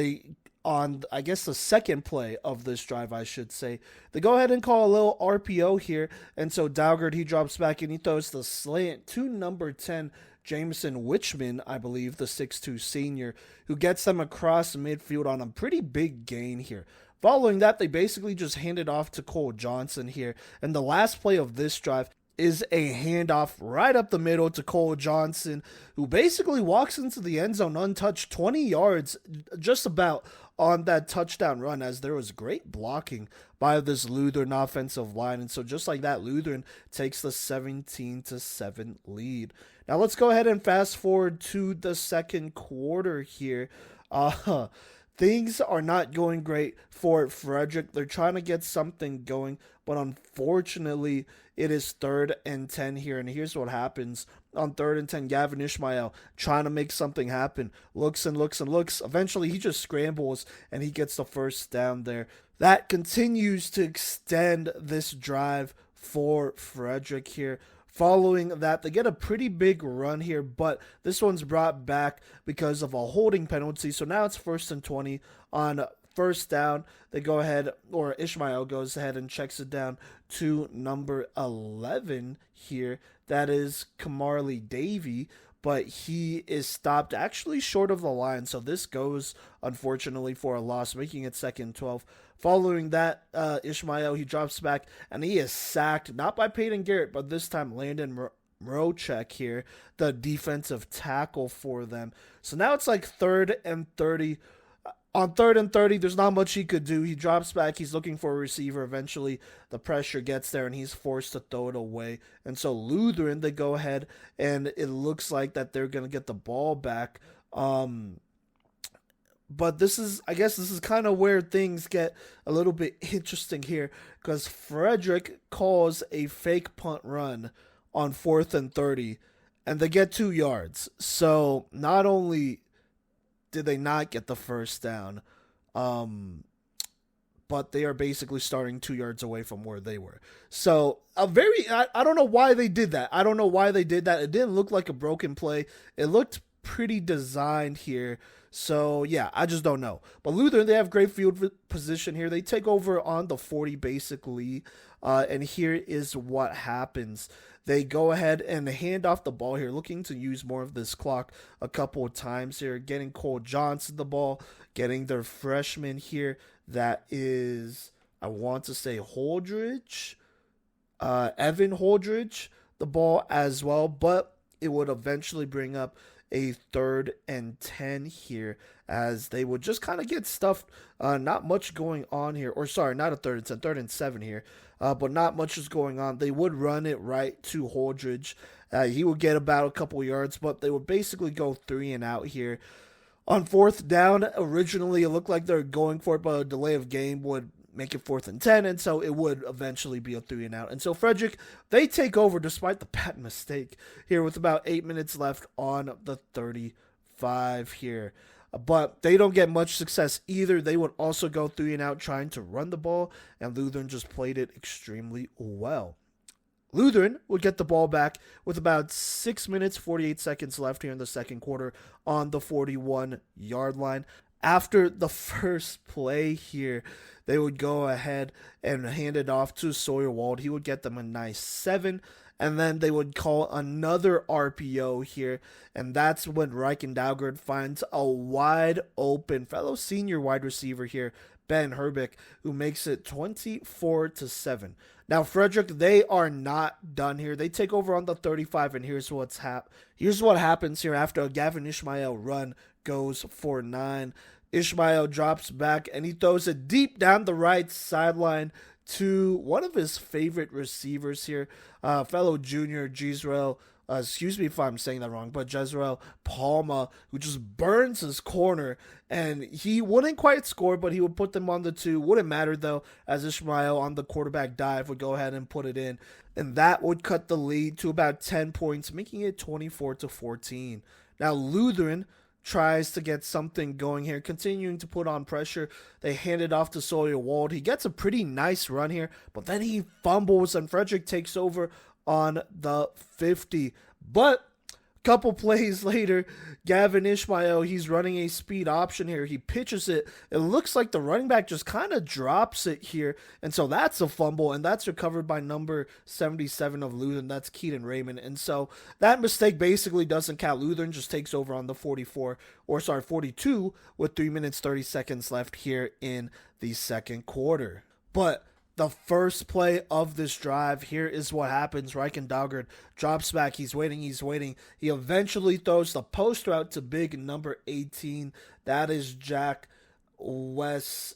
on, I guess, the second play of this drive, I should say, they go ahead and call a little RPO here, and so Dalgard, he drops back and he throws the slant to number 10, Jameson Wichman, I believe, the 6'2 senior, who gets them across midfield on a pretty big gain here. Following that, they basically just hand it off to Cole Johnson here, and the last play of this drive is a handoff right up the middle to Cole Johnson, who basically walks into the end zone untouched, 20 yards just about on that touchdown run, as there was great blocking by this Lutheran offensive line. And so just like that, Lutheran takes the 17-7 lead. Now let's go ahead and fast forward to the second quarter here. Things are not going great for Frederick. They're trying to get something going, but unfortunately, it is 3rd and 10 here. And here's what happens. On 3rd and 10, Gavin Ishmael trying to make something happen. Looks and looks and looks. Eventually, he just scrambles, and he gets the first down there. That continues to extend this drive for Frederick here. Following that, they get a pretty big run here, but this one's brought back because of a holding penalty. So now it's 1st and 20 on first down. They go ahead, or Ishmael goes ahead and checks it down to number 11 here. That is Kamarly Davey, but he is stopped actually short of the line. So this goes, unfortunately, for a loss, making it 2nd and 12. Following that, Ishmael, he drops back, and he is sacked, not by Peyton Garrett, but this time Landon Mrochek here, the defensive tackle for them. So now it's like 3rd and 30. On 3rd and 30, there's not much he could do. He drops back. He's looking for a receiver. Eventually, the pressure gets there, and he's forced to throw it away. And so Lutheran, they go ahead, and it looks like that they're going to get the ball back. But this is kind of where things get a little bit interesting here, because Frederick calls a fake punt run on 4th and 30, and they get 2 yards. So not only did they not get the first down, but they are basically starting 2 yards away from where they were. So I don't know why they did that. It didn't look like a broken play. It looked pretty designed here. So, yeah, I just don't know. But Lutheran, they have great field position here. They take over on the 40, basically. And here is what happens. They go ahead and hand off the ball here, looking to use more of this clock a couple of times here, getting Cole Johnson the ball, getting their freshman here. That is, I want to say Holdridge, Evan Holdridge, the ball as well. But it would eventually bring up a 3rd and 10 here, as they would just kind of get stuffed. Not much going on here. Or sorry, not a 3rd and 10, 3rd and 7 here. But not much is going on. They would run it right to Holdridge. He would get about a couple yards, but they would basically go 3 and out here. On 4th down, originally it looked like they were going for it, but a delay of game would make it 4th and 10, and so it would eventually be a 3 and out. And so Frederick, they take over despite the bad mistake here with about 8 minutes left on the 35 here. But they don't get much success either. They would also go 3 and out trying to run the ball, and Lutheran just played it extremely well. Lutheran would get the ball back with about 6 minutes, 48 seconds left here in the second quarter on the 41-yard line. After the first play here, they would go ahead and hand it off to Sawyerwald. He would get them a nice 7, and then they would call another RPO here, and that's when Reichendaugert finds a wide open fellow senior wide receiver here, Ben Herbick, who makes it 24-7. Now, Frederick, they are not done here. They take over on the 35, and here's what happens here after a Gavin Ishmael run goes for 9. Ishmael drops back, and he throws it deep down the right sideline to one of his favorite receivers here, fellow junior Jezreel. Excuse me if I'm saying that wrong, but Jezreel Palma, who just burns his corner, and he wouldn't quite score, but he would put them on the 2. Wouldn't matter, though, as Ishmael on the quarterback dive would go ahead and put it in, and that would cut the lead to about 10 points, making it 24-14. Now, Lutheran tries to get something going here, continuing to put on pressure. They hand it off to Sawyerwald. He gets a pretty nice run here, but then he fumbles, and Frederick takes over on the 50. But a couple plays later, Gavin Ishmael, he's running a speed option here. He pitches it. It looks like the running back just kind of drops it here. And so that's a fumble, and that's recovered by number 77 of Lutheran. That's Keaton Raymond. And so that mistake basically doesn't count. Lutheran just takes over on the 42 with 3 minutes, 30 seconds left here in the second quarter. But the first play of this drive, here is what happens. Reichendaugert drops back. He's waiting. He eventually throws the post route to big number 18. That is Jack Weslowski,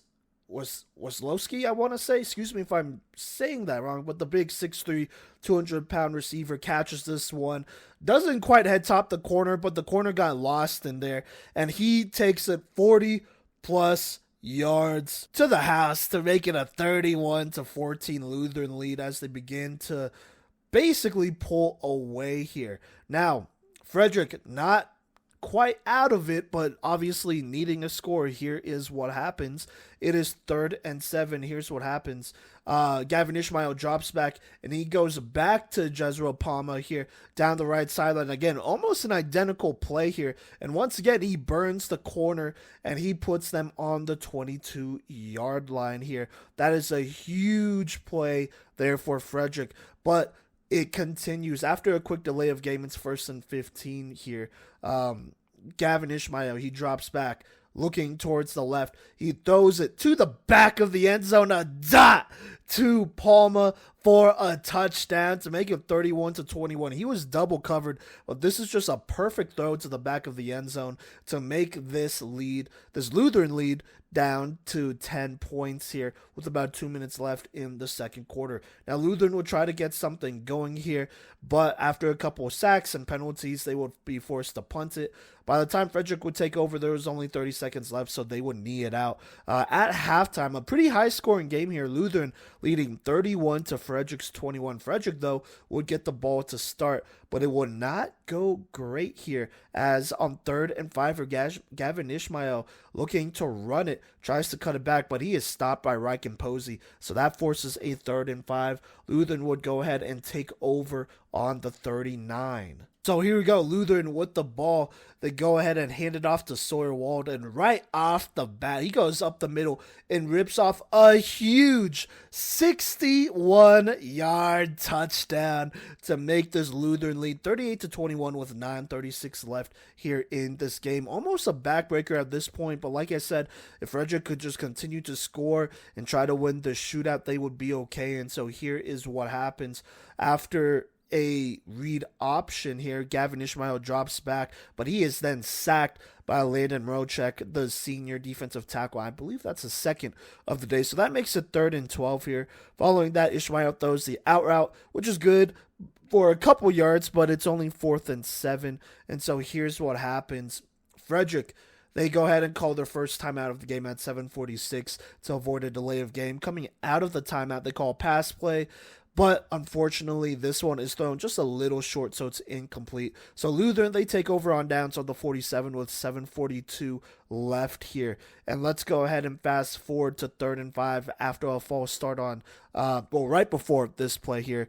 I want to say. Excuse me if I'm saying that wrong, but the big 6'3", 200-pound receiver catches this one. Doesn't quite head top the corner, but the corner got lost in there, and he takes it 40-plus yards to the house to make it a 31-14 Lutheran lead as they begin to basically pull away here. Now, Frederick not quite out of it, but obviously needing a score. Here is what happens. It is 3rd and 7. Here's what happens. Gavin Ishmael drops back, and he goes back to Jezreel Palma here down the right sideline. Again, almost an identical play here. And once again, he burns the corner, and he puts them on the 22-yard line here. That is a huge play there for Frederick. But it continues. After a quick delay of game, it's 1st and 15 here. Gavin Ishmael, he drops back, looking towards the left. He throws it to the back of the end zone, a dot to Palma for a touchdown to make it 31-21. He was double covered, but this is just a perfect throw to the back of the end zone to make this Lutheran lead, down to 10 points here with about 2 minutes left in the second quarter. Now, Lutheran would try to get something going here, but after a couple of sacks and penalties, they would be forced to punt it. By the time Frederick would take over, there was only 30 seconds left, so they would knee it out. At halftime, a pretty high-scoring game here. Lutheran leading 31 to Frederick's 21. Frederick, though, would get the ball to start, but it would not go great here, as on 3rd and 5, Gavin Ishmael, looking to run it, tries to cut it back, but he is stopped by Reich and Posey, so that forces a 3rd and 5. Lutheran would go ahead and take over on the 39. So here we go, Lutheran with the ball. They go ahead and hand it off to Sawyerwald, and right off the bat, he goes up the middle and rips off a huge 61-yard touchdown to make this Lutheran lead 38-21 with 9:36 left here in this game. Almost a backbreaker at this point, but like I said, if Frederick could just continue to score and try to win the shootout, they would be okay. And so here is what happens. After a read option here. Gavin Ishmael drops back, but he is then sacked by Landon Rochek, the senior defensive tackle. I believe that's the second of the day. So that makes it 3rd and 12 here. Following that, Ishmael throws the out route, which is good for a couple yards, but it's only 4th and 7. And so here's what happens. Frederick, they go ahead and call their first timeout of the game at 7:46 to avoid a delay of game. Coming out of the timeout, they call pass play. But unfortunately, this one is thrown just a little short, so it's incomplete. So Lutheran, they take over on downs on the 47 with 7:42 left here. And let's go ahead and fast forward to 3rd and 5 after a false start on, right before this play here.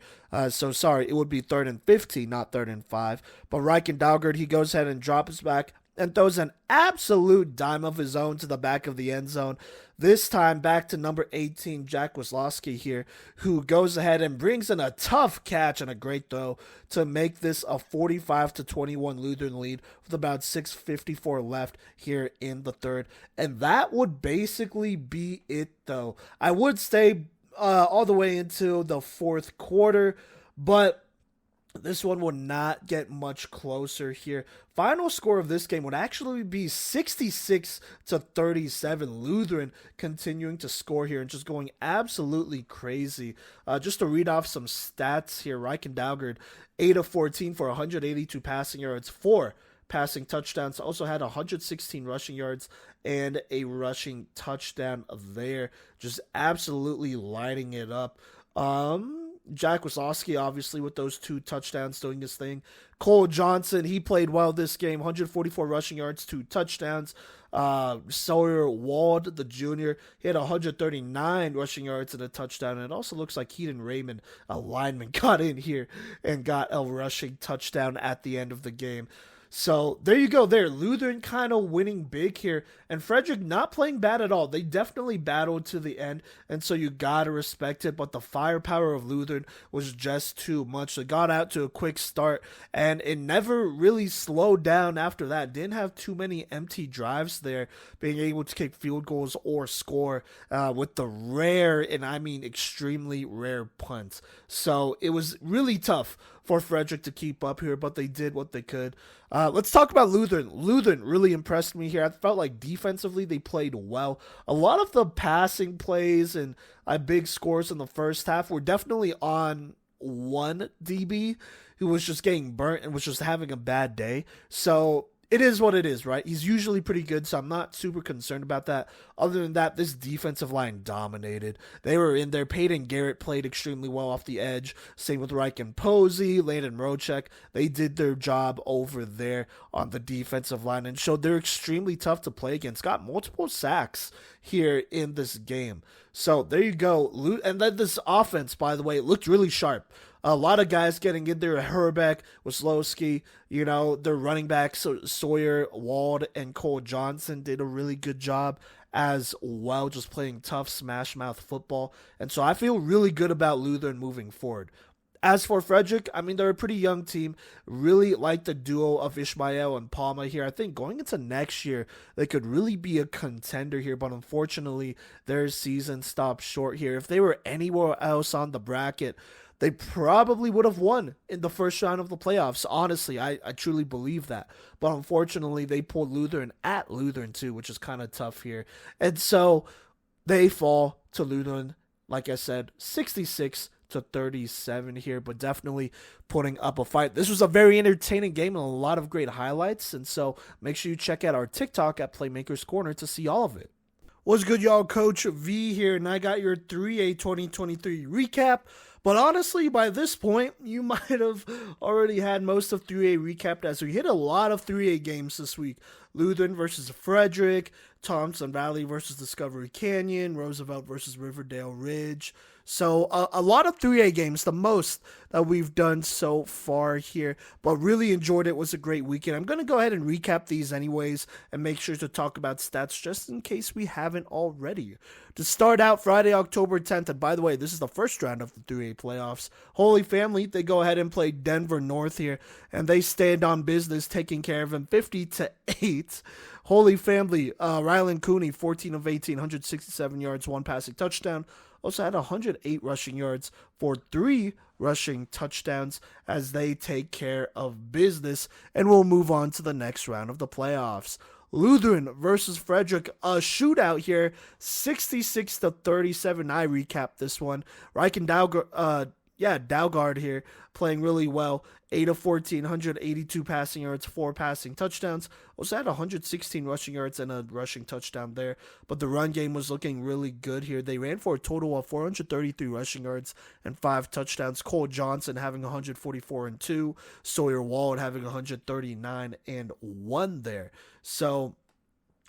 So sorry, it would be 3rd and 15, not 3rd and 5. But Reichen Daugard, he goes ahead and drops back and throws an absolute dime of his own to the back of the end zone. This time back to number 18, Jack Wisłowski here, who goes ahead and brings in a tough catch and a great throw to make this a 45-21 Lutheran lead with about 6:54 left here in the 3rd. And that would basically be it, though. I would stay all the way into the 4th quarter, but this one would not get much closer here. Final score of this game would actually be 66-37. Lutheran continuing to score here and just going absolutely crazy. Just to read off some stats here, Reichen Daugard, 8 of 14 for 182 passing yards, 4 passing touchdowns. Also had 116 rushing yards and a rushing touchdown there. Just absolutely lighting it up. Jack Wisłowski, obviously, with those 2 touchdowns doing his thing. Cole Johnson, he played well this game. 144 rushing yards, 2 touchdowns. Sawyer Wald, the junior, he had 139 rushing yards and a touchdown. And it also looks like Keaton Raymond, a lineman, got in here and got a rushing touchdown at the end of the game. So there you go there. Lutheran kind of winning big here. And Frederick not playing bad at all. They definitely battled to the end. And so you got to respect it. But the firepower of Lutheran was just too much. They got out to a quick start. And it never really slowed down after that. Didn't have too many empty drives there. Being able to kick field goals or score with the rare, and I mean extremely rare punts. So it was really tough for Frederick to keep up here, but they did what they could. Let's talk about Lutheran. Lutheran really impressed me here. I felt like defensively they played well. A lot of the passing plays and big scores in the first half were definitely on one DB who was just getting burnt and was just having a bad day. So it is what it is, right? He's usually pretty good, so I'm not super concerned about that. Other than that, this defensive line dominated. They were in there. Peyton Garrett played extremely well off the edge. Same with Reichen Posey, Landon Rochek. They did their job over there on the defensive line and showed they're extremely tough to play against. Got multiple sacks here in this game. So there you go. And then this offense, by the way, it looked really sharp. A lot of guys getting in there. Herbeck, Wisłowski, their running backs, Sawyer, Wald, and Cole Johnson did a really good job as well, just playing tough smash mouth football. And so I feel really good about Lutheran moving forward. As for Frederick, I mean, they're a pretty young team. Really like the duo of Ishmael and Palma here. I think going into next year, they could really be a contender here. But unfortunately, their season stopped short here. If they were anywhere else on the bracket, they probably would have won in the first round of the playoffs. Honestly, I truly believe that. But unfortunately, they pulled Lutheran at Lutheran too, which is kind of tough here. And so they fall to Lutheran, like I said, 66-37 here, but definitely putting up a fight. This was a very entertaining game and a lot of great highlights. And so make sure you check out our TikTok at Playmakers Corner to see all of it. What's good, y'all? Coach V here, and I got your 3A 2023 recap. But honestly, by this point, you might have already had most of 3A recapped as we hit a lot of 3A games this week. Lutheran versus Frederick, Thompson Valley versus Discovery Canyon, Roosevelt versus Riverdale Ridge. So a lot of 3A games, the most that we've done so far here, but really enjoyed it. It was a great weekend. I'm going to go ahead and recap these anyways and make sure to talk about stats just in case we haven't already. To start out, Friday, October 10th, and by the way, this is the first round of the 3A 2A playoffs. Holy Family, they go ahead and play Denver North here, and they stand on business, taking care of them 50-8. Holy Family, Rylan Cooney, 14 of 18, 167 yards, 1 passing touchdown. Also had 108 rushing yards for 3 rushing touchdowns as they take care of business, and we'll move on to the next round of the playoffs. Lutheran versus Frederick, a shootout here, 66-37. I recap this one. Reichen Dalgard here playing really well. 8 of 14, 182 passing yards, 4 passing touchdowns. Also had 116 rushing yards and a rushing touchdown there. But the run game was looking really good here. They ran for a total of 433 rushing yards and 5 touchdowns. Cole Johnson having 144 and 2. Sawyer Wald having 139 and 1 there. So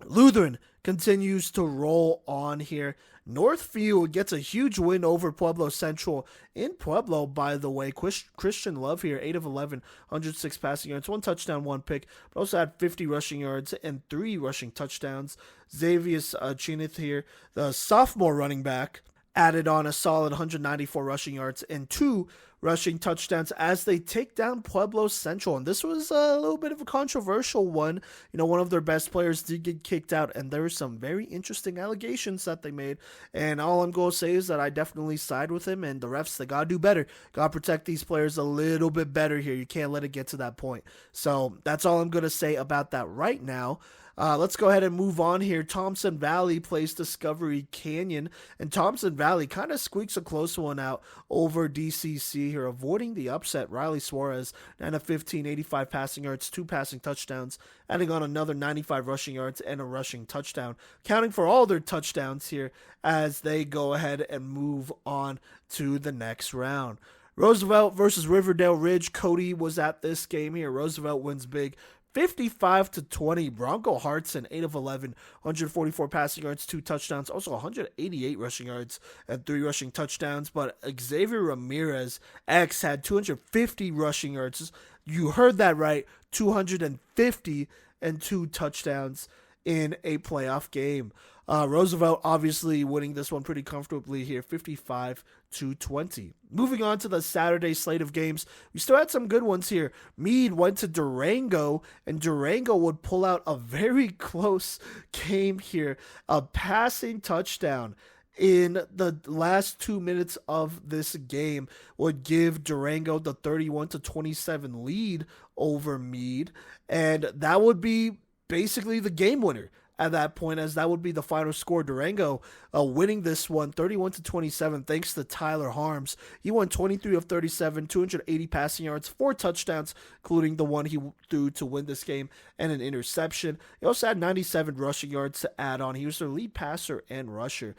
Lutheran continues to roll on here. Northfield gets a huge win over Pueblo Central in Pueblo, by the way. Christian Love here, 8 of 11, 106 passing yards, 1 touchdown, 1 pick, but also had 50 rushing yards and 3 rushing touchdowns. Xavier Chinith here, the sophomore running back, added on a solid 194 rushing yards and 2 rushing touchdowns as they take down Pueblo Central. And this was a little bit of a controversial one. You know, one of their best players did get kicked out, and there were some very interesting allegations that they made. And all I'm going to say is that I definitely side with him, and the refs, they got to do better. Got to protect these players a little bit better here. You can't let it get to that point. So that's all I'm going to say about that right now. Let's go ahead and move on here. Thompson Valley plays Discovery Canyon, and Thompson Valley kind of squeaks a close one out over DCC here, avoiding the upset. Riley Suarez, 9 of 15, 85 passing yards, 2 passing touchdowns, adding on another 95 rushing yards and a rushing touchdown, counting for all their touchdowns here as they go ahead and move on to the next round. Roosevelt versus Riverdale Ridge. Cody was at this game here. Roosevelt wins big, 55-20. Bronco Hartson, 8 of 11, 144 passing yards, 2 touchdowns, also 188 rushing yards and 3 rushing touchdowns. But Xavier Ramirez X had 250 rushing yards. You heard that right, 250 and 2 touchdowns in a playoff game. Roosevelt obviously winning this one pretty comfortably here, 55-20. Moving on to the Saturday slate of games, we still had some good ones here. Meade went to Durango, and Durango would pull out a very close game here. A passing touchdown in the last 2 minutes of this game would give Durango the 31-27 lead over Meade, and that would be basically the game winner at that point, as that would be the final score. Durango winning this one 31-27 thanks to Tyler Harms. He won 23 of 37, 280 passing yards, 4 touchdowns, including the one he threw to win this game, and an interception. He also had 97 rushing yards to add on. He was their lead passer and rusher.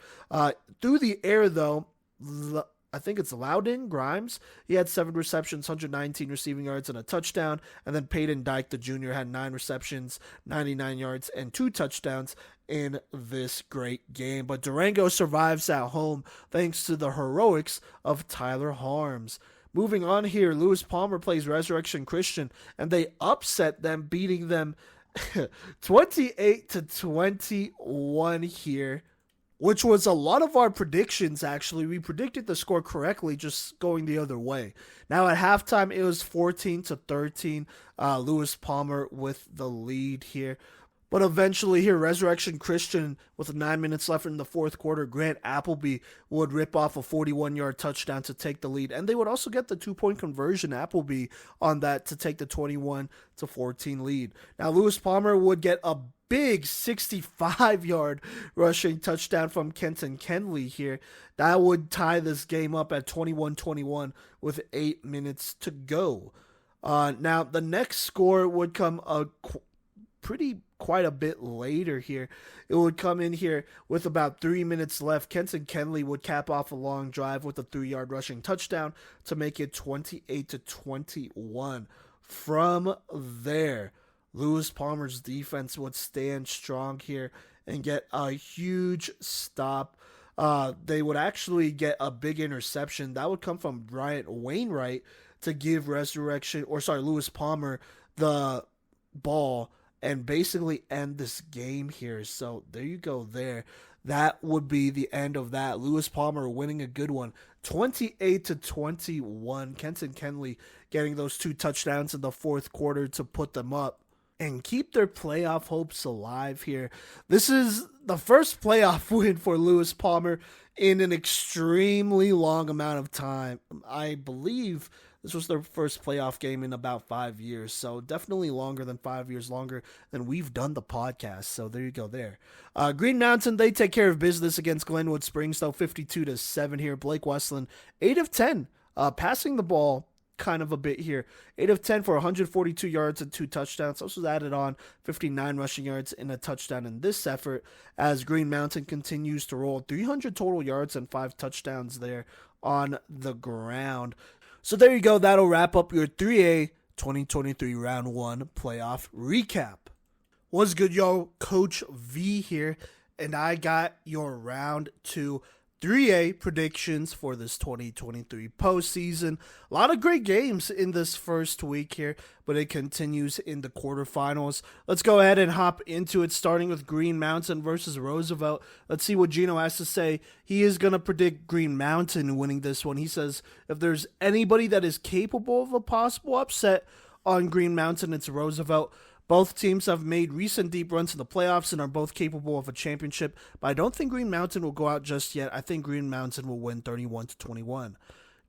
Through the air, though, I think it's Loudon Grimes. He had 7 receptions, 119 receiving yards, and a touchdown. And then Peyton Dyke, the junior, had 9 receptions, 99 yards, and 2 touchdowns in this great game. But Durango survives at home thanks to the heroics of Tyler Harms. Moving on here, Lewis Palmer plays Resurrection Christian, and they upset them, beating them 28-21 here, which was a lot of our predictions, actually. We predicted the score correctly, just going the other way. Now, at halftime, it was 14-13. Lewis Palmer with the lead here. But eventually here, Resurrection Christian, with 9 minutes left in the fourth quarter, Grant Appleby would rip off a 41-yard touchdown to take the lead. And they would also get the 2-point conversion, Appleby, on that to take the 21-14 lead. Now, Lewis Palmer would get a big 65-yard rushing touchdown from Kenton Kenley here. That would tie this game up at 21-21 with 8 minutes to go. Now, the next score would come quite a bit later here. It would come in here with about 3 minutes left. Kenton Kenley would cap off a long drive with a 3-yard rushing touchdown to make it 28-21. From there, Lewis Palmer's defense would stand strong here and get a huge stop. They would actually get a big interception. That would come from Bryant Wainwright to give Lewis Palmer the ball and basically end this game here. So there you go there. that would be the end of that. Lewis Palmer winning a good one, 28-21. Kenton Kenley getting those 2 touchdowns in the fourth quarter to put them up and keep their playoff hopes alive here. This is the first playoff win for Lewis Palmer in an extremely long amount of time. I believe this was their first playoff game in about 5 years, so definitely longer than 5 years, longer than we've done the podcast. So there you go there. Green Mountain, they take care of business against Glenwood Springs, though, 52-7 here. Blake Westland, 8 of 10, passing the ball kind of a bit here. 8 of 10 for 142 yards and 2 touchdowns. Also added on 59 rushing yards and a touchdown in this effort as Green Mountain continues to roll. 300 total yards and 5 touchdowns there on the ground. So there you go. That'll wrap up your 3A 2023 Round 1 playoff recap. What's good, y'all? Coach V here, and I got your Round 2 3A predictions for this 2023 postseason. A lot of great games in this first week here, but it continues in the quarterfinals. Let's go ahead and hop into it, starting with Green Mountain versus Roosevelt. Let's see what Gino has to say. He is going to predict Green Mountain winning this one. He says if there's anybody that is capable of a possible upset on Green Mountain, it's Roosevelt. Both teams have made recent deep runs in the playoffs and are both capable of a championship, but I don't think Green Mountain will go out just yet. I think Green Mountain will win 31-21.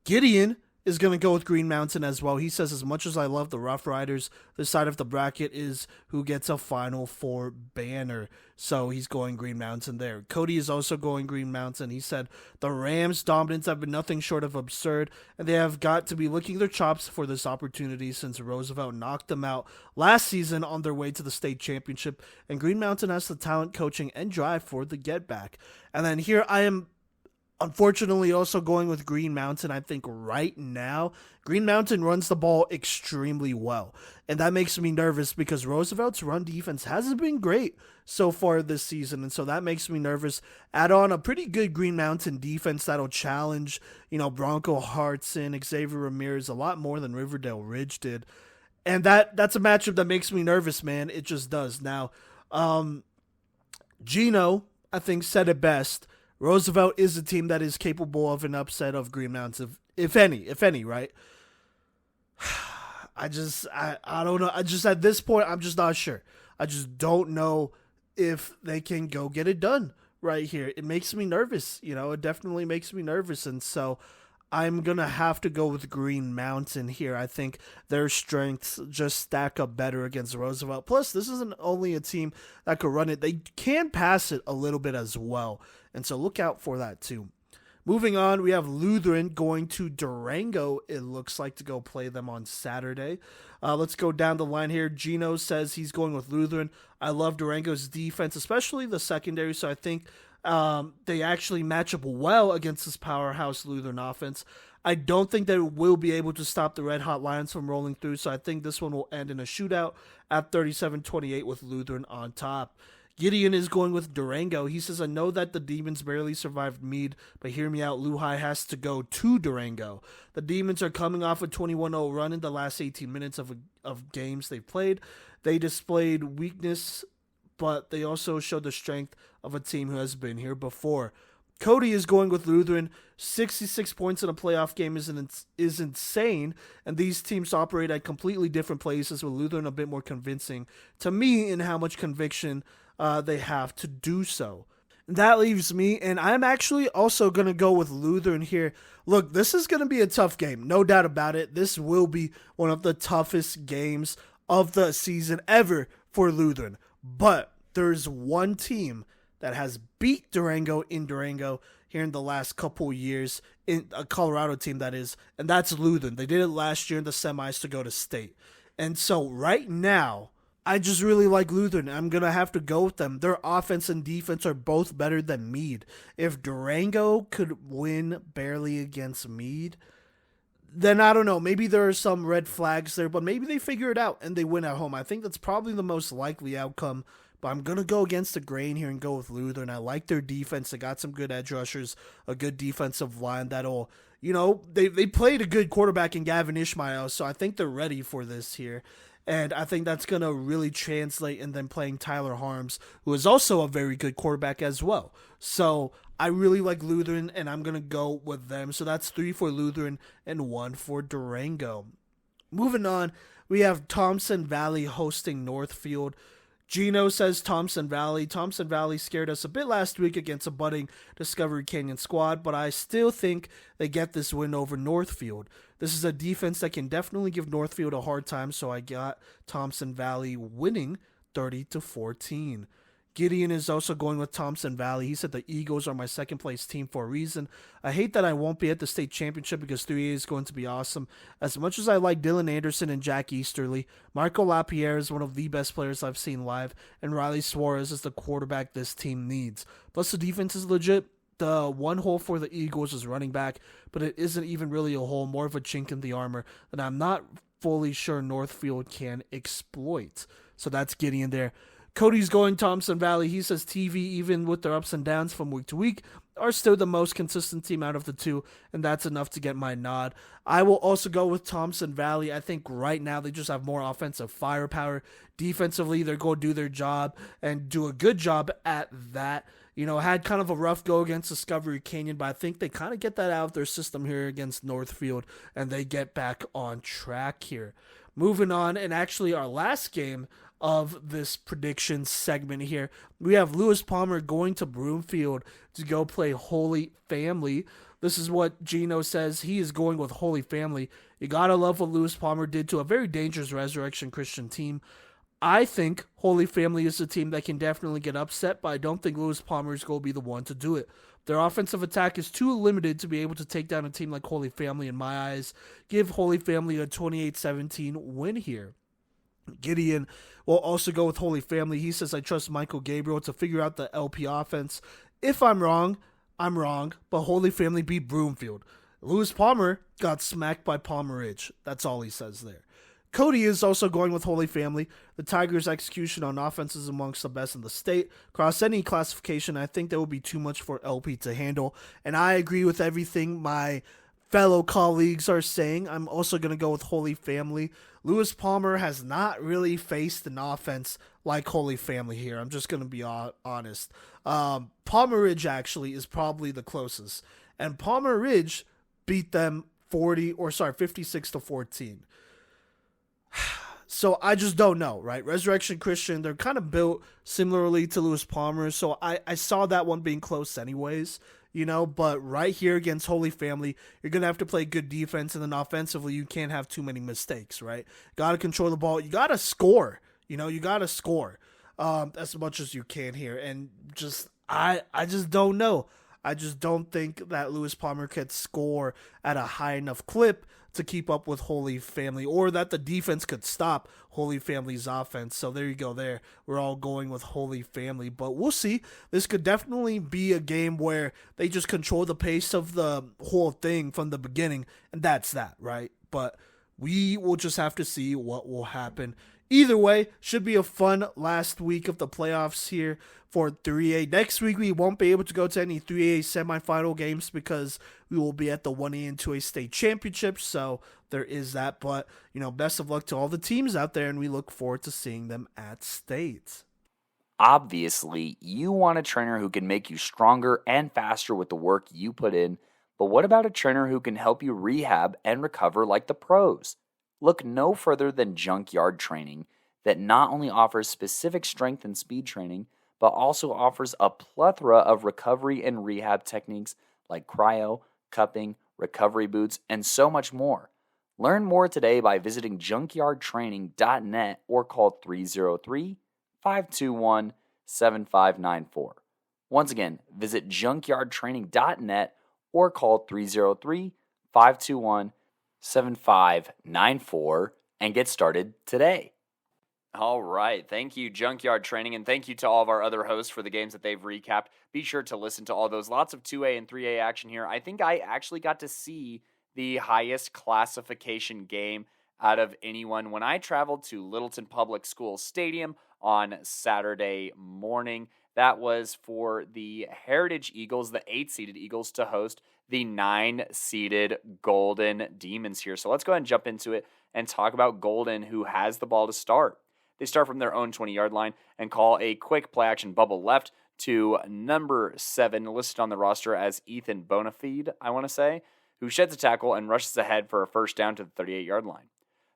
Gideon is going to go with Green Mountain as well. He says, as much as I love the Rough Riders, this side of the bracket is who gets a Final Four banner. So he's going Green Mountain there. Cody is also going Green Mountain. He said, the Rams' dominance have been nothing short of absurd, and they have got to be licking their chops for this opportunity since Roosevelt knocked them out last season on their way to the state championship, and Green Mountain has the talent, coaching, and drive for the get back. And then here I am, unfortunately, also going with Green Mountain. I think right now, Green Mountain runs the ball extremely well. And that makes me nervous because Roosevelt's run defense hasn't been great so far this season. And so that makes me nervous. Add on a pretty good Green Mountain defense that'll challenge, Bronco Hartson, Xavier Ramirez a lot more than Riverdale Ridge did. And that's a matchup that makes me nervous, man. It just does. Now, Gino, I think, said it best. Roosevelt is a team that is capable of an upset of Green Mountain, if any, right? I don't know. At this point, I'm just not sure. I just don't know if they can go get it done right here. It makes me nervous. It definitely makes me nervous. And so I'm going to have to go with Green Mountain here. I think their strengths just stack up better against Roosevelt. Plus, this isn't only a team that could run it. They can pass it a little bit as well. And so look out for that too. Moving on, we have Lutheran going to Durango, it looks like, to go play them on Saturday. Let's go down the line here. Gino says he's going with Lutheran. I love Durango's defense, especially the secondary, so I think they actually match up well against this powerhouse Lutheran offense. I don't think they will be able to stop the Red Hot Lions from rolling through, so I think this one will end in a shootout at 37-28 with Lutheran on top. Gideon is going with Durango. He says, I know that the Demons barely survived Meade, but hear me out. Lehigh has to go to Durango. The Demons are coming off a 21-0 run in the last 18 minutes of games they've played. They displayed weakness, but they also showed the strength of a team who has been here before. Cody is going with Lutheran. 66 points in a playoff game is insane, and these teams operate at completely different places, with Lutheran a bit more convincing to me in how much conviction they have to do so. And that leaves me, and I'm actually also going to go with Lutheran here. Look, this is going to be a tough game, no doubt about it. This will be one of the toughest games of the season ever for Lutheran. But there's one team that has beat Durango in Durango here in the last couple years, in a Colorado team that is, and that's Lutheran. They did it last year in the semis to go to state. And so right now, I just really like Lutheran. I'm going to have to go with them. Their offense and defense are both better than Meade. If Durango could win barely against Meade, then I don't know. Maybe there are some red flags there, but maybe they figure it out and they win at home. I think that's probably the most likely outcome, but I'm going to go against the grain here and go with Lutheran. I like their defense. They got some good edge rushers, a good defensive line that'll, they played a good quarterback in Gavin Ishmael, so I think they're ready for this here. And I think that's going to really translate in them playing Tyler Harms, who is also a very good quarterback as well. So I really like Lutheran, and I'm going to go with them. So that's 3 for Lutheran and 1 for Durango. Moving on, we have Thompson Valley hosting Northfield. Gino says Thompson Valley. Thompson Valley scared us a bit last week against a budding Discovery Canyon squad, but I still think they get this win over Northfield. This is a defense that can definitely give Northfield a hard time, so I got Thompson Valley winning 30-14. Gideon is also going with Thompson Valley. He said the Eagles are my second place team for a reason. I hate that I won't be at the state championship because 3A is going to be awesome. As much as I like Dylan Anderson and Jack Easterly, Marco LaPierre is one of the best players I've seen live, and Riley Suarez is the quarterback this team needs. Plus the defense is legit. The one hole for the Eagles is running back, but it isn't even really a hole, more of a chink in the armor that I'm not fully sure Northfield can exploit. So that's Gideon there. Cody's going Thompson Valley. He says TV, even with their ups and downs from week to week, are still the most consistent team out of the two, and that's enough to get my nod. I will also go with Thompson Valley. I think right now they just have more offensive firepower. Defensively, they're going to do their job and do a good job at that. You know, had kind of a rough go against Discovery Canyon, but I think they kind of get that out of their system here against Northfield, and they get back on track here. Moving on, and actually our last game of this prediction segment here, we have Lewis Palmer going to Broomfield to go play Holy Family. This is what Gino says. He is going with Holy Family. You gotta love what Lewis Palmer did to a very dangerous Resurrection Christian team. I think Holy Family is a team that can definitely get upset, but I don't think Lewis Palmer is going to be the one to do it. Their offensive attack is too limited to be able to take down a team like Holy Family in my eyes. Give Holy Family a 28-17 win here. Gideon will also go with Holy Family. He says, I trust Michael Gabriel to figure out the LP offense. If I'm wrong, I'm wrong, but Holy Family beat Broomfield. Lewis Palmer got smacked by Palmer Ridge. That's all he says there. Cody is also going with Holy Family. The Tigers' execution on offense is amongst the best in the state. Across any classification, I think that would be too much for LP to handle. And I agree with everything my fellow colleagues are saying. I'm also going to go with Holy Family. Lewis Palmer has not really faced an offense like Holy Family here. I'm just going to be honest. Palmer Ridge actually is probably the closest. And Palmer Ridge beat them 56-14. So I just don't know, right? Resurrection Christian, they're kind of built similarly to Lewis Palmer, so I saw that one being close anyways, you know, but right here against Holy Family, you're going to have to play good defense, and then offensively, you can't have too many mistakes, right? Got to control the ball. You got to score, you know, as much as you can here, and just, I just don't know. I just don't think that Lewis Palmer could score at a high enough clip to keep up with Holy Family, or that the defense could stop Holy Family's offense. So there you go there. We're all going with Holy Family, but we'll see. This could definitely be a game where they just control the pace of the whole thing from the beginning, and that's that, right? But we will just have to see what will happen. Either way, should be a fun last week of the playoffs here for 3A. Next week, we won't be able to go to any 3A semifinal games because we will be at the 1A and 2A state championships, so there is that. But, you know, best of luck to all the teams out there, and we look forward to seeing them at state. Obviously, you want a trainer who can make you stronger and faster with the work you put in, but what about a trainer who can help you rehab and recover like the pros? Look no further than Junkyard Training, that not only offers specific strength and speed training, but also offers a plethora of recovery and rehab techniques like cryo, cupping, recovery boots, and so much more. Learn more today by visiting junkyardtraining.net or call 303-521-7594. Once again, visit junkyardtraining.net or call 303-521-7594 and get started today. All right. Thank you, Junkyard Training, and thank you to all of our other hosts for the games that they've recapped. Be sure to listen to all those. Lots of 2A and 3A action here. I think I actually got to see the highest classification game out of anyone when I traveled to Littleton Public School Stadium on Saturday morning. That was for the Heritage Eagles, the 8-seeded Eagles, to host the 9-seeded Golden Demons here. So let's go ahead and jump into it and talk about Golden, who has the ball to start. They start from their own 20-yard line and call a quick play-action bubble left to number 7, listed on the roster as Ethan Bonafide, I want to say, who sheds a tackle and rushes ahead for a first down to the 38-yard line.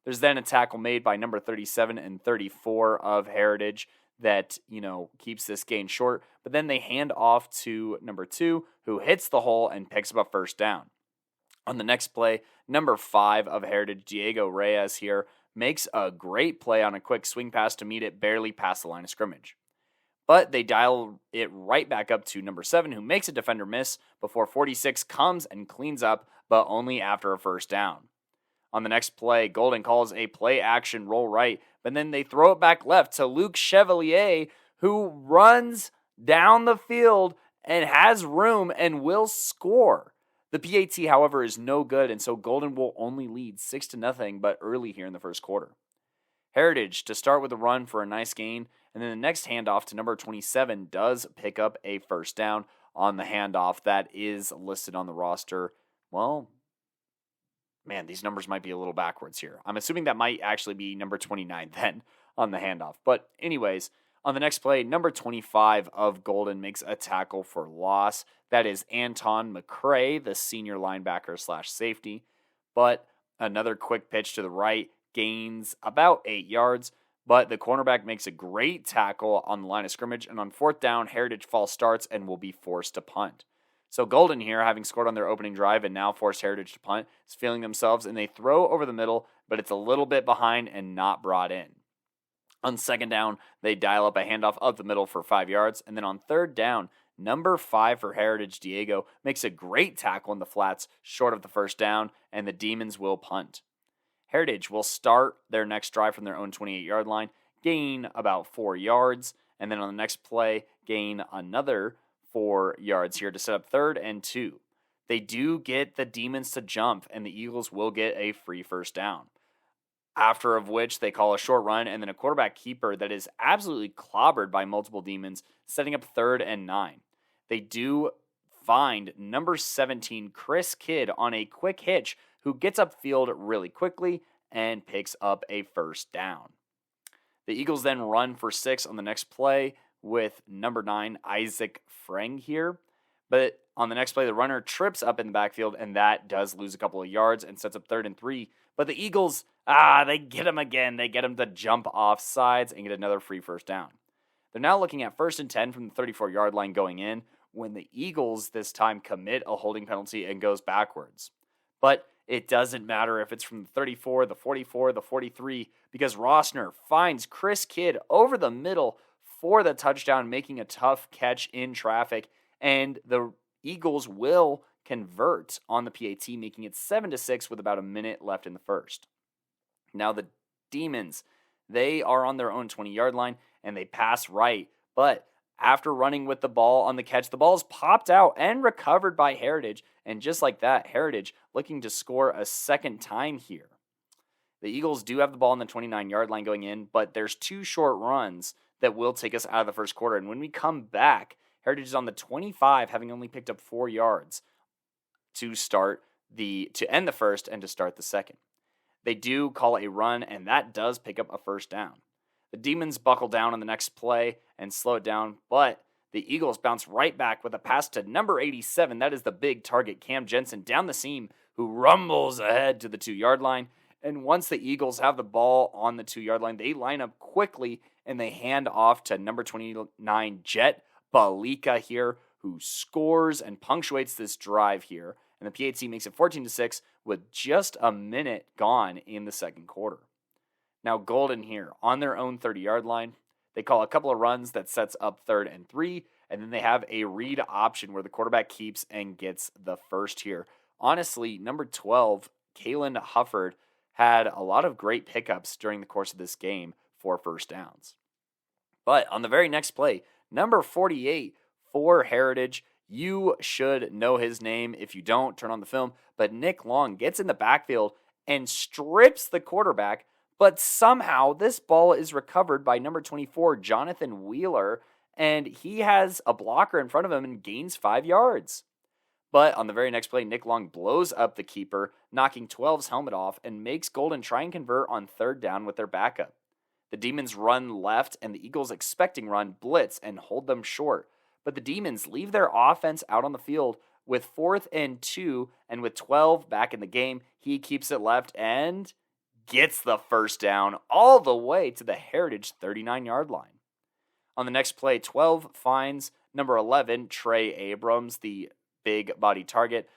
There's then a tackle made by number 37 and 34 of Heritage that, keeps this gain short, but then they hand off to number 2, who hits the hole and picks up a first down. On the next play, number 5 of Heritage, Diego Reyes here, makes a great play on a quick swing pass to meet it barely past the line of scrimmage. But they dial it right back up to number 7, who makes a defender miss before 46 comes and cleans up, but only after a first down. On the next play, Golden calls a play-action roll right, but then they throw it back left to Luke Chevalier, who runs down the field and has room and will score. The PAT, however, is no good, and so Golden will only lead 6-0, but early here in the first quarter. Heritage to start with a run for a nice gain, and then the next handoff to number 27 does pick up a first down on the handoff that is listed on the roster. Well, man, these numbers might be a little backwards here. I'm assuming that might actually be number 29 then on the handoff. But anyways, on the next play, number 25 of Golden makes a tackle for loss. That is Anton McCray, the senior linebacker / safety. But another quick pitch to the right gains about 8 yards. But the cornerback makes a great tackle on the line of scrimmage. And on fourth down, Heritage false starts and will be forced to punt. So Golden here, having scored on their opening drive and now forced Heritage to punt, is feeling themselves, and they throw over the middle, but it's a little bit behind and not brought in. On second down, they dial up a handoff up the middle for 5 yards, and then on third down, number 5 for Heritage, Diego, makes a great tackle in the flats short of the first down, and the Demons will punt. Heritage will start their next drive from their own 28-yard line, gain about 4 yards, and then on the next play, gain another 4 yards here to set up 3rd and 2. They do get the Demons to jump, and the Eagles will get a free first down. After of which they call a short run and then a quarterback keeper that is absolutely clobbered by multiple Demons, setting up 3rd and 9. They do find number 17, Chris Kidd, on a quick hitch, who gets upfield really quickly and picks up a first down. The Eagles then run for 6 on the next play with number 9, Isaac Freng here. But on the next play, the runner trips up in the backfield, and that does lose a couple of yards and sets up 3rd and 3. But the Eagles, they get him again. They get him to jump off sides and get another free first down. They're now looking at 1st and 10 from the 34-yard line going in, when the Eagles this time commit a holding penalty and goes backwards. But it doesn't matter if it's from the 34, the 44, the 43, because Rossner finds Chris Kidd over the middle for the touchdown, making a tough catch in traffic, and the Eagles will convert on the PAT, making it 7-6 with about a minute left in the first. Now the Demons, they are on their own 20-yard line, and they pass right, but after running with the ball on the catch, the ball is popped out and recovered by Heritage, and just like that, Heritage looking to score a second time here. The Eagles do have the ball on the 29-yard line going in, but there's 2 short runs that will take us out of the first quarter, and when we come back, Heritage is on the 25, having only picked up 4 yards to end the first and to start the second. They do call a run, and that does pick up a first down. The Demons buckle down on the next play and slow it down, but the Eagles bounce right back with a pass to number 87. That is the big target, Cam Jensen, down the seam, who rumbles ahead to the 2-yard line. And once the Eagles have the ball on the 2-yard line, they line up quickly, and they hand off to number 29, Jet Balika here, who scores and punctuates this drive here. And the PAT makes it 14-6 with just a minute gone in the second quarter. Now Golden here on their own 30-yard line. They call a couple of runs that sets up 3rd and 3, and then they have a read option where the quarterback keeps and gets the first here. Honestly, number 12, Kalen Hufford, had a lot of great pickups during the course of this game for first downs. But on the very next play, number 48 for Heritage, you should know his name. If you don't, turn on the film. But Nick Long gets in the backfield and strips the quarterback, but somehow this ball is recovered by number 24, Jonathan Wheeler, and he has a blocker in front of him and gains 5 yards. But on the very next play, Nick Long blows up the keeper, knocking 12's helmet off, and makes Golden try and convert on 3rd down with their backup. The Demons run left, and the Eagles expecting run blitz and hold them short. But the Demons leave their offense out on the field with 4th and 2, and with 12 back in the game, he keeps it left and gets the first down all the way to the Heritage 39-yard line. On the next play, 12 finds number 11, Trey Abrams, the big body target,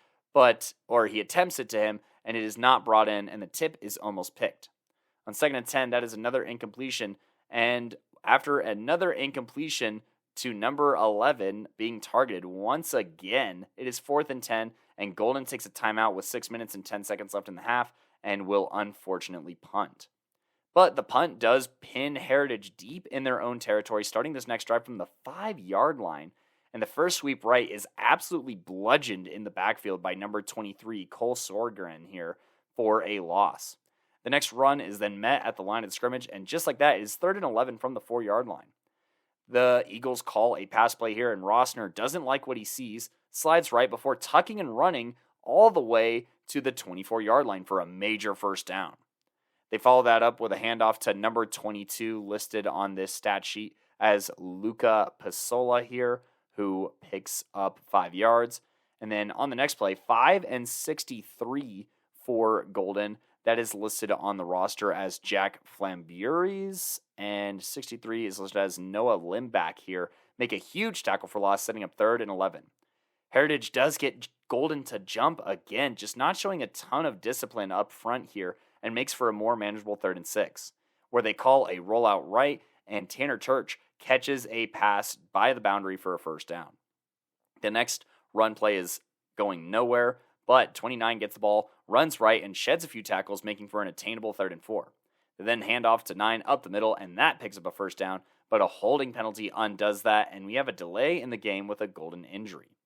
or he attempts it to him, and it is not brought in, and the tip is almost picked. On 2nd and 10, that is another incompletion, and after another incompletion to number 11 being targeted once again, it is 4th and 10, and Golden takes a timeout with 6 minutes and 10 seconds left in the half, and will unfortunately punt. But the punt does pin Heritage deep in their own territory, starting this next drive from the 5-yard line, and the first sweep right is absolutely bludgeoned in the backfield by number 23, Cole Sorgren here, for a loss. The next run is then met at the line of scrimmage, and just like that, it is 3rd and 11 from the 4-yard line. The Eagles call a pass play here, and Rossner doesn't like what he sees, slides right before tucking and running all the way to the 24-yard line for a major first down. They follow that up with a handoff to number 22 listed on this stat sheet as Luca Pasola here, who picks up 5 yards. And then on the next play, 5 and 63 for Golden. That is listed on the roster as Jack Flamburies, and 63 is listed as Noah Limback here. Make a huge tackle for loss, setting up 3rd and 11. Heritage does get Golden to jump again, just not showing a ton of discipline up front here, and makes for a more manageable 3rd and 6, where they call a rollout right, and Tanner Church catches a pass by the boundary for a first down. The next run play is going nowhere, but 29 gets the ball, runs right, and sheds a few tackles, making for an attainable 3rd and 4. They then hand off to 9 up the middle, and that picks up a first down, but a holding penalty undoes that, and we have a delay in the game with a Golden injury.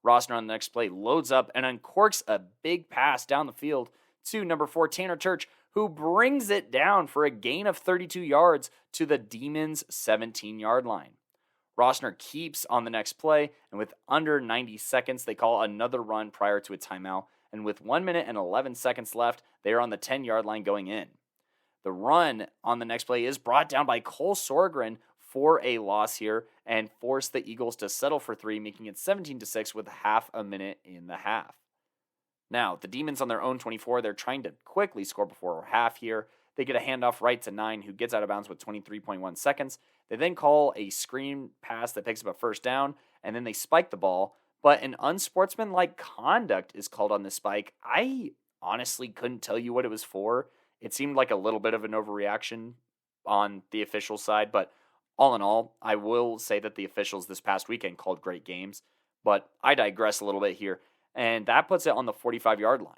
Rossner on the next play loads up and uncorks a big pass down the field to number 4, Tanner Church, who brings it down for a gain of 32 yards to the Demons' 17-yard line. Rossner keeps on the next play, and with under 90 seconds, they call another run prior to a timeout, and with 1 minute and 11 seconds left, they are on the 10-yard line going in. The run on the next play is brought down by Cole Sorgren for a loss here, and force the Eagles to settle for 3, making it 17-6 with half a minute in the half. Now, the Demons on their own 24, they're trying to quickly score before half here. They get a handoff right to 9, who gets out of bounds with 23.1 seconds. They then call a screen pass that picks up a first down, and then they spike the ball. But an unsportsmanlike conduct is called on this spike. I honestly couldn't tell you what it was for. It seemed like a little bit of an overreaction on the official side, but all in all, I will say that the officials this past weekend called great games. But I digress a little bit here. And that puts it on the 45-yard line.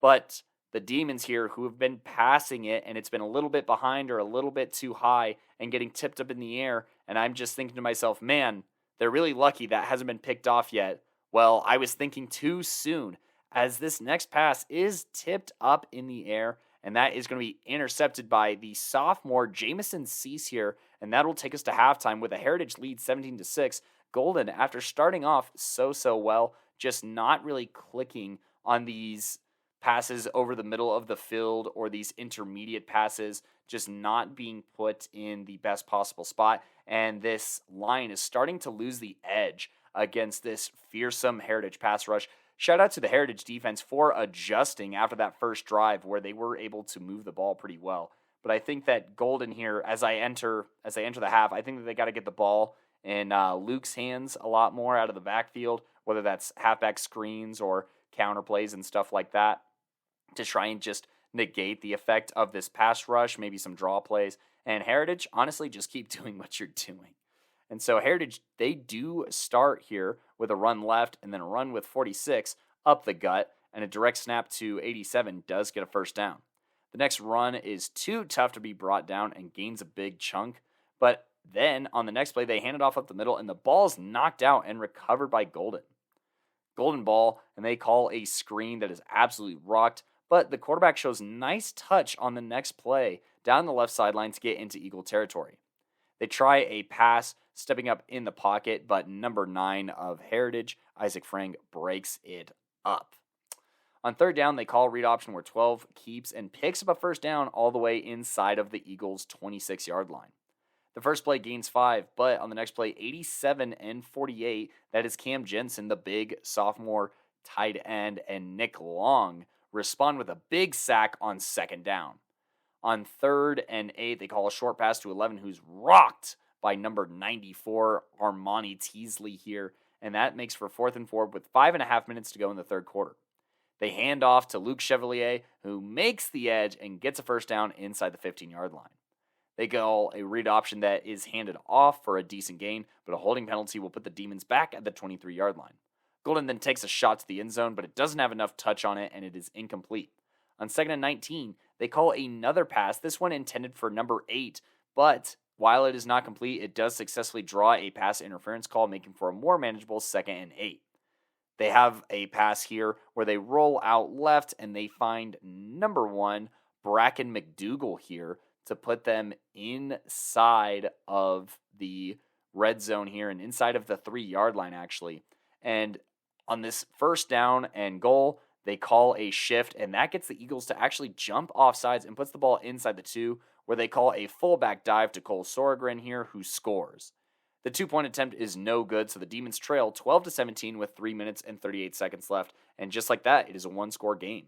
But the Demons here, who have been passing it, and it's been a little bit behind or a little bit too high and getting tipped up in the air, and I'm just thinking to myself, man, they're really lucky that hasn't been picked off yet. Well, I was thinking too soon, as this next pass is tipped up in the air, and that is going to be intercepted by the sophomore Jamison Cease here, and that will take us to halftime with a Heritage lead 17-6. Golden, after starting off so well, just not really clicking on these passes over the middle of the field or these intermediate passes, just not being put in the best possible spot. And this line is starting to lose the edge against this fearsome Heritage pass rush. Shout out to the Heritage defense for adjusting after that first drive where they were able to move the ball pretty well. But I think that Golden here, as I enter the half, I think that they got to get the ball in Luke's hands a lot more out of the backfield, whether that's halfback screens or counter plays and stuff like that, to try and just negate the effect of this pass rush, maybe some draw plays. And Heritage, honestly, just keep doing what you're doing. And so Heritage, they do start here with a run left and then a run with 46 up the gut, and a direct snap to 87 does get a first down. The next run is too tough to be brought down and gains a big chunk, but then on the next play, they hand it off up the middle, and the ball's knocked out and recovered by Golden. Golden ball, and they call a screen that is absolutely rocked, but the quarterback shows nice touch on the next play down the left sideline to get into Eagle territory. They try a pass, stepping up in the pocket, but number 9 of Heritage, Isaac Frank breaks it up. On third down, they call a read option where 12 keeps and picks up a first down all the way inside of the Eagles' 26-yard line. The first play gains 5, but on the next play, 87 and 48, that is Cam Jensen, the big sophomore tight end, and Nick Long respond with a big sack on second down. On 3rd and 8, they call a short pass to 11, who's rocked by number 94, Armani Teasley here, and that makes for 4th and 4 with 5.5 minutes to go in the third quarter. They hand off to Luke Chevalier, who makes the edge and gets a first down inside the 15-yard line. They call a read option that is handed off for a decent gain, but a holding penalty will put the Demons back at the 23-yard line. Golden then takes a shot to the end zone, but it doesn't have enough touch on it, and it is incomplete. On 2nd and 19, they call another pass, this one intended for number 8, but while it is not complete, it does successfully draw a pass interference call, making for a more manageable 2nd and 8. They have a pass here where they roll out left, and they find number 1, Bracken McDougal here, to put them inside of the red zone here and inside of the 3-yard line, actually. And on this first down and goal, they call a shift, and that gets the Eagles to actually jump off sides and puts the ball inside the 2, where they call a fullback dive to Cole Sorgren here, who scores. The 2-point attempt is no good, so the Demons trail 12-17 with 3 minutes and 38 seconds left, and just like that, it is a one-score game.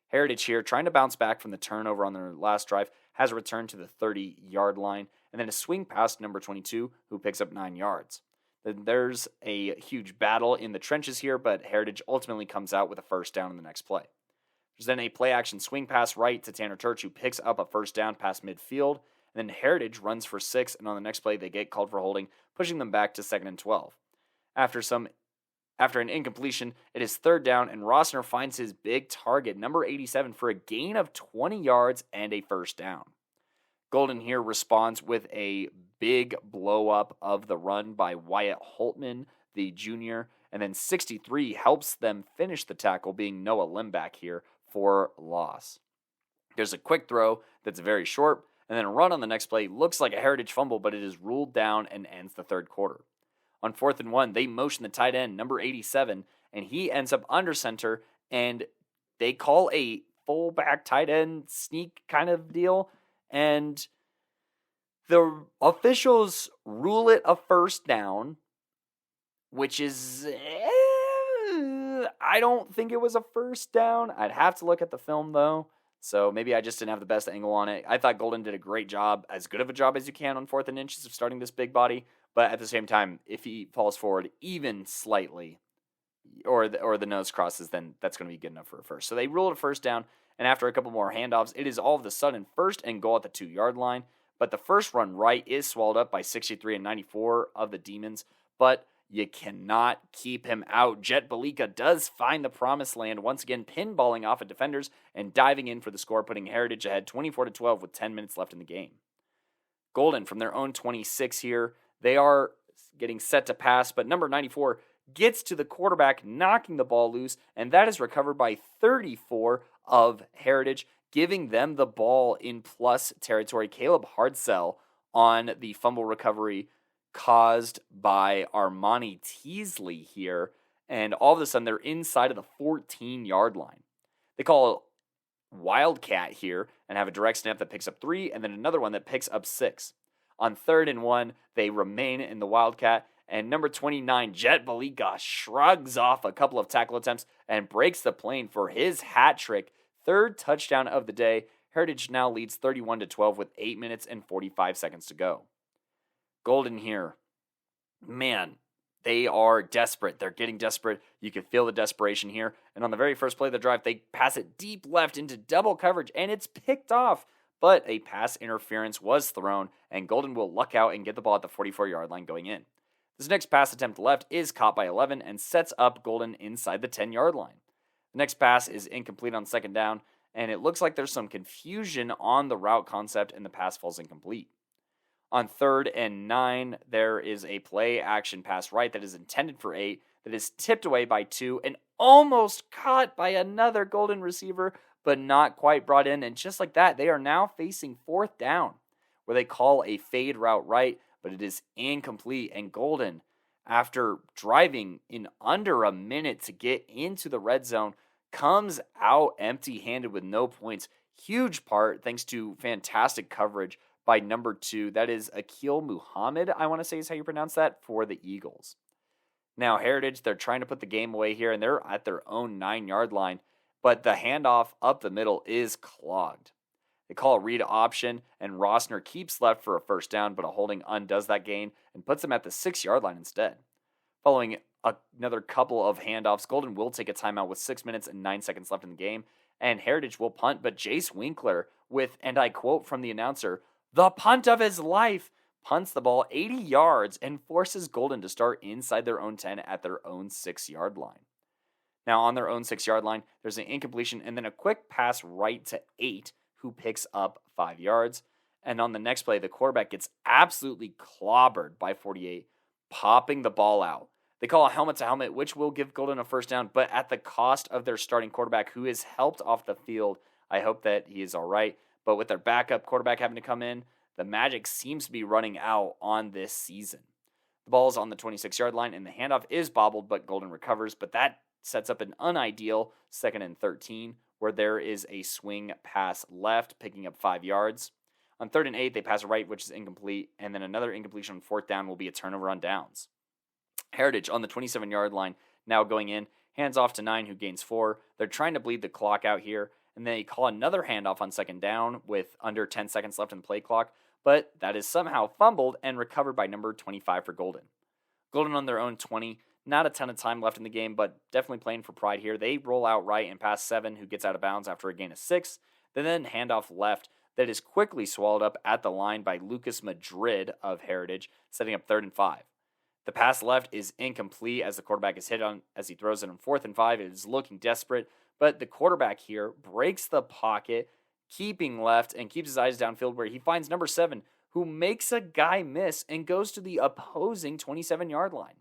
Heritage here, trying to bounce back from the turnover on their last drive, has a return to the 30-yard line, and then a swing past number 22, who picks up 9 yards. Then there's a huge battle in the trenches here, but Heritage ultimately comes out with a first down in the next play. There's then a play-action swing pass right to Tanner Turch, who picks up a first down past midfield, and then Heritage runs for 6, and on the next play, they get called for holding, pushing them back to 2nd and 12. After an incompletion, it is 3rd down, and Rossner finds his big target, number 87, for a gain of 20 yards and a first down. Golden here responds with a big blow-up of the run by Wyatt Holtman, the junior, and then 63 helps them finish the tackle, being Noah Limback here for loss. There's a quick throw that's very short, and then a run on the next play looks like a Heritage fumble, but it is ruled down and ends the third quarter. On 4th and 1, they motion the tight end, number 87, and he ends up under center, and they call a fullback tight end sneak kind of deal, and the officials rule it a first down, which is, I don't think it was a first down. I'd have to look at the film, though, so maybe I just didn't have the best angle on it. I thought Golden did a great job, as good of a job as you can on 4th and inches of starting this big body, but at the same time, if he falls forward even slightly, or the nose crosses, then that's going to be good enough for a first. So they ruled a first down, and after a couple more handoffs, it is all of a sudden 1st and goal at the 2-yard line. But the first run right is swallowed up by 63 and 94 of the Demons, but you cannot keep him out. Jet Balika does find the promised land, once again pinballing off of defenders and diving in for the score, putting Heritage ahead 24-12 with 10 minutes left in the game. Golden from their own 26 here. They are getting set to pass, but number 94 gets to the quarterback, knocking the ball loose, and that is recovered by 34 of Heritage, giving them the ball in plus territory. Caleb Hardsell on the fumble recovery caused by Armani Teasley here, and all of a sudden they're inside of the 14-yard line. They call Wildcat here and have a direct snap that picks up 3, and then another one that picks up 6. On 3rd and 1, they remain in the Wildcat, and number 29, Jet Balika, shrugs off a couple of tackle attempts and breaks the plane for his hat trick, 3rd touchdown of the day. Heritage now leads 31-12 with 8 minutes and 45 seconds to go. Golden here, man, they are desperate. They're getting desperate. You can feel the desperation here. And on the very first play of the drive, they pass it deep left into double coverage, and it's picked off. But a pass interference was thrown, and Golden will luck out and get the ball at the 44-yard line going in. This next pass attempt left is caught by 11 and sets up Golden inside the 10-yard line. The next pass is incomplete on 2nd down, and it looks like there's some confusion on the route concept, and the pass falls incomplete. On 3rd and 9, there is a play-action pass right that is intended for 8, that is tipped away by 2, and almost caught by another Golden receiver, but not quite brought in. And just like that, they are now facing 4th down, where they call a fade route right, but it is incomplete. And Golden, after driving in under a minute to get into the red zone, comes out empty-handed with no points. Huge part thanks to fantastic coverage by number 2. That is Akil Muhammad, I want to say is how you pronounce that, for the Eagles. Now, Heritage, they're trying to put the game away here, and they're at their own 9-yard line, but the handoff up the middle is clogged. They call a read option, and Rossner keeps left for a first down, but a holding undoes that gain and puts them at the 6-yard line instead. Following another couple of handoffs, Golden will take a timeout with 6 minutes and 9 seconds left in the game, and Heritage will punt, but Jace Winkler with, and I quote from the announcer, "the punt of his life," punts the ball 80 yards and forces Golden to start inside their own 10 at their own 6-yard line. Now, on their own 6-yard line, there's an incompletion and then a quick pass right to 8, who picks up 5 yards. And on the next play, the quarterback gets absolutely clobbered by 48, popping the ball out. They call a helmet to helmet, which will give Golden a first down, but at the cost of their starting quarterback, who is helped off the field. I hope that he is all right. But with their backup quarterback having to come in, the magic seems to be running out on this season. The ball is on the 26-yard line, and the handoff is bobbled, but Golden recovers. But that sets up an unideal 2nd and 13, where there is a swing pass left, picking up 5 yards. On 3rd and 8, they pass right, which is incomplete, and then another incompletion on 4th down will be a turnover on downs. Heritage on the 27-yard line, now going in, hands off to 9, who gains 4. They're trying to bleed the clock out here, and they call another handoff on 2nd down with under 10 seconds left in the play clock, but that is somehow fumbled and recovered by number 25 for Golden. Golden on their own 20, not a ton of time left in the game, but definitely playing for pride here. They roll out right and pass 7, who gets out of bounds after a gain of 6. They then handoff left that is quickly swallowed up at the line by Lucas Madrid of Heritage, setting up 3rd and 5. The pass left is incomplete as the quarterback is hit on as he throws it on 4th and 5. It is looking desperate, but the quarterback here breaks the pocket, keeping left and keeps his eyes downfield where he finds number 7, who makes a guy miss and goes to the opposing 27-yard line.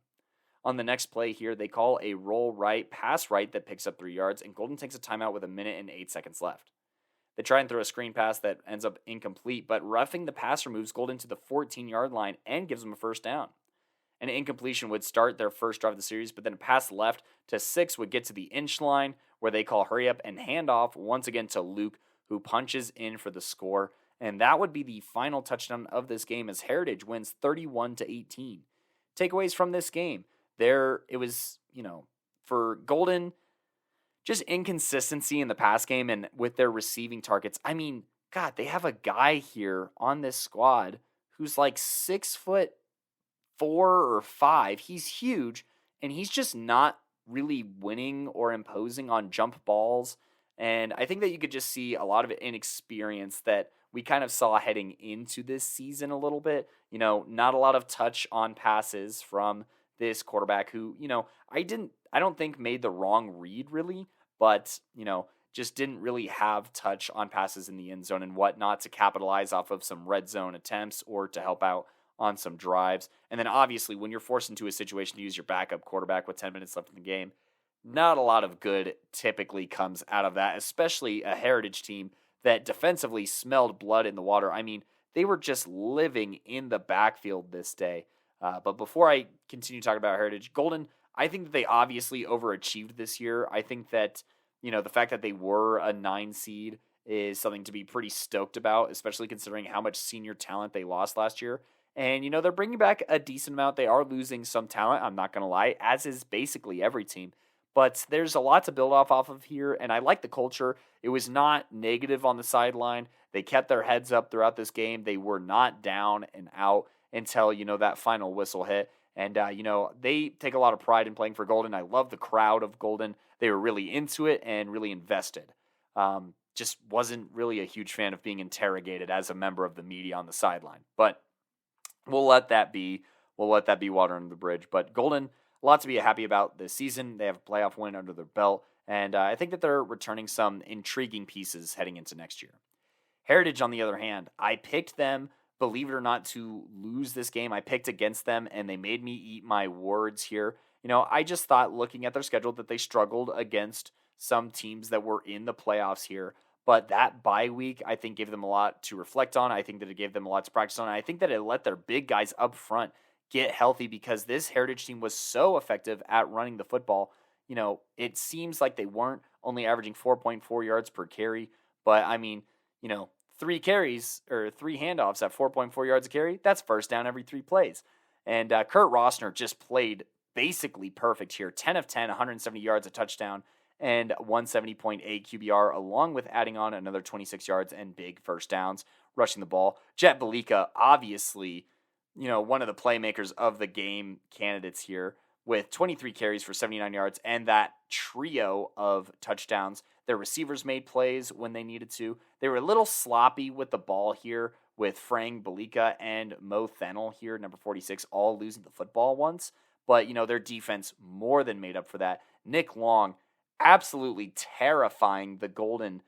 On the next play here, they call a roll right, pass right that picks up 3 yards, and Golden takes a timeout with 1 minute and 8 seconds left. They try and throw a screen pass that ends up incomplete, but roughing the passer moves Golden to the 14-yard line and gives them a first down. An incompletion would start their first drive of the series, but then a pass left to 6 would get to the inch line, where they call hurry up and hand off once again to Luke, who punches in for the score. And that would be the final touchdown of this game as Heritage wins 31-18. Takeaways from this game. It was, for Golden, just inconsistency in the pass game and with their receiving targets. I mean, God, they have a guy here on this squad who's like 6'4" or 5. He's huge, and he's just not really winning or imposing on jump balls. And I think that you could just see a lot of inexperience that we kind of saw heading into this season a little bit. Not a lot of touch on passes from this quarterback who, I don't think made the wrong read really, but, just didn't really have touch on passes in the end zone and whatnot to capitalize off of some red zone attempts or to help out on some drives. And then obviously when you're forced into a situation to use your backup quarterback with 10 minutes left in the game, not a lot of good typically comes out of that, especially a Heritage team that defensively smelled blood in the water. I mean, they were just living in the backfield this day. But before I continue talking about Heritage, Golden, I think that they obviously overachieved this year. I think that, the fact that they were a 9 seed is something to be pretty stoked about, especially considering how much senior talent they lost last year. And, they're bringing back a decent amount. They are losing some talent, I'm not going to lie, as is basically every team. But there's a lot to build off of here, and I like the culture. It was not negative on the sideline. They kept their heads up throughout this game. They were not down and out until, that final whistle hit. And, they take a lot of pride in playing for Golden. I love the crowd of Golden. They were really into it and really invested. Just wasn't really a huge fan of being interrogated as a member of the media on the sideline. But we'll let that be. We'll let that be water under the bridge. But Golden, a lot to be happy about this season. They have a playoff win under their belt. And I think that they're returning some intriguing pieces heading into next year. Heritage, on the other hand, I picked them, believe it or not, to lose this game. I picked against them, and they made me eat my words here. I just thought, looking at their schedule, that they struggled against some teams that were in the playoffs here. But that bye week, I think, gave them a lot to reflect on. I think that it gave them a lot to practice on. I think that it let their big guys up front get healthy, because this Heritage team was so effective at running the football. It seems like they weren't only averaging 4.4 yards per carry, but I mean, 3 carries or 3 handoffs at 4.4 yards a carry, that's first down every 3 plays. And Kurt Rossner just played basically perfect here. 10 of 10, 170 yards, a touchdown, and 170.8 QBR, along with adding on another 26 yards and big first downs, rushing the ball. Jet Belika, obviously, one of the playmakers of the game candidates here, with 23 carries for 79 yards and that trio of touchdowns. Their receivers made plays when they needed to. They were a little sloppy with the ball here, with Frank Belika and Mo Fennell here, number 46, all losing the football once. But, their defense more than made up for that. Nick Long absolutely terrifying the Golden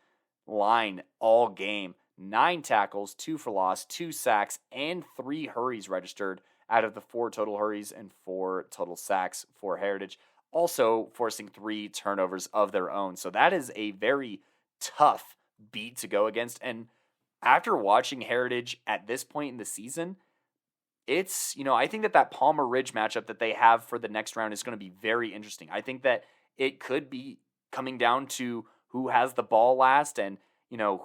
line all game. 9 tackles, 2 for loss, 2 sacks, and 3 hurries registered out of the 4 total hurries and 4 total sacks for Heritage. Also forcing 3 turnovers of their own. So that is a very tough beat to go against. And after watching Heritage at this point in the season, it's, I think that Palmer Ridge matchup that they have for the next round is going to be very interesting. I think that it could be coming down to who has the ball last and,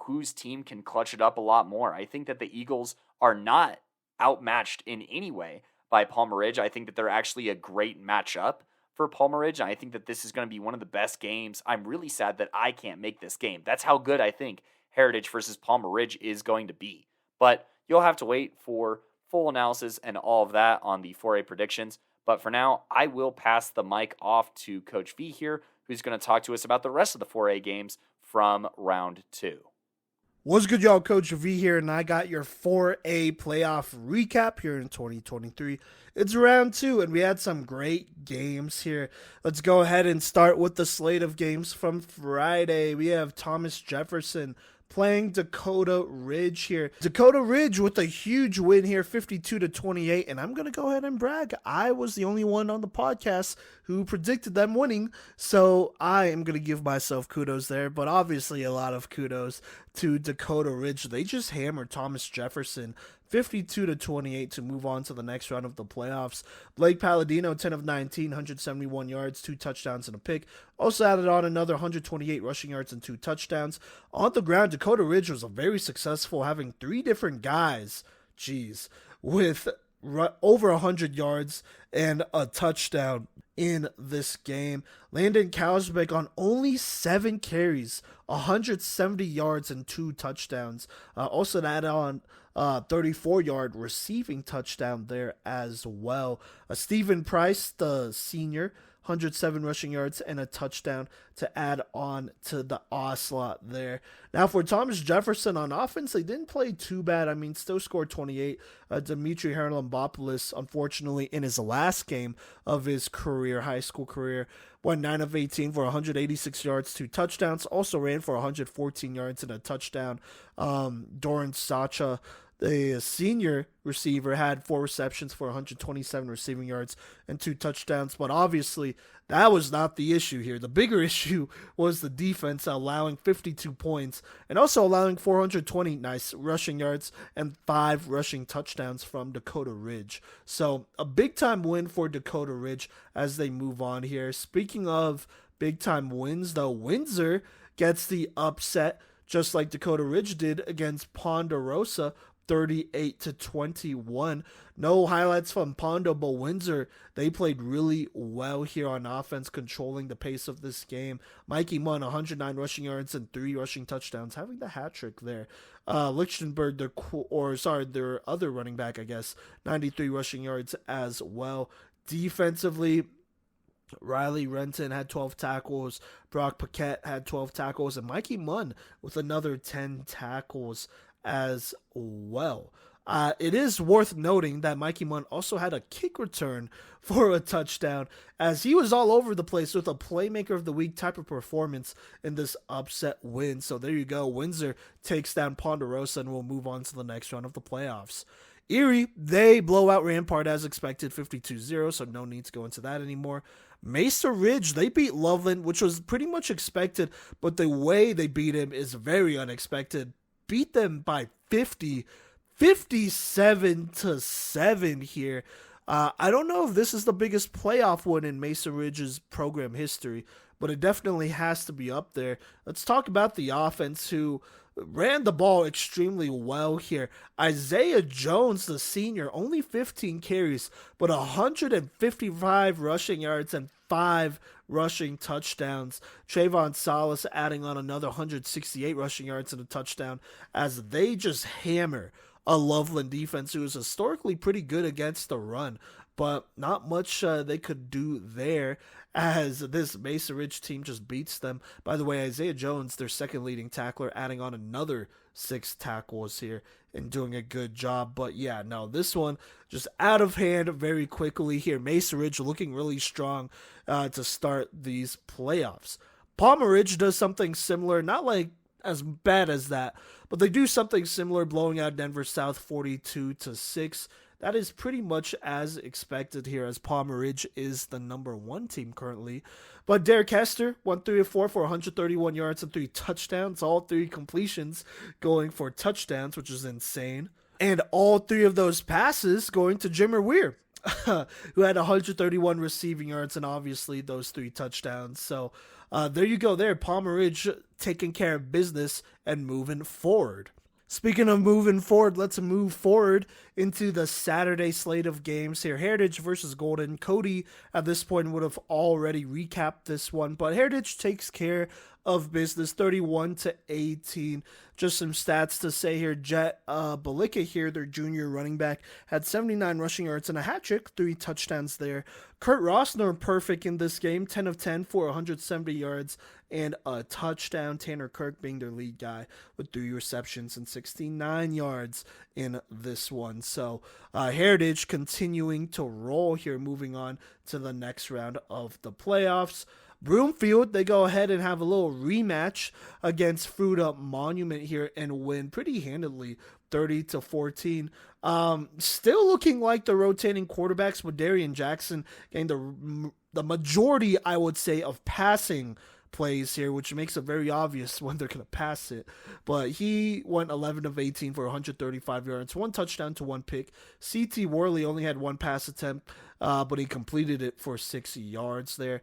whose team can clutch it up a lot more. I think that the Eagles are not outmatched in any way by Palmer Ridge. I think that they're actually a great matchup for Palmer Ridge. And I think that this is going to be one of the best games. I'm really sad that I can't make this game. That's how good I think Heritage versus Palmer Ridge is going to be. But you'll have to wait for full analysis and all of that on the 4A predictions. But for now, I will pass the mic off to Coach V here, who's going to talk to us about the rest of the 4A games from round 2. What's good, y'all? Coach V here, and I got your 4A playoff recap here in 2023. It's round 2, and we had some great games here. Let's go ahead and start with the slate of games from Friday. We have Thomas Jefferson playing Dakota Ridge here. Dakota Ridge with a huge win here, 52-28, and I'm going to go ahead and brag. I was the only one on the podcast who predicted them winning, so I am going to give myself kudos there, but obviously a lot of kudos to Dakota Ridge. They just hammered Thomas Jefferson 52-28 to move on to the next round of the playoffs. Blake Palladino, 10 of 19, 171 yards, 2 touchdowns and a pick. Also added on another 128 rushing yards and 2 touchdowns. On the ground, Dakota Ridge was very successful, having 3 different guys, with over 100 yards and a touchdown in this game. Landon Kausbeck on only 7 carries, 170 yards and 2 touchdowns. Also added on 34-yard receiving touchdown there as well. Stephen Price, the senior, 107 rushing yards and a touchdown to add on to the slot there. Now for Thomas Jefferson on offense, they didn't play too bad. I mean, still scored 28. Dimitri Harlambopoulos, unfortunately, in his last game of his career, high school career, went 9 of 18 for 186 yards, 2 touchdowns. Also ran for 114 yards and a touchdown. Doran Sacha, the senior receiver, had 4 receptions for 127 receiving yards and 2 touchdowns. But obviously, that was not the issue here. The bigger issue was the defense allowing 52 points and also allowing 420 nice rushing yards and 5 rushing touchdowns from Dakota Ridge. So a big-time win for Dakota Ridge as they move on here. Speaking of big-time wins, though, Windsor gets the upset just like Dakota Ridge did against Ponderosa, 38-21. No highlights from Pondo, but Windsor, they played really well here on offense, controlling the pace of this game. Mikey Munn, 109 rushing yards and 3 rushing touchdowns, having the hat trick there. Lichtenberg, their other running back, 93 rushing yards as well. Defensively, Riley Renton had 12 tackles, Brock Paquette had 12 tackles, and Mikey Munn with another 10 tackles as well. It is worth noting that Mikey Munn also had a kick return for a touchdown, as he was all over the place with a Playmaker of the Week type of performance in this upset win. So there you go. Windsor takes down Ponderosa and will move on to the next round of the playoffs. Erie, they blow out Rampart as expected, 52-0, so no need to go into that anymore. Mesa Ridge, they beat Loveland, which was pretty much expected, but the way they beat him is very unexpected. Beat them by 50, 57-7 here. I don't know if this is the biggest playoff win in Mesa Ridge's program history, but it definitely has to be up there. Let's talk about the offense, who ran the ball extremely well here. Isaiah Jones, the senior, only 15 carries, but 155 rushing yards and 5 rushing touchdowns. Trayvon Salas adding on another 168 rushing yards and a touchdown, as they just hammer a Loveland defense who is historically pretty good against the run, but not much they could do there, as this Mesa Ridge team just beats them. By the way, Isaiah Jones, their second leading tackler, adding on another 6 tackles here and doing a good job. But yeah, no, this one just out of hand very quickly here. Mesa Ridge looking really strong to start these playoffs. Palmer Ridge does something similar, not like as bad as that, but they do something similar, blowing out Denver South 42-6. That is pretty much as expected here, as Palmer Ridge is the number 1 team currently. But Derek Hester went 3 of 4 for 131 yards and 3 touchdowns. All 3 completions going for touchdowns, which is insane. And all 3 of those passes going to Jimmer Weir, who had 131 receiving yards and obviously those 3 touchdowns. So there you go there. Palmer Ridge taking care of business and moving forward. Speaking of moving forward, let's move forward into the Saturday slate of games here. Heritage versus Golden. Cody, at this point, would have already recapped this one, but Heritage takes care of business, 31-18. Just some stats to say here. Jet Balika here, their junior running back, had 79 rushing yards and a hat trick, 3 touchdowns there. Kurt Rossner, perfect in this game, 10 of 10 for 170 yards and a touchdown. Tanner Kirk being their lead guy with 3 receptions and 69 yards in this one. So Heritage continuing to roll here, moving on to the next round of the playoffs. Broomfield, they go ahead and have a little rematch against Fruita Monument here and win pretty handedly, 30-14. Still looking like the rotating quarterbacks, with Darian Jackson getting the majority, I would say, of passing plays here, which makes it very obvious when they're going to pass it. But he went 11 of 18 for 135 yards, 1 touchdown to 1 pick. C.T. Worley only had 1 pass attempt, but he completed it for 6 yards there.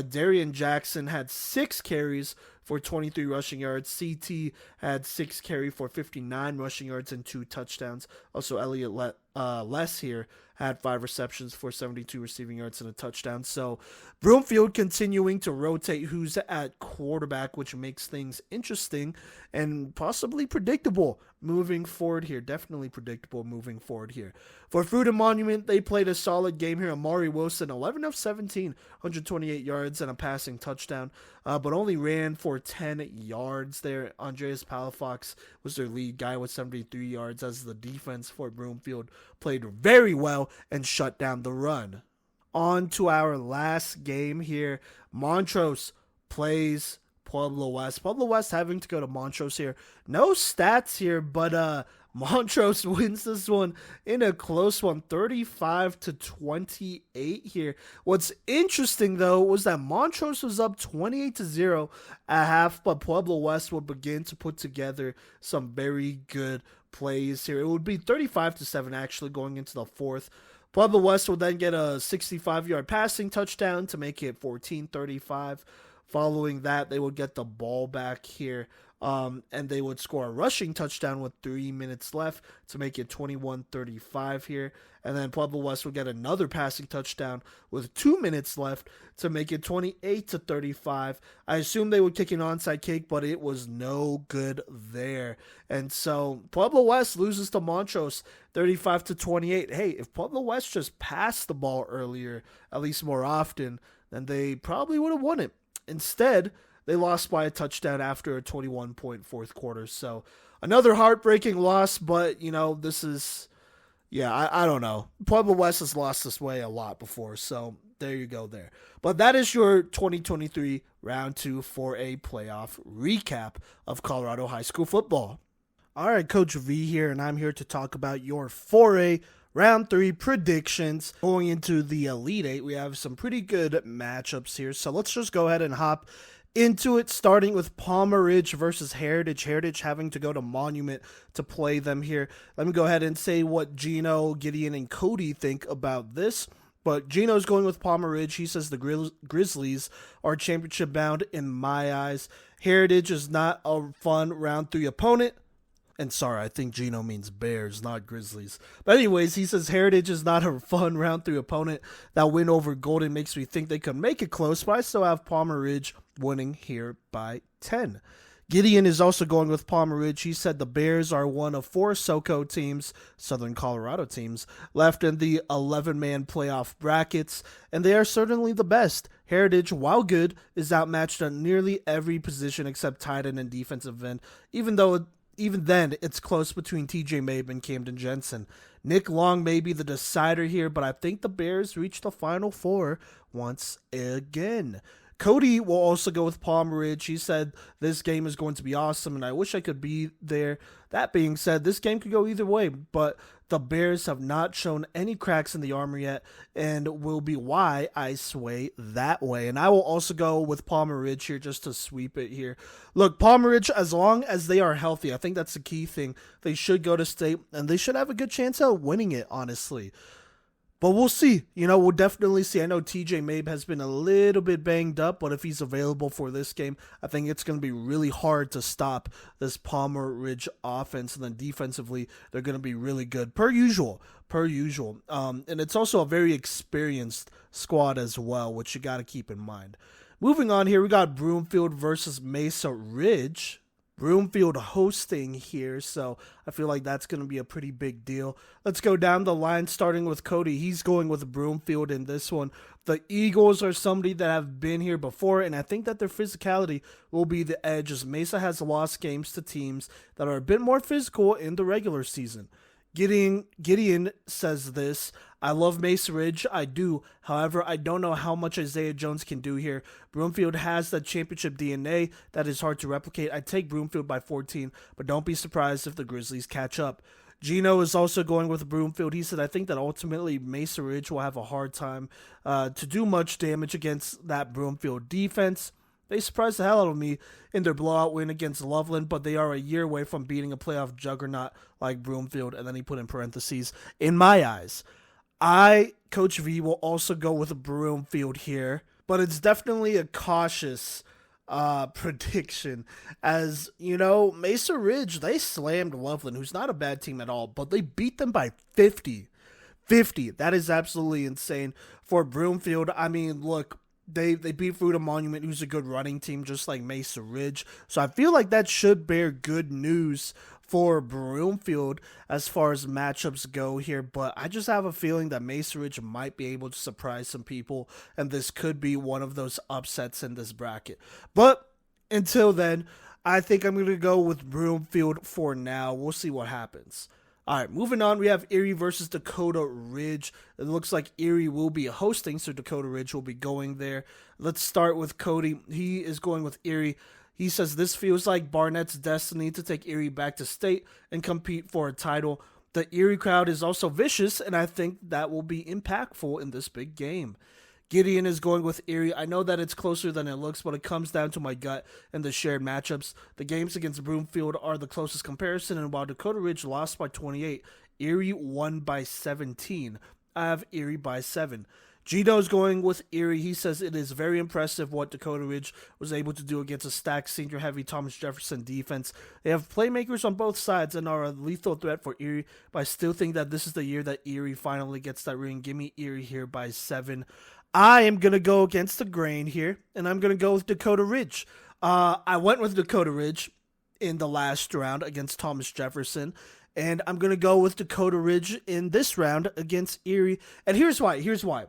Darian Jackson had 6 carries for 23 rushing yards. C.T. had 6 carry for 59 rushing yards and 2 touchdowns. Also, Elliot Less here had 5 receptions for 72 receiving yards and a touchdown. So Broomfield continuing to rotate who's at quarterback, which makes things interesting and possibly predictable moving forward here. Definitely predictable moving forward here. For Fruita Monument, they played a solid game here. Amari Wilson, 11 of 17, 128 yards and a passing touchdown, but only ran for 10 yards there. Andreas Palafox was their lead guy with 73 yards, as the defense for Broomfield played very well and shut down the run. On to our last game here. Montrose plays Pueblo West. Pueblo West having to go to Montrose here. No stats here, but Montrose wins this one in a close one, 35-28 here. What's interesting, though, was that Montrose was up 28-0 at half, but Pueblo West would begin to put together some very good plays here. It would be 35-7 actually going into the fourth. Pueblo West would then get a 65-yard passing touchdown to make it 14-35. Following that, they would get the ball back here, and they would score a rushing touchdown with 3 minutes left to make it 21-35 here. And then Pueblo West would get another passing touchdown with 2 minutes left to make it 28-35. I assume they would kick an onside kick, but it was no good there. And so Pueblo West loses to Montrose 35-28. Hey, if Pueblo West just passed the ball earlier, at least more often, then they probably would have won it. Instead, they lost by a touchdown after a 21-point fourth quarter. So another heartbreaking loss, but, this is, I don't know. Pueblo West has lost this way a lot before, so there you go there. But that is your 2023 Round 2 4A playoff recap of Colorado high school football. All right, Coach V here, and I'm here to talk about your 4A Round 3 predictions. Going into the Elite 8, we have some pretty good matchups here. So let's just go ahead and hop into it, starting with Palmer Ridge versus Heritage. Heritage having to go to Monument to play them here. Let me go ahead and say what Gino, Gideon, and Cody think about this. But Gino's going with Palmer Ridge. He says the Grizzlies are championship bound in my eyes. Heritage is not a fun round 3 opponent. And sorry, I think Gino means Bears, not Grizzlies. But anyways, he says Heritage is not a fun round 3 opponent. That win over Golden makes me think they could make it close, but I still have Palmer Ridge winning here by 10. Gideon is also going with Palmer Ridge. He said the Bears are one of 4 SoCo teams, Southern Colorado teams, left in the 11-man playoff brackets, and they are certainly the best. Heritage, while good, is outmatched on nearly every position except tight end and defensive end, even then, it's close between TJ Mabe and Camden Jensen. Nick Long may be the decider here, but I think the Bears reach the Final Four once again. Cody will also go with Palmer Ridge. He said this game is going to be awesome, and I wish I could be there. That being said, this game could go either way, but the Bears have not shown any cracks in the armor yet, and will be why I sway that way. And I will also go with Palmer Ridge here just to sweep it here. Look, Palmer Ridge, as long as they are healthy, I think that's the key thing. They should go to state, and they should have a good chance of winning it, honestly. But we'll see. We'll definitely see. I know TJ Mabe has been a little bit banged up, but if he's available for this game, I think it's going to be really hard to stop this Palmer Ridge offense. And then defensively, they're going to be really good, per usual. And it's also a very experienced squad as well, which you got to keep in mind. Moving on here, we got Broomfield versus Mesa Ridge. Broomfield hosting here, so I feel like that's going to be a pretty big deal. Let's go down the line, starting with Cody. He's going with Broomfield in this one. The Eagles are somebody that have been here before, and I think that their physicality will be the edge, as Mesa has lost games to teams that are a bit more physical in the regular season. Gideon says this: I love Mesa Ridge, I do. However, I don't know how much Isaiah Jones can do here. Broomfield has that championship DNA that is hard to replicate. I take Broomfield by 14, but don't be surprised if the Grizzlies catch up. Gino is also going with Broomfield. He said, I think that ultimately Mesa Ridge will have a hard time to do much damage against that Broomfield defense. They surprised the hell out of me in their blowout win against Loveland, but they are a year away from beating a playoff juggernaut like Broomfield. And then he put in parentheses, in my eyes. Coach V, will also go with Broomfield here, but it's definitely a cautious prediction. As Mesa Ridge, they slammed Loveland, who's not a bad team at all, but they beat them by 50. That is absolutely insane. For Broomfield, I mean, look, They beat Fruita Monument, who's a good running team, just like Mesa Ridge. So I feel like that should bear good news for Broomfield as far as matchups go here. But I just have a feeling that Mesa Ridge might be able to surprise some people, and this could be one of those upsets in this bracket. But until then, I think I'm going to go with Broomfield for now. We'll see what happens. All right, moving on, we have Erie versus Dakota Ridge. It looks like Erie will be hosting, so Dakota Ridge will be going there. Let's start with Cody. He is going with Erie. He says this feels like Barnett's destiny to take Erie back to state and compete for a title. The Erie crowd is also vicious, and I think that will be impactful in this big game. Gideon is going with Erie. I know that it's closer than it looks, but it comes down to my gut and the shared matchups. The games against Broomfield are the closest comparison, and while Dakota Ridge lost by 28, Erie won by 17. I have Erie by 7. Gino's going with Erie. He says it is very impressive what Dakota Ridge was able to do against a stacked senior-heavy Thomas Jefferson defense. They have playmakers on both sides and are a lethal threat for Erie, but I still think that this is the year that Erie finally gets that ring. Give me Erie here by 7. I am going to go against the grain here, and I'm going to go with Dakota Ridge. I went with Dakota Ridge in the last round against Thomas Jefferson, and I'm going to go with Dakota Ridge in this round against Erie. And here's why.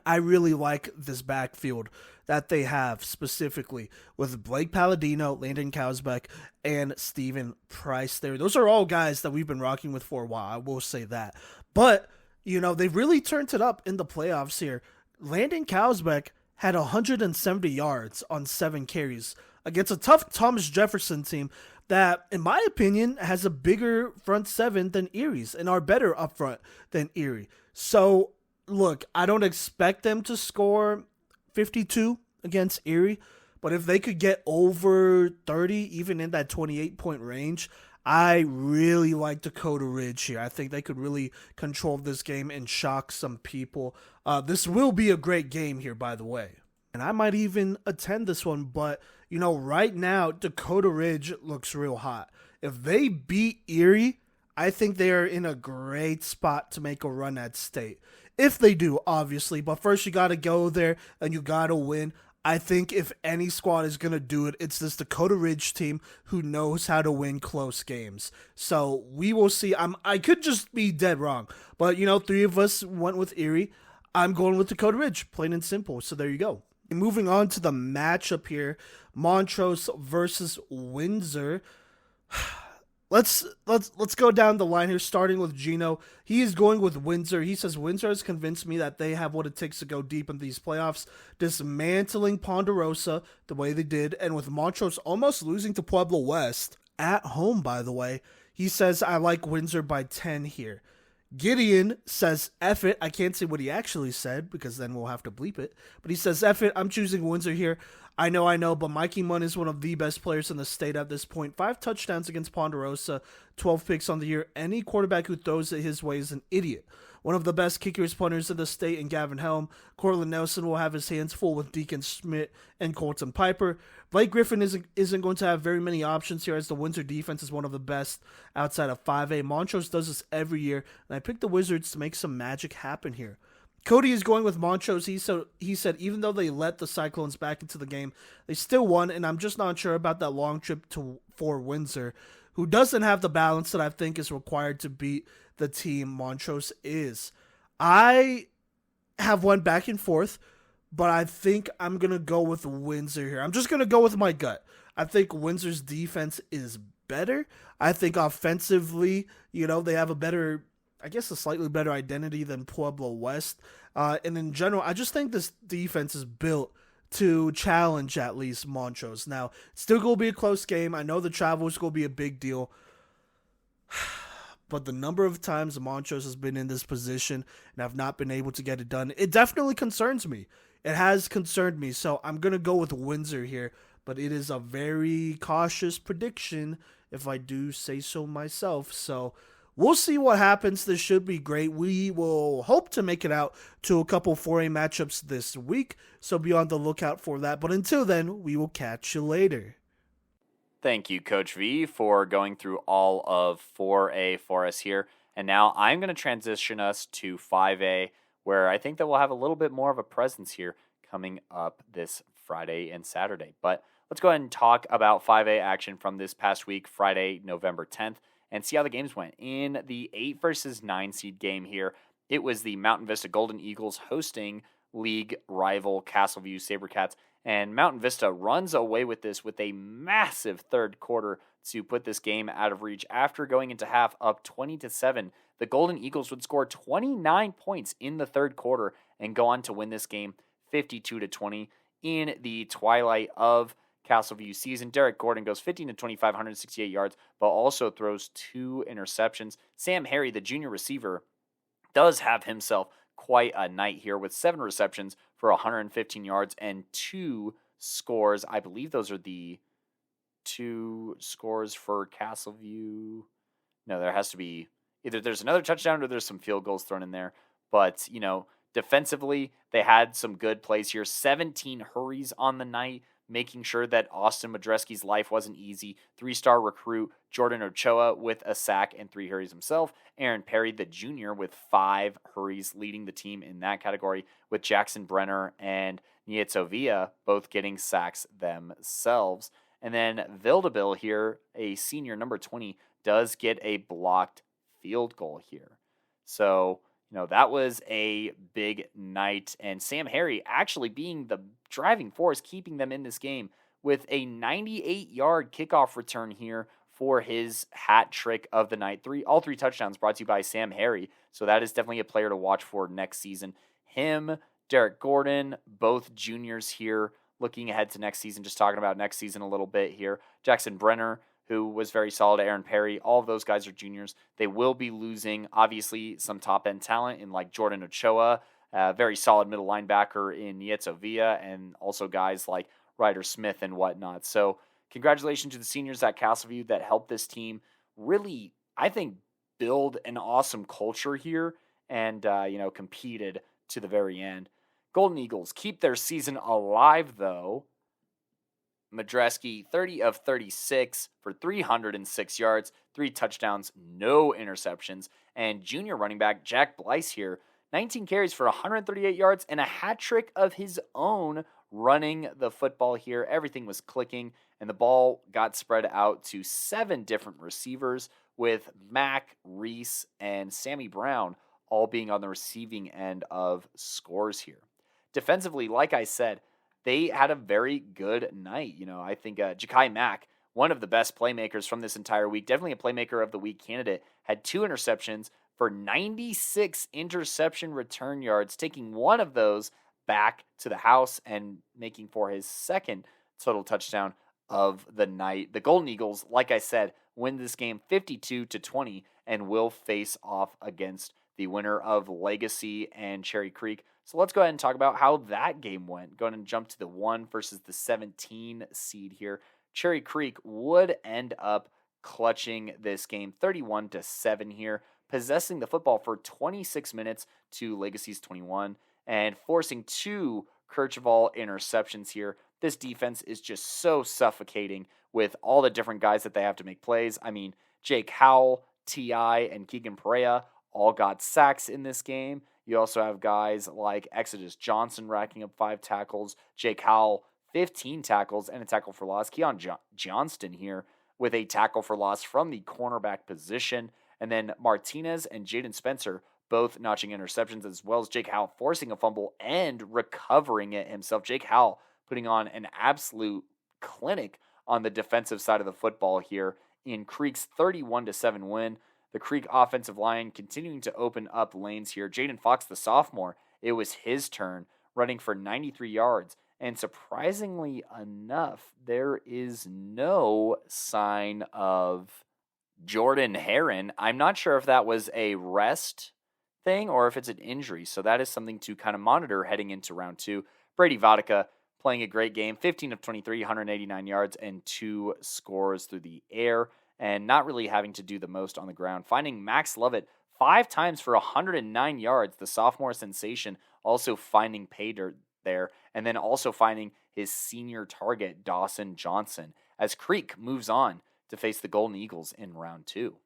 I really like this backfield that they have, specifically with Blake Palladino, Landon Kausbeck, and Steven Price there. Those are all guys that we've been rocking with for a while, I will say that. But, they've really turned it up in the playoffs here. Landon Kausbeck had 170 yards on 7 carries against a tough Thomas Jefferson team that, in my opinion, has a bigger front seven than Erie's and are better up front than Erie. So, look, I don't expect them to score 52 against Erie, But if they could get over 30, even in that 28-point range, I really like Dakota Ridge here. I think they could really control this game and shock some people. This will be a great game here, by the way. And I might even attend this one, but, right now, Dakota Ridge looks real hot. If they beat Erie, I think they are in a great spot to make a run at state. If they do, obviously, but first you got to go there and you got to win. I think if any squad is going to do it, it's this Dakota Ridge team who knows how to win close games. So we will see. I could just be dead wrong, but 3 of us went with Erie. I'm going with Dakota Ridge, plain and simple. So there you go. And moving on to the matchup here, Montrose versus Windsor. Let's go down the line here, starting with Gino. He is going with Windsor. He says Windsor has convinced me that they have what it takes to go deep in these playoffs, dismantling Ponderosa the way they did, and with Montrose almost losing to Pueblo West at home, by the way. He says, I like Windsor by 10 here. Gideon says, F it. I can't say what he actually said because then we'll have to bleep it. But he says, F it. I'm choosing Windsor here. I know, but Mikey Munn is one of the best players in the state at this point. 5 touchdowns against Ponderosa, 12 picks on the year. Any quarterback who throws it his way is an idiot. One of the best kickers, punters in the state in Gavin Helm. Cortland Nelson will have his hands full with Deacon Schmidt and Colton Piper. Blake Griffin isn't going to have very many options here as the Windsor defense is one of the best outside of 5A. Montrose does this every year, and I picked the Wizards to make some magic happen here. Cody is going with Montrose. He said even though they let the Cyclones back into the game, they still won, and I'm just not sure about that long trip for Windsor, who doesn't have the balance that I think is required to beat the team Montrose is. I have went back and forth, but I think I'm going to go with Windsor here. I'm just going to go with my gut. I think Windsor's defense is better. I think offensively, they have a slightly better identity than Pueblo West. And in general, I just think this defense is built to challenge at least Montrose. Now, it's still going to be a close game. I know the travel is going to be a big deal. But the number of times Montrose has been in this position and have not been able to get it done, it definitely concerns me. It has concerned me. So I'm going to go with Windsor here. But it is a very cautious prediction if I do say so myself. So we'll see what happens. This should be great. We will hope to make it out to a couple 4A matchups this week, so be on the lookout for that. But until then, we will catch you later. Thank you, Coach V, for going through all of 4A for us here. And now I'm going to transition us to 5A, where I think that we'll have a little bit more of a presence here coming up this Friday and Saturday. But let's go ahead and talk about 5A action from this past week, Friday, November 10th. And see how the games went. In the 8 versus 9 seed game here, it was the Mountain Vista Golden Eagles hosting league rival Castleview SaberCats. And Mountain Vista runs away with this with a massive third quarter to put this game out of reach. After going into half up 20-7, the Golden Eagles would score 29 points in the third quarter and go on to win this game 52-20 in the twilight of Castleview season. Derek Gordon goes 15-25, 168 yards, but also throws 2 interceptions. Sam Harry, the junior receiver, does have himself quite a night here with 7 receptions for 115 yards and 2 scores. I believe those are the 2 scores for Castleview. No, there has to be either there's another touchdown or there's some field goals thrown in there. But, defensively, they had some good plays here. 17 hurries on the night, making sure that Austin Madreski's life wasn't easy. 3-star recruit Jordan Ochoa with a sack and 3 hurries himself. Aaron Perry, the junior, with 5 hurries, leading the team in that category, with Jackson Brenner and Nietzsche Villa both getting sacks themselves. And then Vildabil here, a senior, number 20, does get a blocked field goal here. So, that was a big night, and Sam Harry actually being the driving force, keeping them in this game with a 98-yard kickoff return here for his hat trick of the night. All 3 touchdowns brought to you by Sam Harry, so that is definitely a player to watch for next season. Him, Derek Gordon, both juniors here, looking ahead to next season, just talking about next season a little bit here. Jackson Brenner, who was very solid, Aaron Perry, all of those guys are juniors. They will be losing, obviously, some top-end talent in like Jordan Ochoa, very solid middle linebacker in Nietzsche Villa, and also guys like Ryder Smith and whatnot. So congratulations to the seniors at Castleview that helped this team really, I think, build an awesome culture here and, competed to the very end. Golden Eagles keep their season alive, though. Madskillz, 30 of 36 for 306 yards, 3 touchdowns, no interceptions. And junior running back Jack Blyce here, 19 carries for 138 yards and a hat trick of his own running the football here. Everything was clicking, and the ball got spread out to 7 different receivers, with Mac, Reese, and Sammy Brown all being on the receiving end of scores here. Defensively, like I said, they had a very good night. I think Ja'Kai Mack, one of the best playmakers from this entire week, definitely a Playmaker of the Week candidate, had 2 interceptions for 96 interception return yards, taking one of those back to the house and making for his second total touchdown of the night. The Golden Eagles, like I said, win this game 52-20 and will face off against the winner of Legacy and Cherry Creek. So let's go ahead and talk about how that game went. Go ahead and jump to the 1 versus the 17 seed here. Cherry Creek would end up clutching this game 31-7 here, possessing the football for 26 minutes to Legacy's 21 and forcing 2 Kirchhoff interceptions here. This defense is just so suffocating with all the different guys that they have to make plays. I mean, Jake Howell, T.I., and Keegan Perea all got sacks in this game. You also have guys like Exodus Johnson racking up 5 tackles, Jake Howell 15 tackles and a tackle for loss. Keon Johnston here with a tackle for loss from the cornerback position. And then Martinez and Jaden Spencer both notching interceptions, as well as Jake Howell forcing a fumble and recovering it himself. Jake Howell putting on an absolute clinic on the defensive side of the football here in Creek's 31-7 win. The Creek offensive line continuing to open up lanes here. Jaden Fox, the sophomore, it was his turn, running for 93 yards. And surprisingly enough, there is no sign of Jordan Heron. I'm not sure if that was a rest thing or if it's an injury. So that is something to kind of monitor heading into round 2. Brady Vodka playing a great game, 15 of 23, 189 yards, and 2 scores through the air, and not really having to do the most on the ground. Finding Max Lovett 5 times for 109 yards, the sophomore sensation, also finding pay dirt there, and then also finding his senior target, Dawson Johnson, as Creek moves on to face the Golden Eagles in round 2.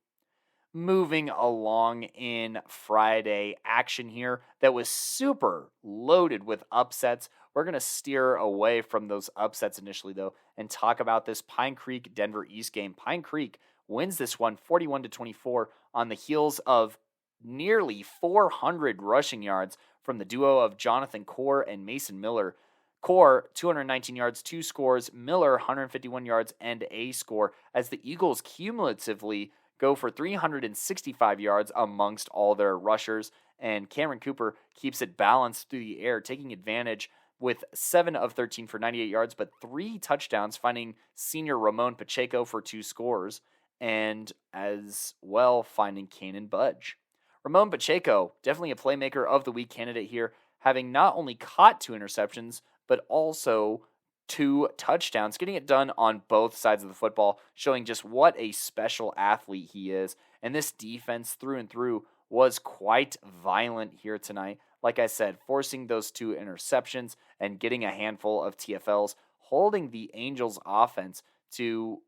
Moving along in Friday action here that was super loaded with upsets. We're going to steer away from those upsets initially, though, and talk about this Pine Creek Denver East game. Pine Creek wins this one 41-24 on the heels of nearly 400 rushing yards from the duo of Jonathan Core and Mason Miller. Core, 219 yards, 2 scores. Miller, 151 yards and a score, as the Eagles cumulatively go for 365 yards amongst all their rushers, and Cameron Cooper keeps it balanced through the air, taking advantage with 7 of 13 for 98 yards, but 3 touchdowns, finding senior Ramon Pacheco for 2 scores, and as well finding Kanan Budge. Ramon Pacheco, definitely a Playmaker of the Week candidate here, having not only caught 2 interceptions, but also 2 touchdowns, getting it done on both sides of the football, showing just what a special athlete he is. And this defense through and through was quite violent here tonight. Like I said, forcing those 2 interceptions and getting a handful of TFLs, holding the Angels offense to,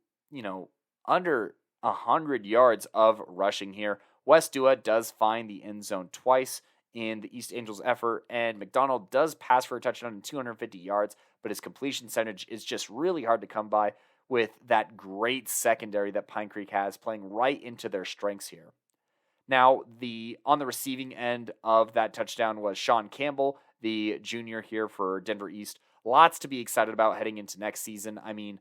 under 100 yards of rushing here. Wes Dua does find the end zone twice in the East Angels effort, and McDonald does pass for a touchdown in 250 yards, but his completion percentage is just really hard to come by with that great secondary that Pine Creek has playing right into their strengths here. Now, on the receiving end of that touchdown was Sean Campbell, the junior here for Denver East. Lots to be excited about heading into next season. I mean,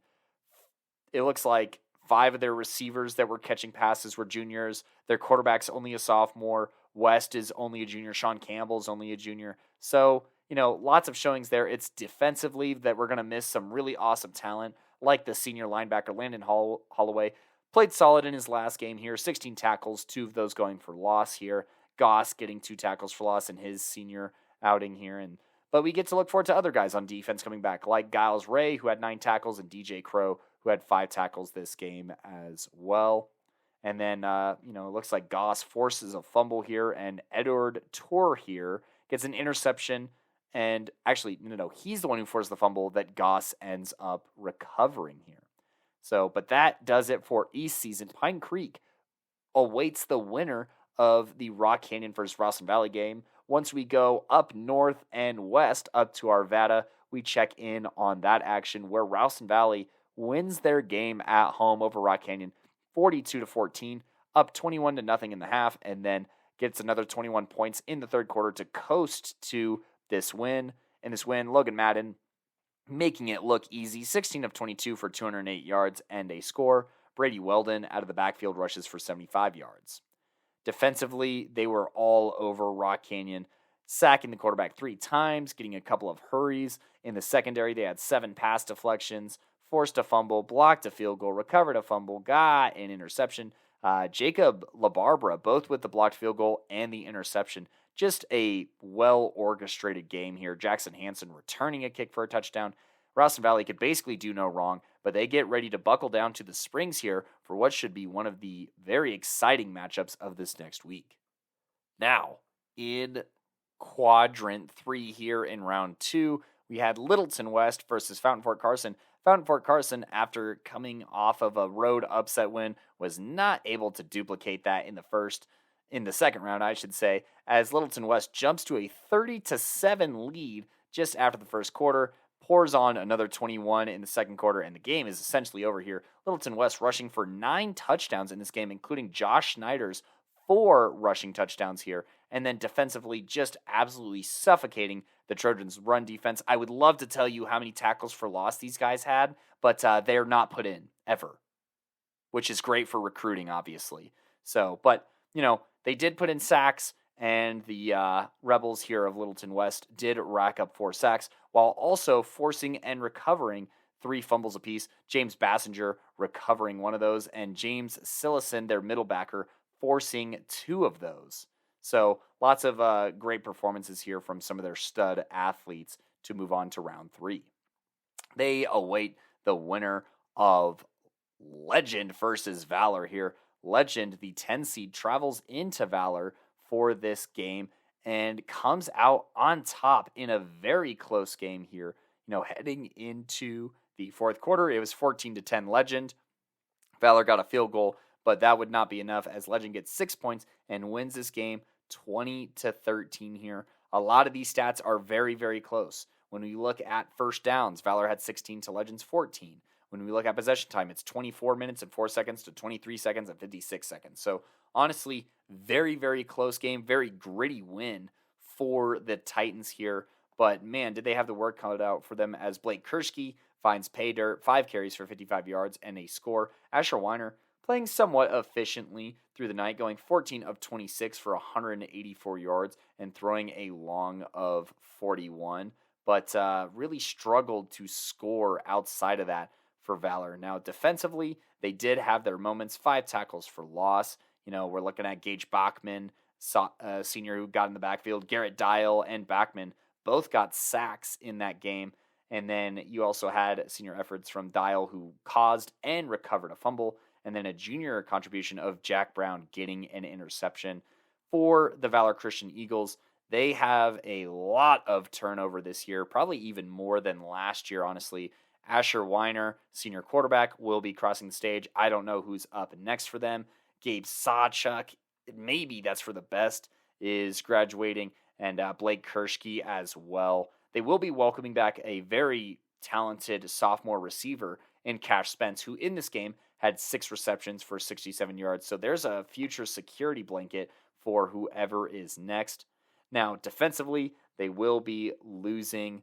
it looks like 5 of their receivers that were catching passes were juniors. Their quarterback's only a sophomore. West is only a junior. Sean Campbell's only a junior. So, lots of showings there. It's defensively that we're going to miss some really awesome talent, like the senior linebacker Landon Holloway. Played solid in his last game here, 16 tackles, 2 of those going for loss here. Goss getting 2 tackles for loss in his senior outing here. And But we get to look forward to other guys on defense coming back, like Giles Ray, who had 9 tackles, and DJ Crow, who had 5 tackles this game as well. And then, it looks like Goss forces a fumble here, and Edward Torr here gets an interception. And actually, no, he's the one who forced the fumble that Goss ends up recovering here. So, but that does it for East season. Pine Creek awaits the winner of the Rock Canyon versus Rowson Valley game. Once we go up north and west up to Arvada, we check in on that action where Rowson Valley wins their game at home over Rock Canyon 42-14, up 21-0 in the half, and then gets another 21 points in the third quarter to coast to this win. In this win, Logan Madden making it look easy, 16 of 22 for 208 yards and a score. Brady Weldon out of the backfield rushes for 75 yards. Defensively, they were all over Rock Canyon, sacking the quarterback 3 times, getting a couple of hurries. In the secondary, they had 7 pass deflections, forced a fumble, blocked a field goal, recovered a fumble, got an interception. Jacob LaBarbera, both with the blocked field goal and the interception. Just a well-orchestrated game here. Jackson Hansen returning a kick for a touchdown. Rowson Valley could basically do no wrong, but they get ready to buckle down to the springs here for what should be one of the very exciting matchups of this next week. Now, in quadrant 3 here in round 2, we had Littleton West versus Fountain Fort Carson. Fountain Fort Carson, after coming off of a road upset win, was not able to duplicate that in the second round, I should say, as Littleton West jumps to a 30-7 lead just after the first quarter, pours on another 21 in the second quarter, and the game is essentially over here. Littleton West rushing for 9 touchdowns in this game, including Josh Schneider's 4 rushing touchdowns here, and then defensively just absolutely suffocating the Trojans' run defense. I would love to tell you how many tackles for loss these guys had, but they're not put in, ever, which is great for recruiting, obviously. So, but, they did put in sacks, and the Rebels here of Littleton West did rack up 4 sacks, while also forcing and recovering 3 fumbles apiece. James Bassinger recovering 1 of those, and James Sillison, their middle backer, forcing 2 of those. So lots of great performances here from some of their stud athletes to move on to round 3. They await the winner of Legend versus Valor here. Legend, the 10 seed, travels into Valor for this game and comes out on top in a very close game here. Heading into the fourth quarter, it was 14-10 Legend. Valor got a field goal, but that would not be enough as Legend gets 6 points and wins this game 20-13 here. A lot of these stats are very, very close. When we look at first downs, Valor had 16 to Legend's 14. When we look at possession time, it's 24 minutes and 4 seconds to 23 seconds and 56 seconds. So honestly, very, very close game, very gritty win for the Titans here. But man, did they have the work cut out for them as Blake Kershke finds pay dirt, 5 carries for 55 yards and a score. Asher Weiner playing somewhat efficiently through the night, going 14 of 26 for 184 yards and throwing a long of 41. But really struggled to score outside of that for Valor. Now, defensively, they did have their moments, 5 tackles for loss. We're looking at Gage Bachman, senior who got in the backfield. Garrett Dial and Bachman both got sacks in that game. And then you also had senior efforts from Dial, who caused and recovered a fumble. And then a junior contribution of Jack Brown getting an interception. For the Valor Christian Eagles, they have a lot of turnover this year, probably even more than last year, honestly. Asher Weiner, senior quarterback, will be crossing the stage. I don't know who's up next for them. Gabe Sawchuk, maybe that's for the best, is graduating, and Blake Kershke as well. They will be welcoming back a very talented sophomore receiver in Cash Spence, who in this game had 6 receptions for 67 yards. So there's a future security blanket for whoever is next. Now, defensively, they will be losing,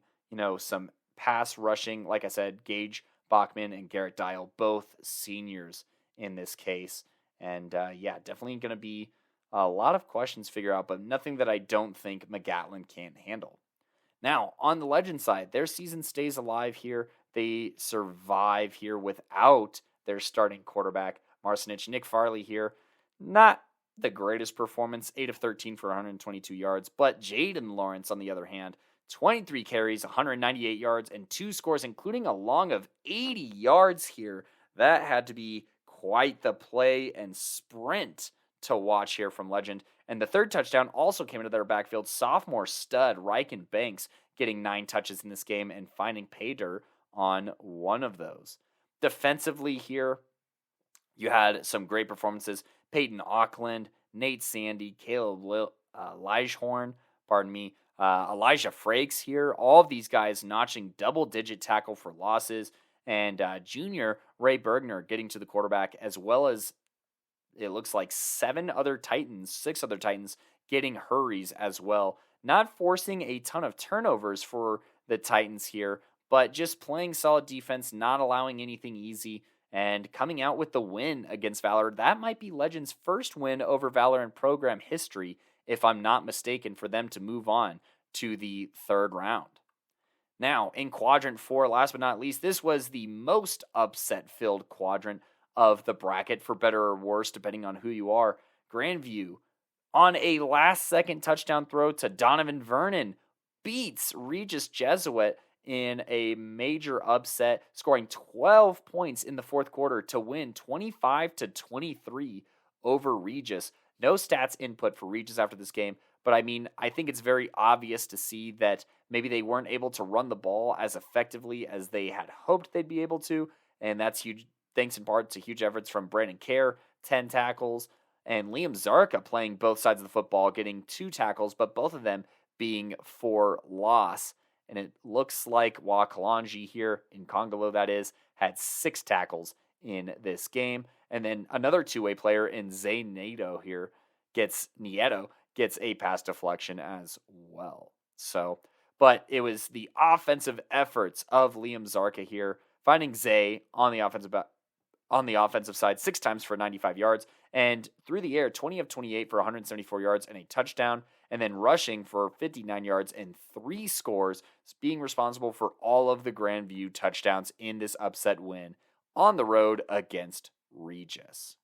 some pass rushing. Like I said, Gage Bachman and Garrett Dial, both seniors in this case. And definitely going to be a lot of questions to figure out, but nothing that I don't think McGatlin can't handle. Now, on the Legend side, their season stays alive here. They survive here without their starting quarterback, Marcinich. Nick Farley here, not the greatest performance, 8 of 13 for 122 yards, but Jaden Lawrence, on the other hand, 23 carries, 198 yards, and 2 scores, including a long of 80 yards here. That had to be quite the play and sprint to watch here from Legend. And the third touchdown also came into their backfield. Sophomore stud Ryken Banks getting 9 touches in this game and finding pay dirt on one of those. Defensively here, you had some great performances. Peyton Auckland, Nate Sandy, Caleb Elijah Frakes here. All of these guys notching double-digit tackle for losses. And junior Ray Bergner getting to the quarterback, as well as it looks like 6 other Titans getting hurries as well. Not forcing a ton of turnovers for the Titans here, but just playing solid defense, not allowing anything easy, and coming out with the win against Valor. That might be Legend's first win over Valor in program history, if I'm not mistaken, for them to move on to the third round. Now, in Quadrant 4, last but not least, this was the most upset-filled quadrant of the bracket, for better or worse, depending on who you are. Grandview, on a last-second touchdown throw to Donovan Vernon, beats Regis Jesuit in a major upset, scoring 12 points in the fourth quarter to win 25-23 over Regis. No stats input for Regis after this game, but I think it's very obvious to see that maybe they weren't able to run the ball as effectively as they had hoped they'd be able to, and that's huge, thanks in part to huge efforts from Brandon Kerr, 10 tackles, and Liam Zarka playing both sides of the football, getting 2 tackles, but both of them being for loss. And it looks like Wakalanji here, in Congolo that is, had 6 tackles in this game. And then another two-way player in Zay Nieto here gets a pass deflection as well. So, but it was the offensive efforts of Liam Zarka here, finding Zay on the offensive side 6 times for 95 yards, and through the air 20 of 28 for 174 yards and a touchdown, and then rushing for 59 yards and 3 scores, being responsible for all of the Grandview touchdowns in this upset win on the road against Regis.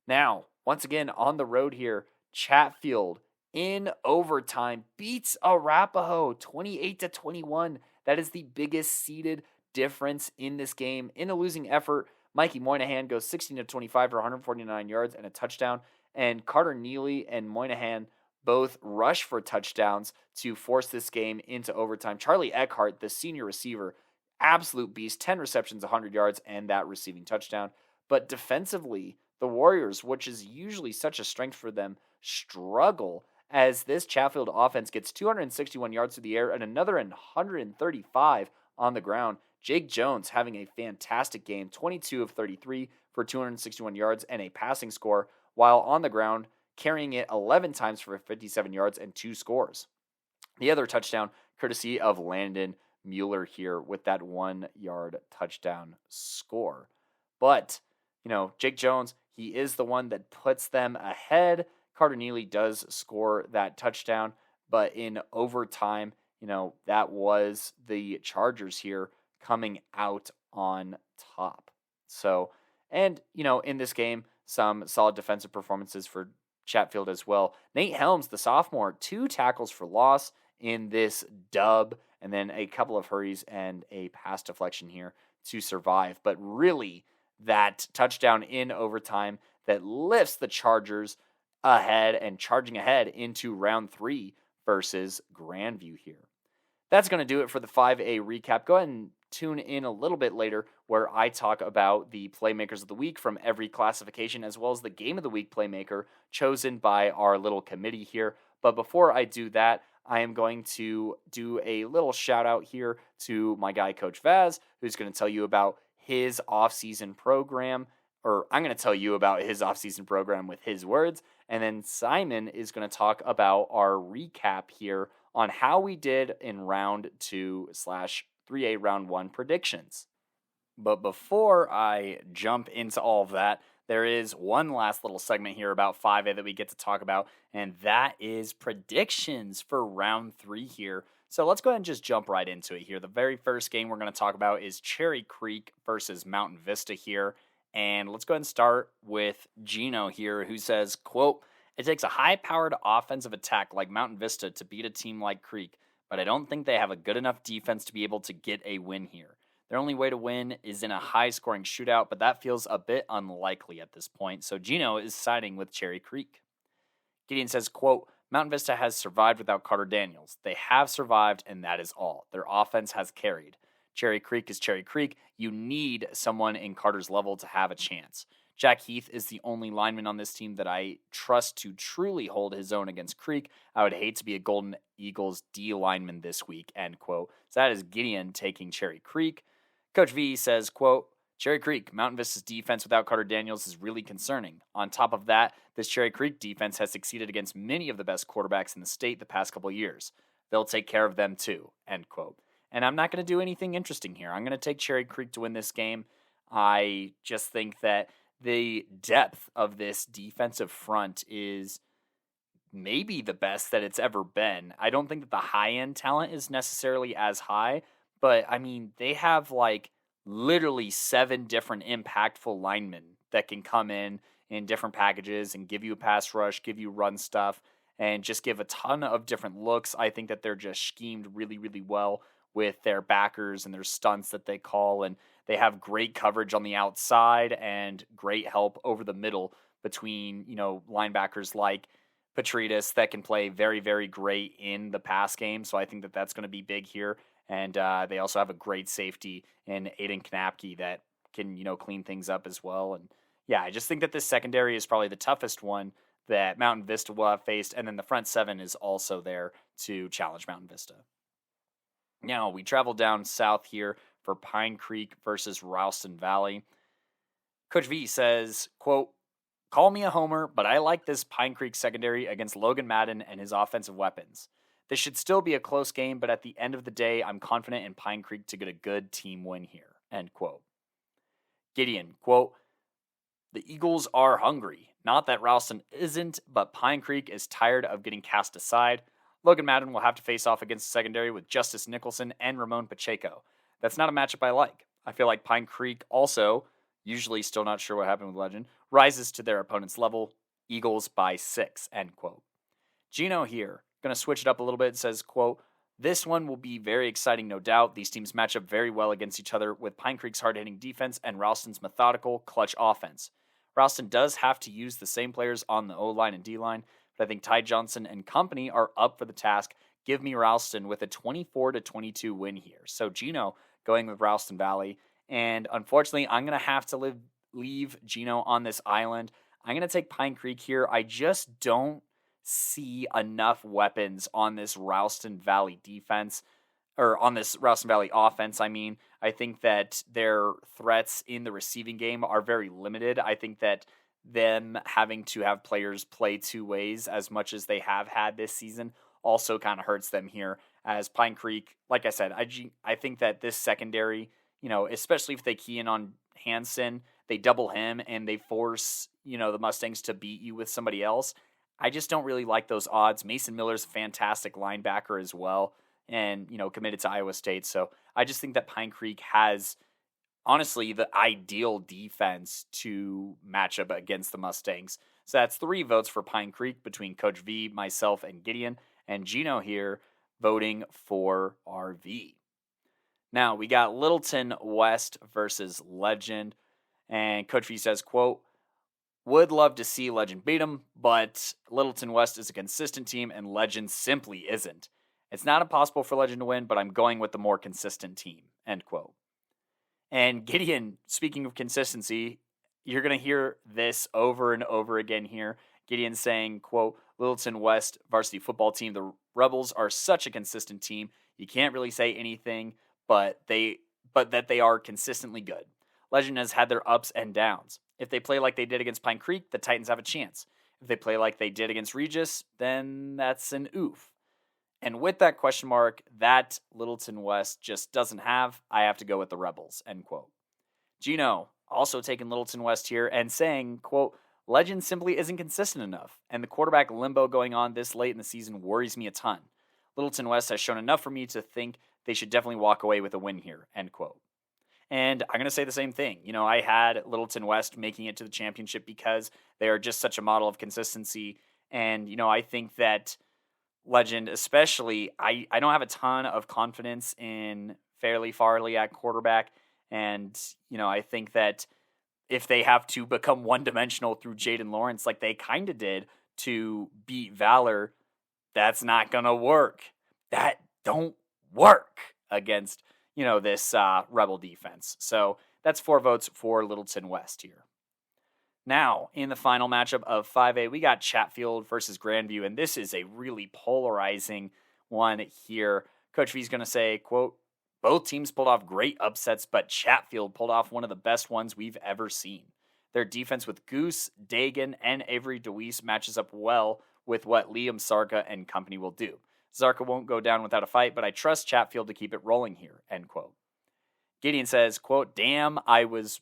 Now, once again on the road here, Chatfield in overtime beats Arapahoe 28-21. That is the biggest seeded difference in this game. In a losing effort, Mikey Moynihan goes 16-25 for 149 yards and a touchdown, and Carter Neely and Moynihan both rush for touchdowns to force this game into overtime. Charlie Eckhart, the senior receiver, absolute beast, 10 receptions, 100 yards, and that receiving touchdown. But defensively, the Warriors, which is usually such a strength for them, struggle as this Chatfield offense gets 261 yards through the air and another 135 on the ground. Jake Jones having a fantastic game, 22 of 33 for 261 yards and a passing score, while on the ground carrying it 11 times for 57 yards and 2 scores. The other touchdown courtesy of Landon Mueller here with that 1-yard touchdown score. But, Jake Jones, he is the one that puts them ahead. Carter Neely does score that touchdown, but in overtime, that was the Chargers here coming out on top. So, and, in this game, some solid defensive performances for Chatfield as well. Nate Helms, the sophomore, 2 tackles for loss in this dub, and then a couple of hurries and a pass deflection here to survive. But really, that touchdown in overtime that lifts the Chargers ahead and charging ahead into round 3 versus Grandview here. That's going to do it for the 5A recap. Go ahead and tune in a little bit later where I talk about the Playmakers of the Week from every classification, as well as the Game of the Week Playmaker chosen by our little committee here. But before I do that, I am going to do a little shout out here to my guy, Coach Vaz, who's going to tell you about his off-season program, or I'm going to tell you about his off-season program with his words. And then Simon is going to talk about our recap here on how we did in round 2/3A round 1 predictions. But before I jump into all of that, there is one last little segment here about 5A that we get to talk about, and that is predictions for round 3 here. So let's go ahead and just jump right into it here. The very first game we're going to talk about is Cherry Creek versus Mountain Vista here. And let's go ahead and start with Gino here, who says, quote, "It takes a high-powered offensive attack like Mountain Vista to beat a team like Creek, but I don't think they have a good enough defense to be able to get a win here. Their only way to win is in a high-scoring shootout, but that feels a bit unlikely at this point, so Gino is siding with Cherry Creek. Gideon says, quote, Mountain Vista has survived without Carter Daniels. They have survived, and that is all. Their offense has carried. Cherry Creek is Cherry Creek. You need someone in Carter's level to have a chance. Jack Heath is the only lineman on this team that I trust to truly hold his own against Creek. I would hate to be a Golden Eagles D lineman this week, end quote. So that is Gideon taking Cherry Creek. Coach V says, quote, Cherry Creek, Mountain Vista's defense without Carter Daniels is really concerning. On top of that, this Cherry Creek defense has succeeded against many of the best quarterbacks in the state the past couple of years. They'll take care of them too, end quote. And I'm not going to do anything interesting here. I'm going to take Cherry Creek to win this game. I just think that the depth of this defensive front is maybe the best that it's ever been. I don't think that the high-end talent is necessarily as high, but, I mean, they have, like, literally 7 different impactful linemen that can come in different packages and give you a pass rush, give you run stuff, and just give a ton of different looks. I think that they're just schemed really, really well with their backers and their stunts that they call, and they have great coverage on the outside and great help over the middle between, linebackers like Petritas that can play very, very great in the pass game. So I think that that's going to be big here. And they also have a great safety in Aiden Knapke that can, clean things up as well. And yeah, I just think that this secondary is probably the toughest one that Mountain Vista will have faced. And then the front 7 is also there to challenge Mountain Vista. Now we travel down south here for Pine Creek versus Ralston Valley. Coach V says, quote, call me a homer, but I like this Pine Creek secondary against Logan Madden and his offensive weapons. This should still be a close game, but at the end of the day, I'm confident in Pine Creek to get a good team win here, end quote. Gideon, quote, the Eagles are hungry. Not that Ralston isn't, but Pine Creek is tired of getting cast aside. Logan Madden will have to face off against the secondary with Justice Nicholson and Ramon Pacheco. That's not a matchup I like. I feel like Pine Creek also, usually still not sure what happened with Legend, rises to their opponent's level. Eagles by 6, end quote. Gino here, going to switch it up a little bit, says, quote, this one will be very exciting, no doubt. These teams match up very well against each other with Pine Creek's hard-hitting defense and Ralston's methodical, clutch offense. Ralston does have to use the same players on the O-line and D-line, but I think Ty Johnson and company are up for the task. Give me Ralston with a 24-22 win here. So Gino going with Ralston Valley, and unfortunately, I'm going to have to leave Gino on this island. I'm going to take Pine Creek here. I just don't see enough weapons on this Ralston Valley defense, or on this Ralston Valley offense. I think that their threats in the receiving game are very limited. I think that them having to have players play 2 ways as much as they have had this season also kind of hurts them here, as Pine Creek, like I said, I think that this secondary, especially if they key in on Hansen, they double him and they force, the Mustangs to beat you with somebody else. I just don't really like those odds. Mason Miller's a fantastic linebacker as well, and, committed to Iowa State. So I just think that Pine Creek has, honestly, the ideal defense to match up against the Mustangs. So that's 3 votes for Pine Creek between Coach V, myself, and Gideon, and Gino here voting for RV. Now, we got Littleton West versus Legend, and Coach V says, quote, would love to see Legend beat them, but Littleton West is a consistent team, and Legend simply isn't. It's not impossible for Legend to win, but I'm going with the more consistent team, end quote. And Gideon, speaking of consistency, you're going to hear this over and over again here. Gideon saying, quote, Littleton West varsity football team, the Rebels are such a consistent team. You can't really say anything, but that they are consistently good. Legend has had their ups and downs. If they play like they did against Pine Creek, the Titans have a chance. If they play like they did against Regis, then that's an oof. And with that question mark, that Littleton West just doesn't have, I have to go with the Rebels, end quote. Gino also taking Littleton West here and saying, quote, Legend simply isn't consistent enough, and the quarterback limbo going on this late in the season worries me a ton. Littleton West has shown enough for me to think they should definitely walk away with a win here, end quote. And I'm going to say the same thing. I had Littleton West making it to the championship because they are just such a model of consistency. And, I think that legend, especially, I don't have a ton of confidence in Fairleigh Farley at quarterback. And, I think that if they have to become one-dimensional through Jaden Lawrence like they kind of did to beat Valor, that's not going to work. That don't work against, this Rebel defense. So that's 4 votes for Littleton West here. Now, in the final matchup of 5A, we got Chatfield versus Grandview, and this is a really polarizing one here. Coach V's going to say, quote, both teams pulled off great upsets, but Chatfield pulled off one of the best ones we've ever seen. Their defense with Goose, Dagan, and Avery DeWeese matches up well with what Liam Zarka and company will do. Zarka won't go down without a fight, but I trust Chatfield to keep it rolling here, end quote. Gideon says, quote, damn was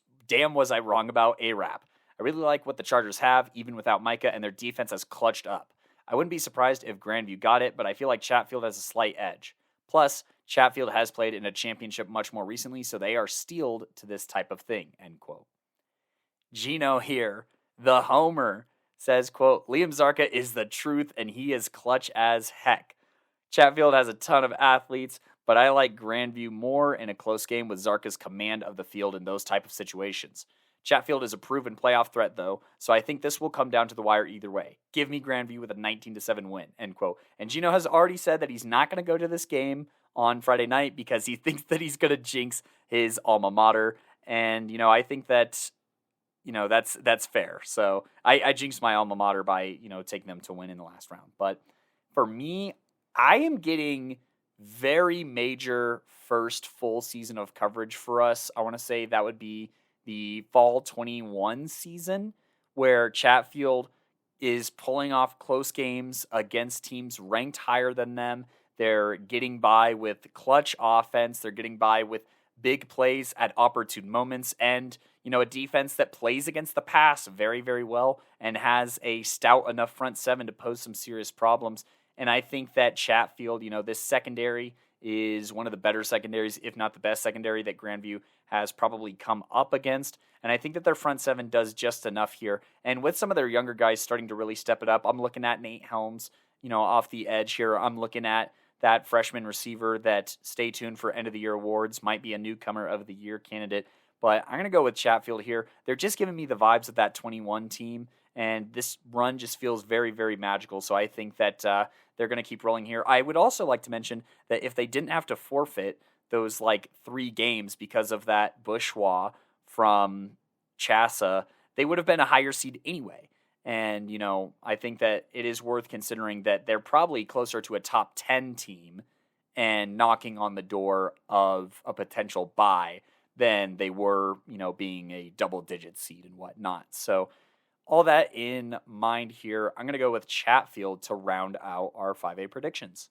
I wrong about A-Rap. I really like what the Chargers have, even without Micah, and their defense has clutched up. I wouldn't be surprised if Grandview got it, but I feel like Chatfield has a slight edge. Plus, Chatfield has played in a championship much more recently, so they are steeled to this type of thing, end quote. Gino here, the homer, says, quote, Liam Zarka is the truth, and he is clutch as heck. Chatfield has a ton of athletes, but I like Grandview more in a close game with Zarka's command of the field in those type of situations. Chatfield is a proven playoff threat, though, so I think this will come down to the wire either way. Give me Grandview with a 19-7 win, end quote. And Gino has already said that he's not going to go to this game on Friday night because he thinks that he's going to jinx his alma mater. And, I think that, that's fair. So I jinxed my alma mater by, taking them to win in the last round. But for me, I am getting very major first full season of coverage for us. I want to say that would be the fall 21 season, where Chatfield is pulling off close games against teams ranked higher than them. They're getting by with clutch offense. They're getting by with big plays at opportune moments, and a defense that plays against the pass very, very well and has a stout enough front seven to pose some serious problems. And I think that Chatfield, this secondary is one of the better secondaries, if not the best secondary that Grandview has probably come up against. And I think that their front seven does just enough here. And with some of their younger guys starting to really step it up, I'm looking at Nate Helms, off the edge here. I'm looking at that freshman receiver that, stay tuned for end of the year awards, might be a newcomer of the year candidate. But I'm going to go with Chatfield here. They're just giving me the vibes of that 21 team. And this run just feels very, very magical. So I think that they're going to keep rolling here. I would also like to mention that if they didn't have to forfeit those 3 games because of that bourgeois from Chassa, they would have been a higher seed anyway. And, I think that it is worth considering that they're probably closer to a top 10 team and knocking on the door of a potential bye than they were, being a double-digit seed and whatnot. So all that in mind here, I'm going to go with Chatfield to round out our 5A predictions.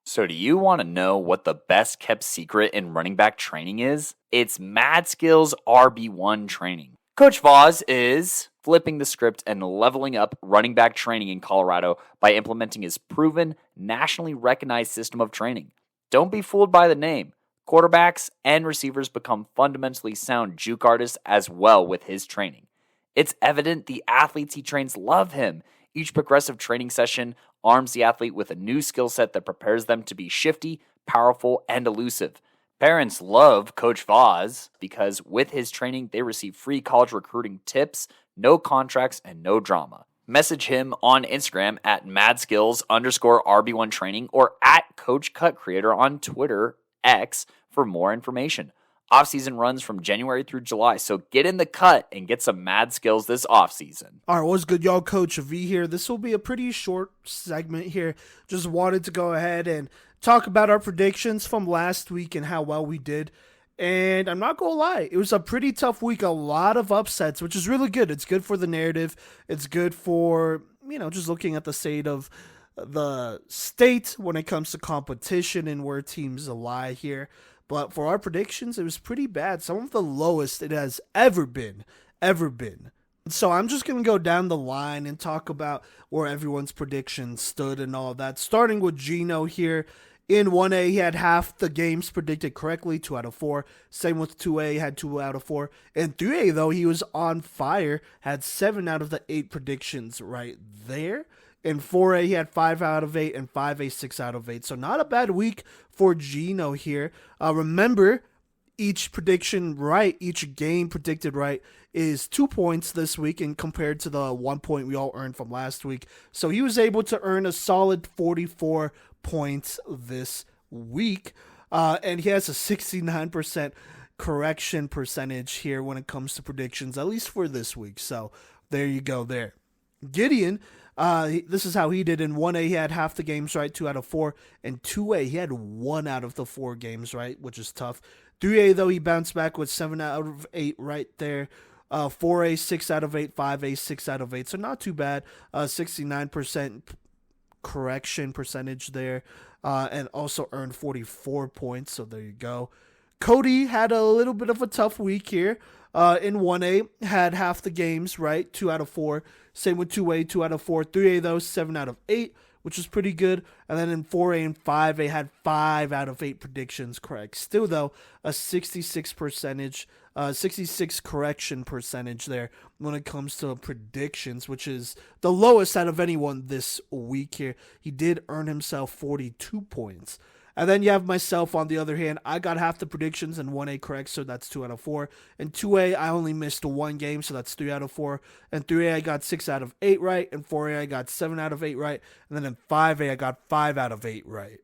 So do you want to know what the best kept secret in running back training is? It's Madskillz RB1 Training. Coach Voss is flipping the script and leveling up running back training in Colorado by implementing his proven, nationally recognized system of training. Don't be fooled by the name. Quarterbacks and receivers become fundamentally sound juke artists as well with his training. It's evident the athletes he trains love him. Each progressive training session arms the athlete with a new skill set that prepares them to be shifty, powerful, and elusive. Parents love Coach Voss because with his training, they receive free college recruiting tips, no contracts, and no drama. Message him on Instagram at Madskillz_RB1 Training or at Coach Cut Creator on Twitter, X, for more information. Off-season runs from January through July, so get in the cut and get some Madskillz this off-season. All right, what's good, y'all? Coach V here. This will be a pretty short segment here. Just wanted to go ahead and talk about our predictions from last week and how well we did. And I'm not going to lie, it was a pretty tough week, a lot of upsets, which is really good. It's good for the narrative. It's good for, just looking at the state of the state when it comes to competition and where teams lie here. But for our predictions, it was pretty bad. Some of the lowest it has ever been. So I'm just going to go down the line and talk about where everyone's predictions stood and all that. Starting with Gino here. In 1A, he had half the games predicted correctly, 2 out of 4. Same with 2A, had 2 out of 4. In 3A, though, he was on fire, had 7 out of the 8 predictions right there. In 4A, he had 5 out of 8, and 5A, 6 out of 8. So not a bad week for Gino here. Remember, each game predicted right is 2 points this week, and compared to the 1 point we all earned from last week. So he was able to earn a solid 44 points this week. And he has a 69% correction percentage here when it comes to predictions, at least for this week. So there you go there. Gideon, this is how he did. In 1A, he had half the games right, 2 out of 4. In 2A, he had 1 out of the 4 games right, which is tough. 3A, though, he bounced back with 7 out of 8 right there. 4A, 6 out of 8. 5A, 6 out of 8. So not too bad. 69% correction percentage there. And also earned 44 points. So there you go. Cody had a little bit of a tough week here. In 1A, had half the games right, 2 out of 4. Same with 2A, 2 out of 4. 3A, though, 7 out of 8, which is pretty good. And then in 4A and 5A, had 5 out of 8 predictions correct. Still, though, a 66 correction percentage there when it comes to predictions, which is the lowest out of anyone this week here. He did earn himself 42 points. And then you have myself on the other hand. I got half the predictions in 1A correct, so that's 2 out of 4. In 2A, I only missed 1 game, so that's 3 out of 4. In 3A, I got 6 out of 8 right. In 4A, I got 7 out of 8 right. And then in 5A, I got 5 out of 8 right.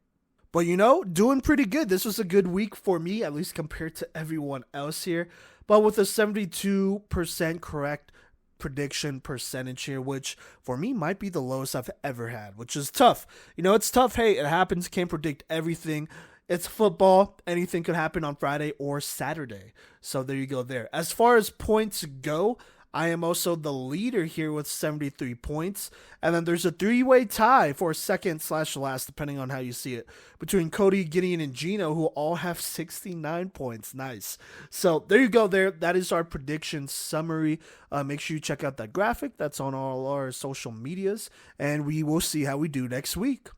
But, doing pretty good. This was a good week for me, at least compared to everyone else here. But with a 72% correct prediction percentage here, which for me might be the lowest I've ever had, which is tough. It's tough. Hey, it happens. Can't predict everything. It's football. Anything could happen on Friday or Saturday. So there you go there. As far as points go, I am also the leader here with 73 points. And then there's a 3-way tie for second/last, depending on how you see it, between Cody, Gideon, and Gino, who all have 69 points. Nice. So there you go there. That is our prediction summary. Make sure you check out that graphic. That's on all our social medias. And we will see how we do next week.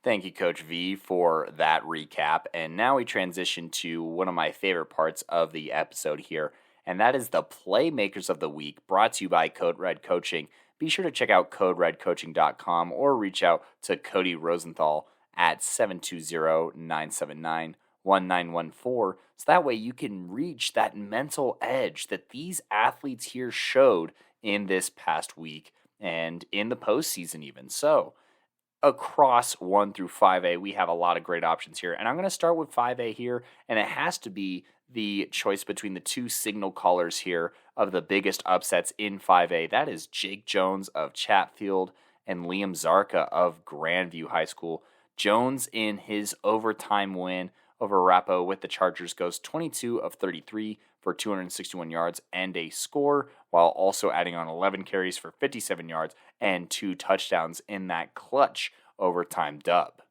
Thank you, Coach V, for that recap. And now we transition to one of my favorite parts of the episode here, and that is the Playmakers of the Week, brought to you by Code Red Coaching. Be sure to check out CodeRedCoaching.com or reach out to Cody Rosenthal at 720-979-1914, so that way you can reach that mental edge that these athletes here showed in this past week and in the postseason even. So, across 1 through 5A, we have a lot of great options here. And I'm going to start with 5A here, and it has to be the choice between the 2 signal callers here of the biggest upsets in 5A. That is Jake Jones of Chatfield and Liam Zarka of Grandview High School. Jones, in his overtime win over Arapahoe with the Chargers, goes 22 of 33 for 261 yards and a score, while also adding on 11 carries for 57 yards and 2 touchdowns in that clutch overtime dub.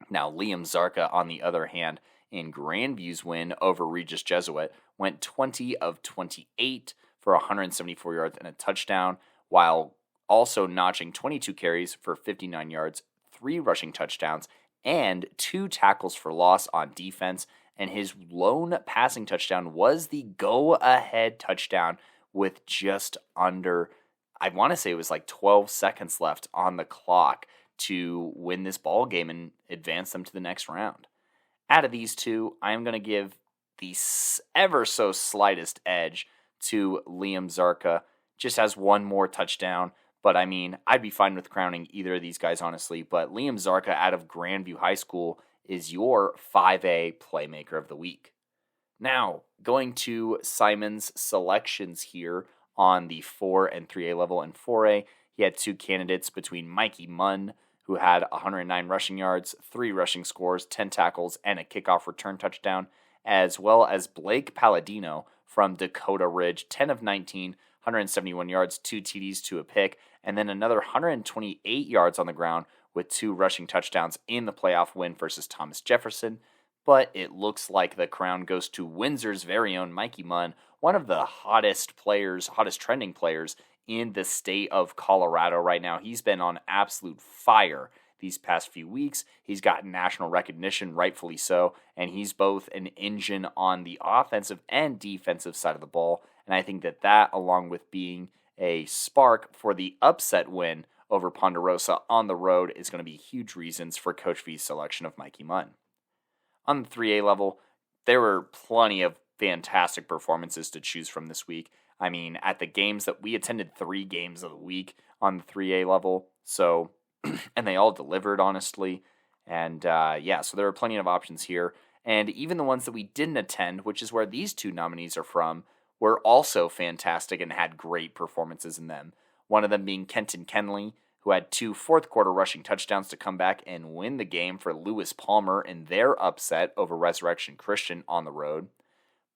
Now, Liam Zarka, on the other hand, in Grandview's win over Regis Jesuit, went 20 of 28 for 174 yards and a touchdown, while also notching 22 carries for 59 yards, 3 rushing touchdowns, and 2 tackles for loss on defense. And his lone passing touchdown was the go-ahead touchdown with just under, I want to say it was like 12 seconds left on the clock to win this ball game and advance them to the next round. Out of these 2, I am going to give the ever so slightest edge to Liam Zarka. Just has 1 more touchdown, but I mean, I'd be fine with crowning either of these guys, honestly. But Liam Zarka out of Grandview High School is your 5A Playmaker of the Week. Now, going to Simon's selections here on the 4 and 3A level. In 4A, he had 2 candidates between Mikey Munn, who had 109 rushing yards, 3 rushing scores, 10 tackles, and a kickoff return touchdown, as well as Blake Palladino from Dakota Ridge, 10 of 19, 171 yards, 2 TDs to a pick, and then another 128 yards on the ground with 2 rushing touchdowns in the playoff win versus Thomas Jefferson. But it looks like the crown goes to Windsor's very own Mikey Munn, one of the hottest trending players in the state of Colorado right now. He's been on absolute fire these past few weeks. He's gotten national recognition, rightfully so, and he's both an engine on the offensive and defensive side of the ball. And I think that along with being a spark for the upset win over Ponderosa on the road is going to be huge reasons for Coach V's selection of Mikey Munn. On the 3A level, there were plenty of fantastic performances to choose from this week. I mean, at the games that we attended 3 games of the week on the 3A level, so, and they all delivered, honestly. And so there are plenty of options here. And even the ones that we didn't attend, which is where these 2 nominees are from, were also fantastic and had great performances in them. One of them being Kenton Kenley, who had 2 fourth-quarter rushing touchdowns to come back and win the game for Lewis Palmer in their upset over Resurrection Christian on the road.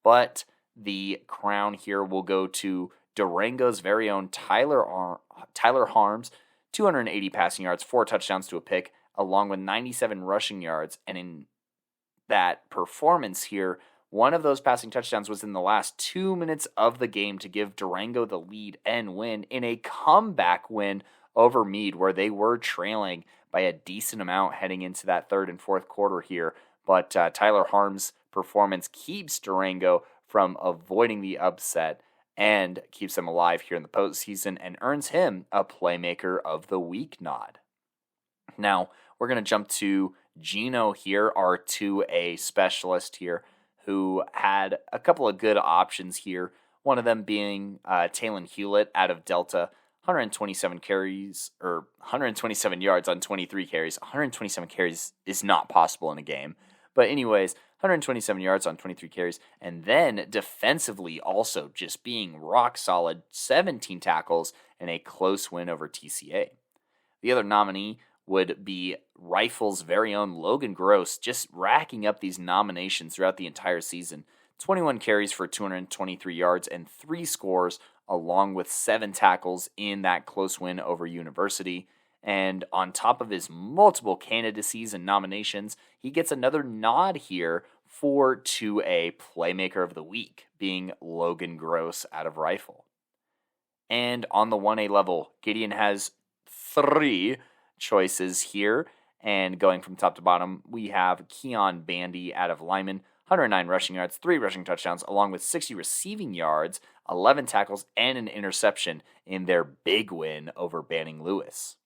But the crown here will go to Durango's very own Tyler Harms, 280 passing yards, 4 touchdowns to a pick, along with 97 rushing yards. And in that performance here, one of those passing touchdowns was in the last 2 minutes of the game to give Durango the lead and win in a comeback win over Meade, where they were trailing by a decent amount heading into that third and fourth quarter here. But Tyler Harms' performance keeps Durango from avoiding the upset and keeps them alive here in the postseason and earns him a Playmaker of the Week nod. Now, we're going to jump to Gino here, our 2A specialist here, who had a couple of good options here. One of them being Talon Hewlett out of Delta, 127 yards on 23 carries. 127 carries is not possible in a game. But anyways, 127 yards on 23 carries. And then defensively also just being rock solid, 17 tackles and a close win over TCA. The other nominee would be Rifle's very own Logan Gross, just racking up these nominations throughout the entire season. 21 carries for 223 yards and 3 scores, along with 7 tackles in that close win over University. And on top of his multiple candidacies and nominations, he gets another nod here for 2A Playmaker of the Week, being Logan Gross out of Rifle. And on the 1A level, Gideon has 3 choices here. And going from top to bottom, we have Keon Bandy out of Lyman, 109 rushing yards, 3 rushing touchdowns, along with 60 receiving yards, 11 tackles, and an interception in their big win over Banning Lewis.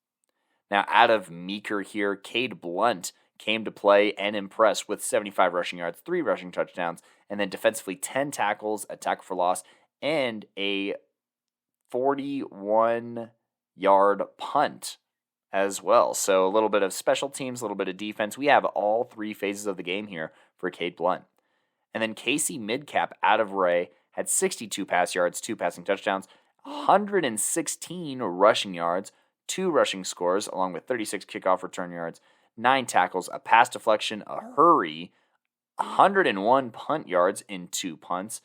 Now, out of Meeker here, Cade Blunt came to play and impress with 75 rushing yards, 3 rushing touchdowns, and then defensively 10 tackles, a tackle for loss, and a 41-yard punt as well. So a little bit of special teams, a little bit of defense. We have all 3 phases of the game here for Cade Blunt. And then Casey Midcap out of Ray had 62 pass yards, 2 passing touchdowns, 116 rushing yards, 2 rushing scores, along with 36 kickoff return yards, 9 tackles, a pass deflection, a hurry, 101 punt yards in 2 punts,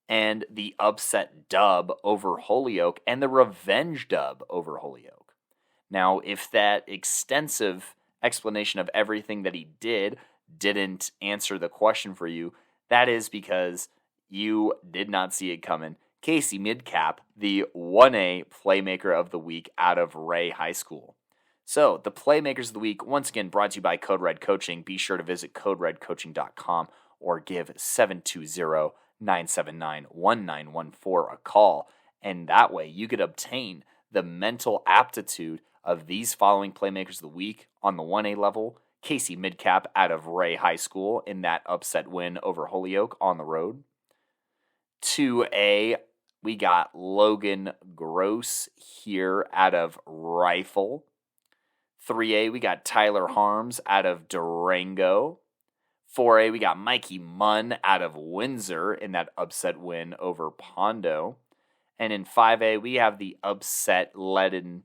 and the upset dub over Holyoke and the revenge dub over Holyoke. Now, if that extensive explanation of everything that he didn't answer the question for you, that is because you did not see it coming. Casey Midcap, the 1A Playmaker of the Week out of Ray High School. So, the Playmakers of the Week, once again, brought to you by Code Red Coaching. Be sure to visit CodeRedCoaching.com or give 720-979-1914 a call. And that way, you could obtain the mental aptitude of these following Playmakers of the Week on the 1A level. Casey Midcap out of Ray High School in that upset win over Holyoke on the road. 2A, we got Logan Gross here out of Rifle. 3A, we got Tyler Harms out of Durango. 4A, we got Mikey Munn out of Windsor in that upset win over Pondo. And in 5A, we have the upset-led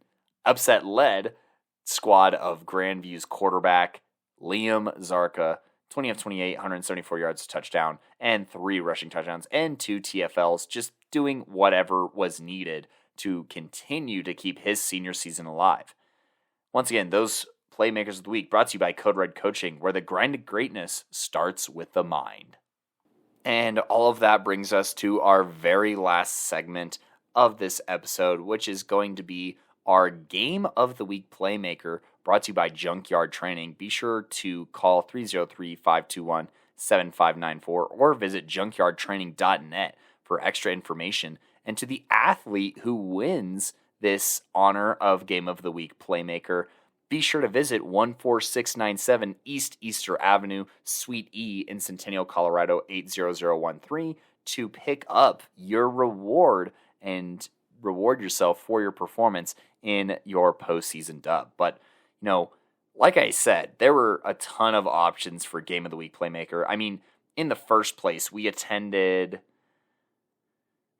squad of Grandview's quarterback, Liam Zarka, 20 of 28, 174 yards, touchdown, and 3 rushing touchdowns, and 2 TFLs, just doing whatever was needed to continue to keep his senior season alive. Once again, those Playmakers of the Week brought to you by Code Red Coaching, where the grind to greatness starts with the mind. And all of that brings us to our very last segment of this episode, which is going to be our Game of the Week Playmaker, brought to you by Junkyard Training. Be sure to call 303-521-7594 or visit junkyardtraining.net for extra information. And to the athlete who wins this honor of Game of the Week Playmaker, be sure to visit 14697 East Easter Avenue, Suite E in Centennial, Colorado 80013 to pick up your reward and reward yourself for your performance in your postseason dub. But, like I said, there were a ton of options for Game of the Week Playmaker. I mean, in the first place, we attended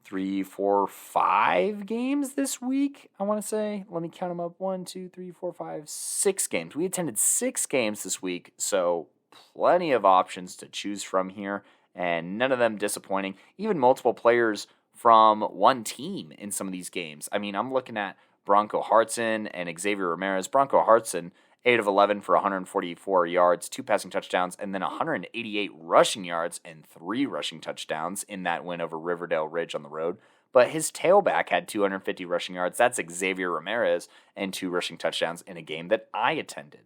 3, 4, 5 games this week, I want to say. Let me count them up. 1, 2, 3, 4, 5, 6 games. We attended 6 games this week, so plenty of options to choose from here, and none of them disappointing. Even multiple players from one team in some of these games. I mean, I'm looking at Bronco Hartson and Xavier Ramirez. Bronco Hartson, 8 of 11 for 144 yards, 2 passing touchdowns, and then 188 rushing yards and 3 rushing touchdowns in that win over Riverdale Ridge on the road. But his tailback had 250 rushing yards. That's Xavier Ramirez, and 2 rushing touchdowns in a game that I attended.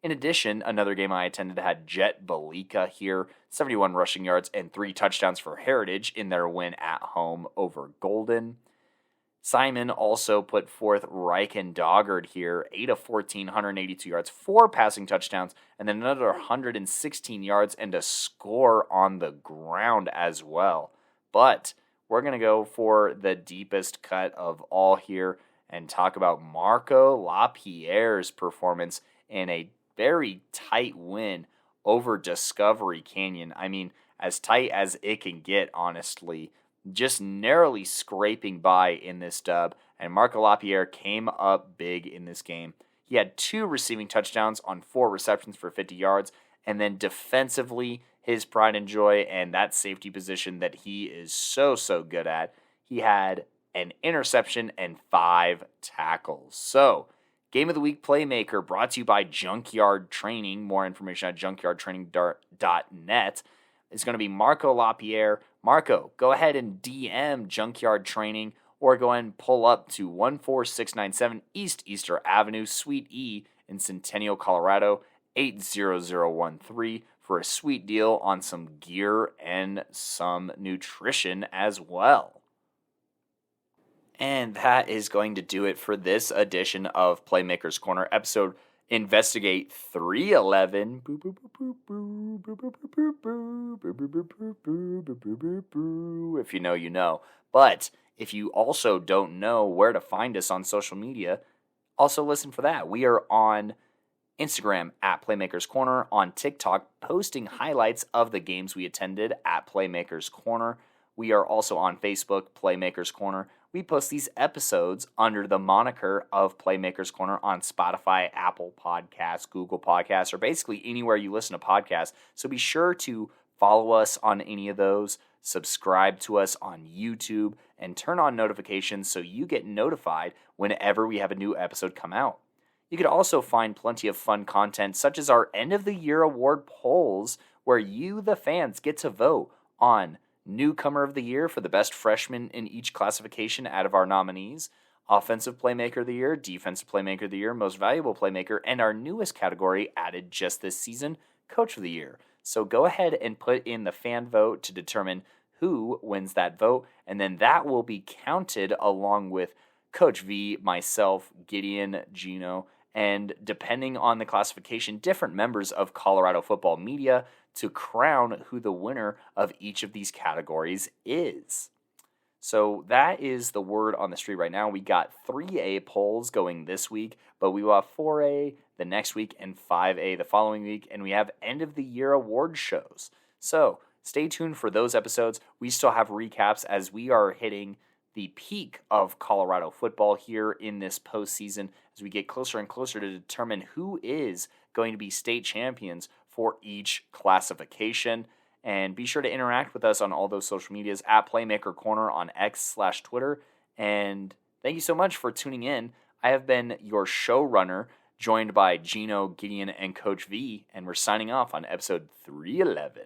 In addition, another game I attended had Jet Balika here, 71 rushing yards and 3 touchdowns for Heritage in their win at home over Golden. Simon also put forth Riken Doggard here, 8 of 14, 182 yards, 4 passing touchdowns, and then another 116 yards and a score on the ground as well. But we're going to go for the deepest cut of all here and talk about Marco LaPierre's performance in a very tight win over Discovery Canyon. I mean, as tight as it can get, honestly. Just narrowly scraping by in this dub, and Marco LaPierre came up big in this game. He had 2 receiving touchdowns on 4 receptions for 50 yards, and then defensively, his pride and joy and that safety position that he is so good at, he had an interception and 5 tackles. So, Game of the Week Playmaker brought to you by Junkyard Training. More information at junkyardtraining.net. It's going to be Marco LaPierre. Marco, go ahead and DM Junkyard Training or go ahead and pull up to 14697 East Easter Avenue, Suite E in Centennial, Colorado, 80013 for a sweet deal on some gear and some nutrition as well. And that is going to do it for this edition of Playmakers Corner, episode Investigate 311. If you know, you know. But if you also don't know where to find us on social media, also listen for that. We are on Instagram at Playmakers Corner, on TikTok, posting highlights of the games we attended at Playmakers Corner. We are also on Facebook, Playmakers Corner. We post these episodes under the moniker of Playmakers Corner on Spotify, Apple Podcasts, Google Podcasts, or basically anywhere you listen to podcasts. So be sure to follow us on any of those, subscribe to us on YouTube, and turn on notifications so you get notified whenever we have a new episode come out. You could also find plenty of fun content, such as our end of the year award polls, where you, the fans, get to vote on Newcomer of the Year for the best freshman in each classification out of our nominees, Offensive Playmaker of the Year, Defensive Playmaker of the Year, Most Valuable Playmaker, and our newest category added just this season, Coach of the Year. So go ahead and put in the fan vote to determine who wins that vote, and then that will be counted along with Coach V, myself, Gideon, Gino, and depending on the classification, different members of Colorado football media to crown who the winner of each of these categories is. So that is the word on the street right now. We got 3A polls going this week, but we will have 4A the next week and 5A the following week, and we have end of the year award shows. So stay tuned for those episodes. We still have recaps as we are hitting the peak of Colorado football here in this postseason as we get closer and closer to determine who is going to be state champions for each classification. And be sure to interact with us on all those social medias at Playmaker Corner on X/Twitter. And thank you so much for tuning in. I have been your showrunner, joined by Gino, Gideon, and Coach V, and we're signing off on episode 311.